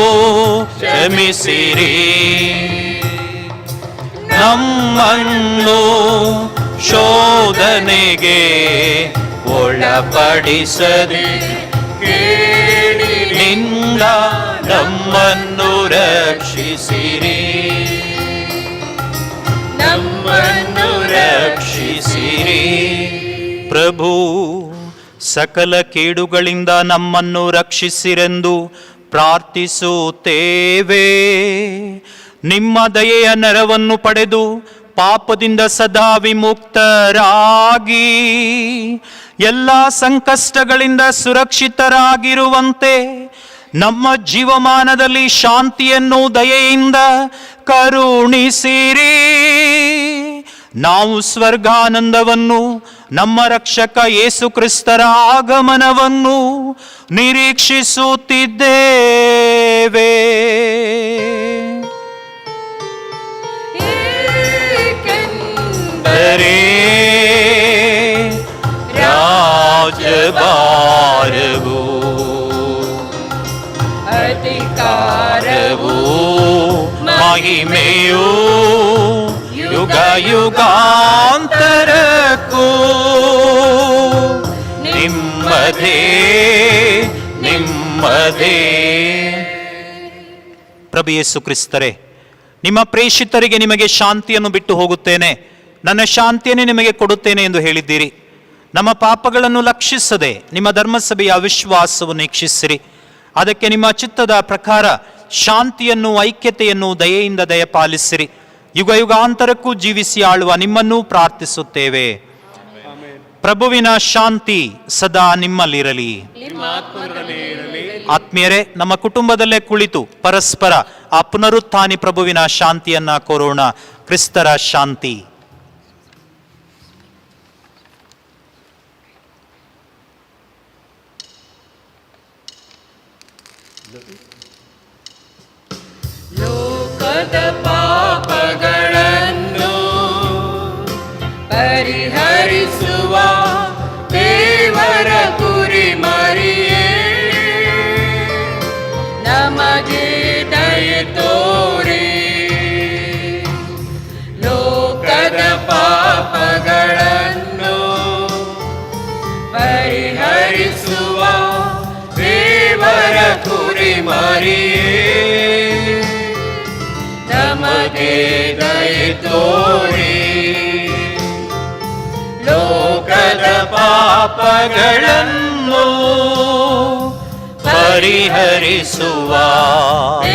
ಕ್ಷಮಿಸಿರಿ, ನಮ್ಮನ್ನು ಶೋಧನೆಗೆ ಒಳಪಡಿಸದೆ ಕೇಡಿನಿಂದ ನಮ್ಮನ್ನು ರಕ್ಷಿಸಿರಿ, ನಮ್ಮನ್ನು ರಕ್ಷಿಸಿರಿ. ಪ್ರಭು ಸಕಲ ಕೇಡುಗಳಿಂದ ನಮ್ಮನ್ನು ರಕ್ಷಿಸಿರೆಂದು ಪ್ರಾರ್ಥಿಸುತ್ತೇವೆ. ನಿಮ್ಮ ದಯೆಯ ನೆರವನ್ನು ಪಡೆದು ಪಾಪದಿಂದ ಸದಾ ವಿಮುಕ್ತರಾಗಿ ಎಲ್ಲ ಸಂಕಷ್ಟಗಳಿಂದ ಸುರಕ್ಷಿತರಾಗಿರುವಂತೆ ನಮ್ಮ ಜೀವಮಾನದಲ್ಲಿ ಶಾಂತಿಯನ್ನು ದಯೆಯಿಂದ ಕರುಣಿಸಿರಿ. ನಾವು ಸ್ವರ್ಗಾನಂದವನ್ನು, ನಮ್ಮ ರಕ್ಷಕ ಯೇಸು ಕ್ರಿಸ್ತರ ಆಗಮನವನ್ನು ನಿರೀಕ್ಷಿಸುತ್ತಿದ್ದೇವೆ. ರಾಜಭಾರವು, ಅಧಿಕಾರವು, ಮಹಿಮೆಯು ಯುಗ ಯುಗಾಂತರಕ್ಕೂ ನಿಮ್ಮದೇ ನಿಮ್ಮದೇ. ಪ್ರಭು ಯೇಸು ಕ್ರಿಸ್ತರೇ, ನಿಮ್ಮ ಪ್ರೇಷಿತರಿಗೆ ನಿಮಗೆ ಶಾಂತಿಯನ್ನು ಬಿಟ್ಟು ಹೋಗುತ್ತೇನೆ, ನನ್ನ ಶಾಂತಿಯನ್ನೇ ನಿಮಗೆ ಕೊಡುತ್ತೇನೆ ಎಂದು ಹೇಳಿದ್ದೀರಿ. ನಮ್ಮ ಪಾಪಗಳನ್ನು ಲಕ್ಷಿಸದೆ ನಿಮ್ಮ ಧರ್ಮಸಭೆಯ ಅವಿಶ್ವಾಸವನ್ನು ಇಚ್ಛಿಸಿರಿ. ಅದಕ್ಕೆ ನಿಮ್ಮ ಚಿತ್ತದ ಪ್ರಕಾರ ಶಾಂತಿಯನ್ನು, ಐಕ್ಯತೆಯನ್ನು ದಯೆಯಿಂದ ದಯಪಾಲಿಸಿರಿ. ಯುಗ ಯುಗಾಂತರಕ್ಕೂ ಜೀವಿಸಿ ಆಳುವ ನಿಮ್ಮನ್ನು ಪ್ರಾರ್ಥಿಸುತ್ತೇವೆ. ಪ್ರಭುವಿನ ಶಾಂತಿ ಸದಾ ನಿಮ್ಮಲ್ಲಿರಲಿ. ಆತ್ಮೀಯರೇ, ನಮ್ಮ ಕುಟುಂಬದಲ್ಲೇ ಕುಳಿತು ಪರಸ್ಪರ ಆ ಪುನರುತ್ಥಾನಿ ಪ್ರಭುವಿನ ಶಾಂತಿಯನ್ನ ಕೋರೋಣ. ಕ್ರಿಸ್ತರ ಶಾಂತಿ. ಲೋಕದ ಪಾಪಗಳನ್ನು ಪರಿಹರಿಸುವ ದೇವರ ಕುರಿಮರಿಯೇ, ನಮಗೆ ದಯೆ ತೋರಿ. ಲೋಕದ ಪಾಪಗಳನ್ನು ಪರಿಹರಿಸುವ ದೇವರ ಕುರಿಮರಿಯೇ, ನಮಗೆ ದಯೆ ತೋರಿ. ಲೋಕದ ಪಾಪಗಳನ್ನು ಪರಿಹರಿಸುವ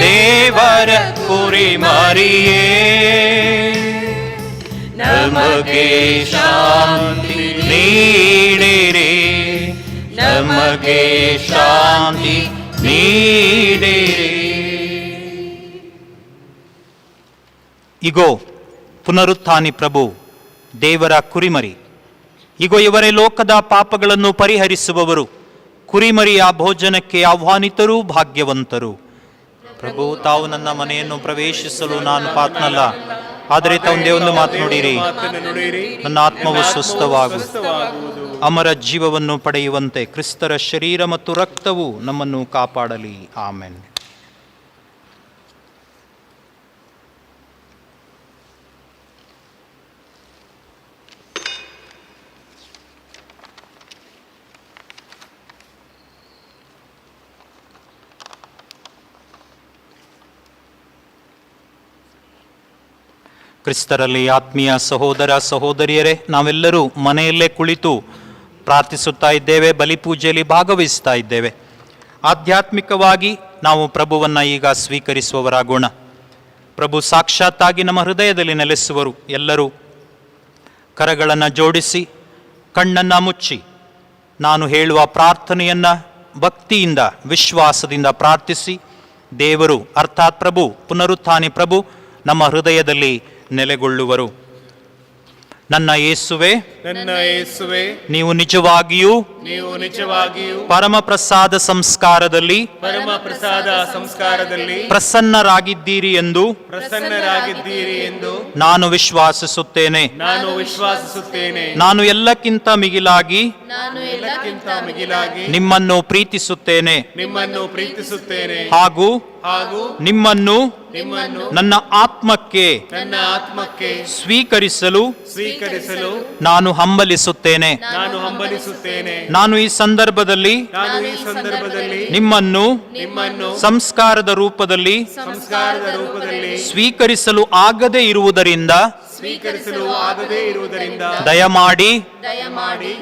ದೇವರ ಕುರಿಮರಿಯೇ, ನಮಗೆ ಶಾಂತಿ ನೀಡಿರಿ, ನಮಗೆ ಶಾಂತಿ ನೀಡಿರಿ. ಇಗೋ ಪುನರುತ್ಥಾನಿ ಪ್ರಭು, ದೇವರ ಕುರಿಮರಿ. ಇಗೋ ಇವರೇ ಲೋಕದ ಪಾಪಗಳನ್ನು ಪರಿಹರಿಸುವವರು. ಕುರಿಮರಿಯ ಭೋಜನಕ್ಕೆ ಆಹ್ವಾನಿತರೂ ಭಾಗ್ಯವಂತರು. ಪ್ರಭು, ತಾವು ನನ್ನ ಮನೆಯನ್ನು ಪ್ರವೇಶಿಸಲು ನಾನು ಪಾತ್ರನಲ್ಲ, ಆದರೆ ತಾವೊಂದೇ ಒಂದು ಮಾತು ನುಡಿಯಿರಿ, ನನ್ನ ಆತ್ಮವು ಸ್ವಸ್ಥವಾಗುವುದು. ಅಮರ ಜೀವವನ್ನು ಪಡೆಯುವಂತೆ ಕ್ರಿಸ್ತರ ಶರೀರ ಮತ್ತು ರಕ್ತವು ನಮ್ಮನ್ನು ಕಾಪಾಡಲಿ. ಆಮೆನ್. ಕ್ರಿಸ್ತರಲ್ಲಿ ಆತ್ಮೀಯ ಸಹೋದರ ಸಹೋದರಿಯರೇ, ನಾವೆಲ್ಲರೂ ಮನೆಯಲ್ಲೇ ಕುಳಿತು ಪ್ರಾರ್ಥಿಸುತ್ತಾ ಇದ್ದೇವೆ, ಬಲಿಪೂಜೆಯಲ್ಲಿ ಭಾಗವಹಿಸ್ತಾ ಇದ್ದೇವೆ. ಆಧ್ಯಾತ್ಮಿಕವಾಗಿ ನಾವು ಪ್ರಭುವನ್ನು ಈಗ ಸ್ವೀಕರಿಸುವವರಾಗೋಣ. ಪ್ರಭು ಸಾಕ್ಷಾತ್ತಾಗಿ ನಮ್ಮ ಹೃದಯದಲ್ಲಿ ನೆಲೆಸುವರು. ಎಲ್ಲರೂ ಕರಗಳನ್ನು ಜೋಡಿಸಿ ಕಣ್ಣನ್ನು ಮುಚ್ಚಿ ನಾನು ಹೇಳುವ ಪ್ರಾರ್ಥನೆಯನ್ನು ಭಕ್ತಿಯಿಂದ ವಿಶ್ವಾಸದಿಂದ ಪ್ರಾರ್ಥಿಸಿ, ದೇವರು ಅರ್ಥಾತ್ ಪ್ರಭು, ಪುನರುತ್ಥಾನಿ ಪ್ರಭು ನಮ್ಮ ಹೃದಯದಲ್ಲಿ ನೆಲೆಗೊಳ್ಳುವರು. ನನ್ನ ಯೇಸುವೆ, ನನ್ನ ಯೇಸುವೆ, ನೀವು ನಿಜವಾಗಿಯೂ ಪರಮ ಪ್ರಸಾದ ಸಂಸ್ಕಾರದಲ್ಲಿ ಪ್ರಸನ್ನರಾಗಿದ್ದೀರಿ ಎಂದು ನಾನು ವಿಶ್ವಾಸಿಸುತ್ತೇನೆ. ನಾನು ಎಲ್ಲಕ್ಕಿಂತ ಮಿಗಿಲಾಗಿ ನಿಮ್ಮನ್ನು ಪ್ರೀತಿಸುತ್ತೇನೆ ಹಾಗೂ ನಿಮ್ಮನ್ನು ನನ್ನ ಆತ್ಮಕ್ಕೆ ಸ್ವೀಕರಿಸಲು ನಾನು ಹಂಬಲಿಸುತ್ತೇನೆ. ನಾನು ಈ ಸಂದರ್ಭದಲ್ಲಿ ನಿಮ್ಮನ್ನು ಸಂಸ್ಕಾರದ ರೂಪದಲ್ಲಿ ಸ್ವೀಕರಿಸಲು ಆಗದೇ ಇರುವುದರಿಂದ ದಯಮಾಡಿ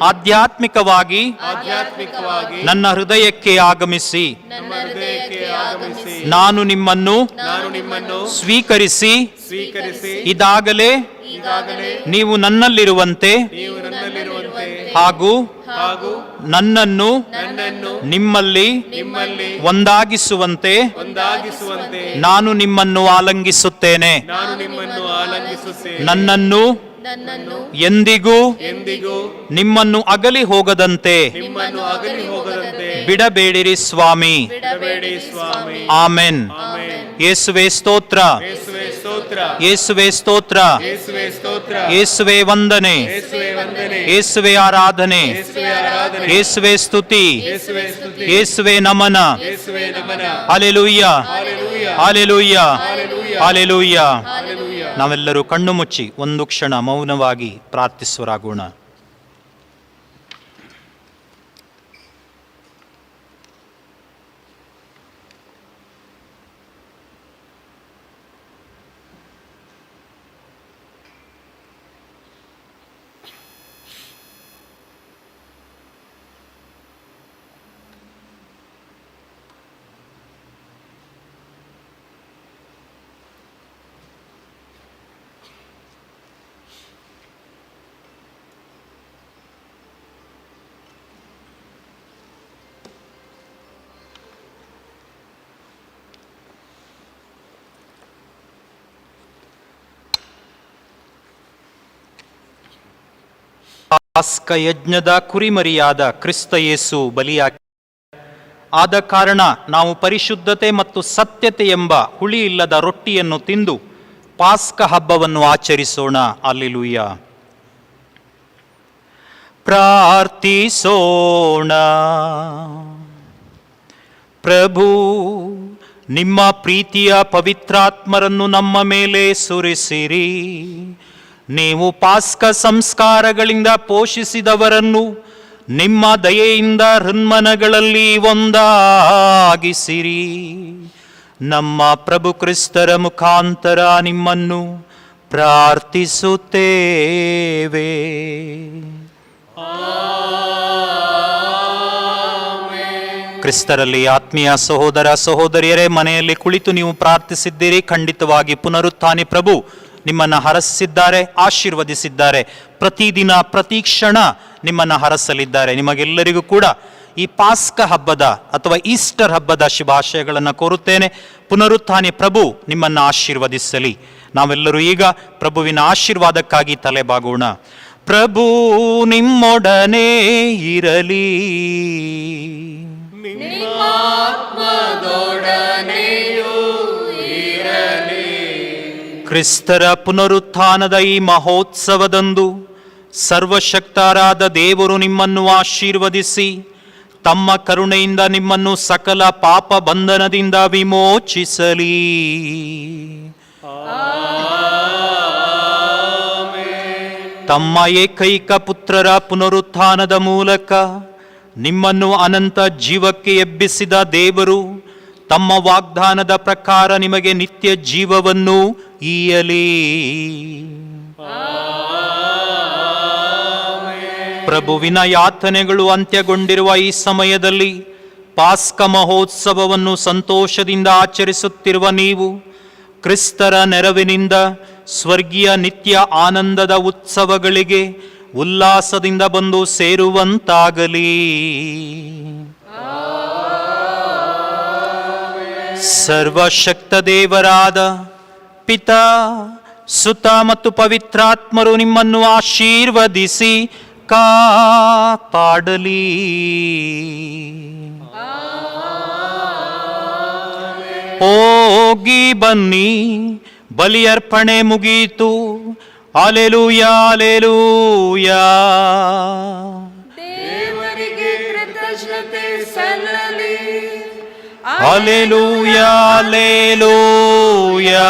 ಆಧ್ಯಾತ್ಮಿಕವಾಗಿ ನನ್ನ ಹೃದಯಕ್ಕೆ ಆಗಮಿಸಿ ನಾನು ನಿಮ್ಮನ್ನು ಸ್ವೀಕರಿಸಿ ಇದಾಗಲೇ ನೀವು ನನ್ನಲ್ಲಿರುವಂತೆ ಹಾಗೂ ನನ್ನನ್ನು ನಿಮ್ಮಲ್ಲಿ ಒಂದಾಗಿಸುವಂತೆ ನಾನು ನಿಮ್ಮನ್ನು ಆಲಂಗಿಸುತ್ತೇನೆ. ನನ್ನನ್ನು ಎಂದಿಗೂ ನಿಮ್ಮನ್ನು ಅಗಲಿ ಹೋಗದಂತೆ ಬಿಡಬೇಡಿರಿ ಸ್ವಾಮಿ. ಆಮೆನ್. ಯೇಸುವೆ ಸ್ತೋತ್ರ, ಯೇಸುವೆ ಸ್ತೋತ್ರ, ಯೇಸುವೆ ವಂದನೆ, ಯೇಸುವೆ ಆರಾಧನೆ, ಯೇಸುವೆ ಸ್ತುತಿ, ಯೇಸುವೆ ನಮನ. Hallelujah, hallelujah, hallelujah. ನಾವೆಲ್ಲರೂ ಕಣ್ಣು ಮುಚ್ಚಿ ಒಂದು ಕ್ಷಣ ಮೌನವಾಗಿ ಪ್ರಾರ್ಥಿಸುವರಾಗೋಣ. ಪಸ್ಕ ಯಜ್ಞದ ಕುರಿಮರಿಯಾದ ಕ್ರಿಸ್ತ ಯೇಸು ಬಲಿಯಾಗಿ ಆದ ಕಾರಣ ನಾವು ಪರಿಶುದ್ಧತೆ ಮತ್ತು ಸತ್ಯತೆ ಎಂಬ ಹುಳಿ ಇಲ್ಲದ ರೊಟ್ಟಿಯನ್ನು ತಿಂದು ಪಾಸ್ಕ ಹಬ್ಬವನ್ನು ಆಚರಿಸೋಣ. ಅಲ್ಲೆಲೂಯ. ಪ್ರಾರ್ಥಿಸೋಣ. ಪ್ರಭು, ನಿಮ್ಮ ಪ್ರೀತಿಯ ಪವಿತ್ರಾತ್ಮರನ್ನು ನಮ್ಮ ಮೇಲೆ ಸುರಿಸಿರಿ. ನೀವು ಪಾಸ್ಕ ಸಂಸ್ಕಾರಗಳಿಂದ ಪೋಷಿಸಿದವರನ್ನು ನಿಮ್ಮ ದಯೆಯಿಂದ ಹೃನ್ಮನಗಳಲ್ಲಿ ಒಂದಾಗಿಸಿರಿ. ನಮ್ಮ ಪ್ರಭು ಕ್ರಿಸ್ತರ ಮುಖಾಂತರ ನಿಮ್ಮನ್ನು ಪ್ರಾರ್ಥಿಸುತ್ತೇವೆ. ಕ್ರಿಸ್ತರಲ್ಲಿ ಆತ್ಮೀಯ ಸಹೋದರ ಸಹೋದರಿಯರೇ, ಮನೆಯಲ್ಲಿ ಕುಳಿತು ನೀವು ಪ್ರಾರ್ಥಿಸಿದ್ದೀರಿ. ಖಂಡಿತವಾಗಿ ಪುನರುತ್ಥಾನಿ ಪ್ರಭು ನಿಮ್ಮನ್ನು ಹರಸಿದ್ದಾರೆ, ಆಶೀರ್ವದಿಸಿದ್ದಾರೆ. ಪ್ರತಿದಿನ ಪ್ರತಿ ಕ್ಷಣ ನಿಮ್ಮನ್ನು ಹರಸಲಿದ್ದಾರೆ. ನಿಮಗೆಲ್ಲರಿಗೂ ಕೂಡ ಈ ಪಾಸ್ಕ ಹಬ್ಬದ ಅಥವಾ ಈಸ್ಟರ್ ಹಬ್ಬದ ಶುಭಾಶಯಗಳನ್ನು ಕೋರುತ್ತೇನೆ. ಪುನರುತ್ಥಾನಿ ಪ್ರಭು ನಿಮ್ಮನ್ನು ಆಶೀರ್ವದಿಸಲಿ. ನಾವೆಲ್ಲರೂ ಈಗ ಪ್ರಭುವಿನ ಆಶೀರ್ವಾದಕ್ಕಾಗಿ ತಲೆಬಾಗೋಣ. ಪ್ರಭು ನಿಮ್ಮೊಡನೆ ಇರಲಿ. ಕ್ರಿಸ್ತರ ಪುನರುತ್ಥಾನದ ಈ ಮಹೋತ್ಸವದಂದು ಸರ್ವಶಕ್ತರಾದ ದೇವರು ನಿಮ್ಮನ್ನು ಆಶೀರ್ವದಿಸಿ ತಮ್ಮ ಕರುಣೆಯಿಂದ ನಿಮ್ಮನ್ನು ಸಕಲ ಪಾಪ ಬಂಧನದಿಂದ ವಿಮೋಚಿಸಲಿ. ತಮ್ಮ ಏಕೈಕ ಪುತ್ರರ ಪುನರುತ್ಥಾನದ ಮೂಲಕ ನಿಮ್ಮನ್ನು ಅನಂತ ಜೀವಕ್ಕೆ ಎಬ್ಬಿಸಿದ ದೇವರು ತಮ್ಮ ವಾಗ್ದಾನದ ಪ್ರಕಾರ ನಿಮಗೆ ನಿತ್ಯ ಜೀವವನ್ನು ಈಯಲಿ. ಪ್ರಭುವಿನ ಯಾತನೆಗಳು ಅಂತ್ಯಗೊಂಡಿರುವ ಈ ಸಮಯದಲ್ಲಿ ಪಾಸ್ಕ ಮಹೋತ್ಸವವನ್ನು ಸಂತೋಷದಿಂದ ಆಚರಿಸುತ್ತಿರುವ ನೀವು ಕ್ರಿಸ್ತರ ನೆರವಿನಿಂದ ಸ್ವರ್ಗೀಯ ನಿತ್ಯ ಆನಂದದ ಉತ್ಸವಗಳಿಗೆ ಉಲ್ಲಾಸದಿಂದ ಬಂದು ಸೇರುವಂತಾಗಲಿ. ಸರ್ವಶಕ್ತ ದೇವರಾದ ಪಿತಾ, ಸುತ ಮತ್ತು ಪವಿತ್ರಾತ್ಮರು ನಿಮ್ಮನ್ನು ಆಶೀರ್ವದಿಸಿ ಕಾಪಾಡಲಿ. ಹೋಗಿ ಬನ್ನಿ, ಬಲಿಯರ್ಪಣೆ ಮುಗೀತು. Alleluia, alleluia. ದೇವರಿಗೆ ಕೃತಜ್ಞತೆ ಸಲ್ಲಲಿ. Alleluia, alleluia.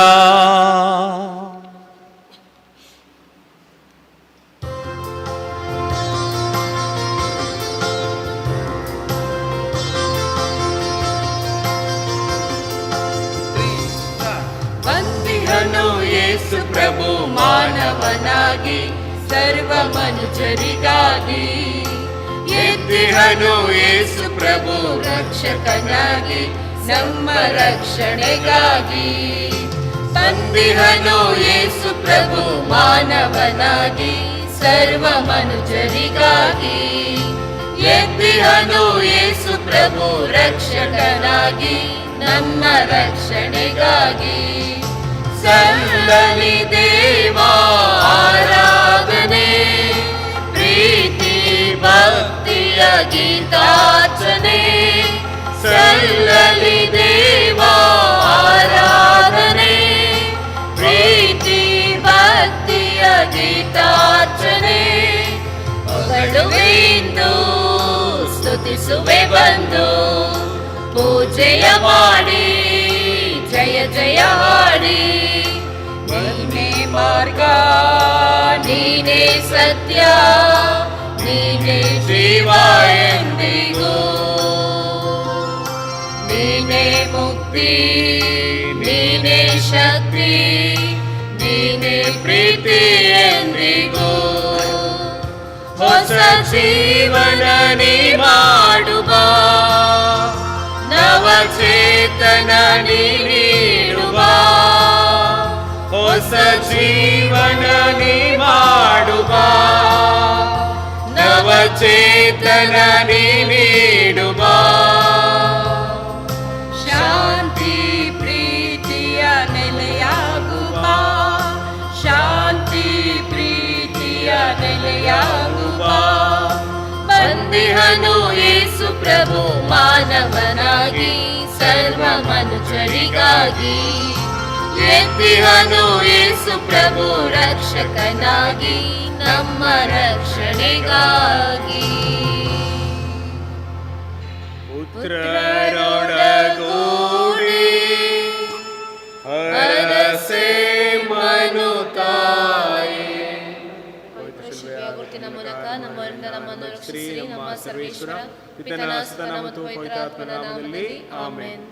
ಬಂದಿಹನು ಯೇಸು ಪ್ರಭು ಮಾನವನಾಗಿ ಸರ್ವ ಮನುಜರಿಗಾಗಿ. ಎದ್ದಿಹನು ಯೇಸು ಪ್ರಭು ರಕ್ಷಕನಾಗಿ ನಮ್ಮ ರಕ್ಷಣೆಗಾಗಿ. ಬಂದಿಹನು ಯೇಸು ಪ್ರಭು ಮಾನವನಾಗಿ ಸರ್ವ ಮನುಜರಿಗಾಗಿ. ಎದ್ದಿಹನು ಯೇಸು ಪ್ರಭು ರಕ್ಷಕನಾಗಿ ನಮ್ಮ ರಕ್ಷಣೆಗಾಗಿ. ಸಲ್ಲಲಿ ದೇವಾ ಆರಾಧನೆ, ಪ್ರೀತಿ ಭಕ್ತಿಯ ಗೀತಾರ್ಚನೆ. ಸಲ್ಲಲಿ ದೇವಾ ಆರಾಧನೆ, ಪ್ರೀತಿ ಭಕ್ತಿಯ ಗೀತಾರ್ಚನೆ. ಹೊಗಳುವೆಂದು ಸ್ತುತಿಸುವೆ ಬಂದು, ಪೂಜೆಯ ಮಾಡಿ ಜಯ ಜಯ ಹಾಡಿ. ನೀನೇ ಮಾರ್ಗ, ನೀನೇ ಸತ್ಯ, ನೀನೇ ಜೀವ ಎಂದಿಗೂ. ನೀನೇ ಮುಕ್ತಿ, ನೀನೇ ಶಕ್ತಿ, ನೀನೇ ಪ್ರೀತಿ ಎಂದಿಗೂ. ಹೊಸ ಜೀವನ ನೀ ಮಾಡುವ, ನವಚೇತನ ನೀ ನೀಡುವ. ಹೊಸ ಜೀವನ ನೀ ಮಾಡುವ, ನವಚೇತನ ನೀ ನೀಡುವ. ಶಾಂತಿ ಪ್ರೀತಿಯ ನೆಲೆಯಾಗುವ, ಶಾಂತಿ ಪ್ರೀತಿಯ ನೆಲೆಯಾಗುವ. ಎತ್ತಿಹನು ಯೇಸು ಪ್ರಭು ಮಾನವನಾಗಿ ಸರ್ವ ಮನುಜರಿಗಾಗಿ. ಎತ್ತಿಹನು ಯೇಸು ಪ್ರಭು ರಕ್ಷಕನಾಗಿ ನಮ್ಮ ರಕ್ಷಣೆಗಾಗಿ. ಪುತ್ರರೊಡಗೂಡಿ ಹರಸೆ ಮನುತಾಯಿ. ಗುರುತಿನ ಮೂಲಕ ನಮ್ಮನ್ನು ರಕ್ಷಿಸಿರಿ ನಮ್ಮ ಸರ್ವೇಶ್ವರ ಪಿತನ ಸುತನ ಮತ್ತು ಪವಿತ್ರಾತ್ಮನ ನಾಮದಲ್ಲಿ ಆಮೆನ್.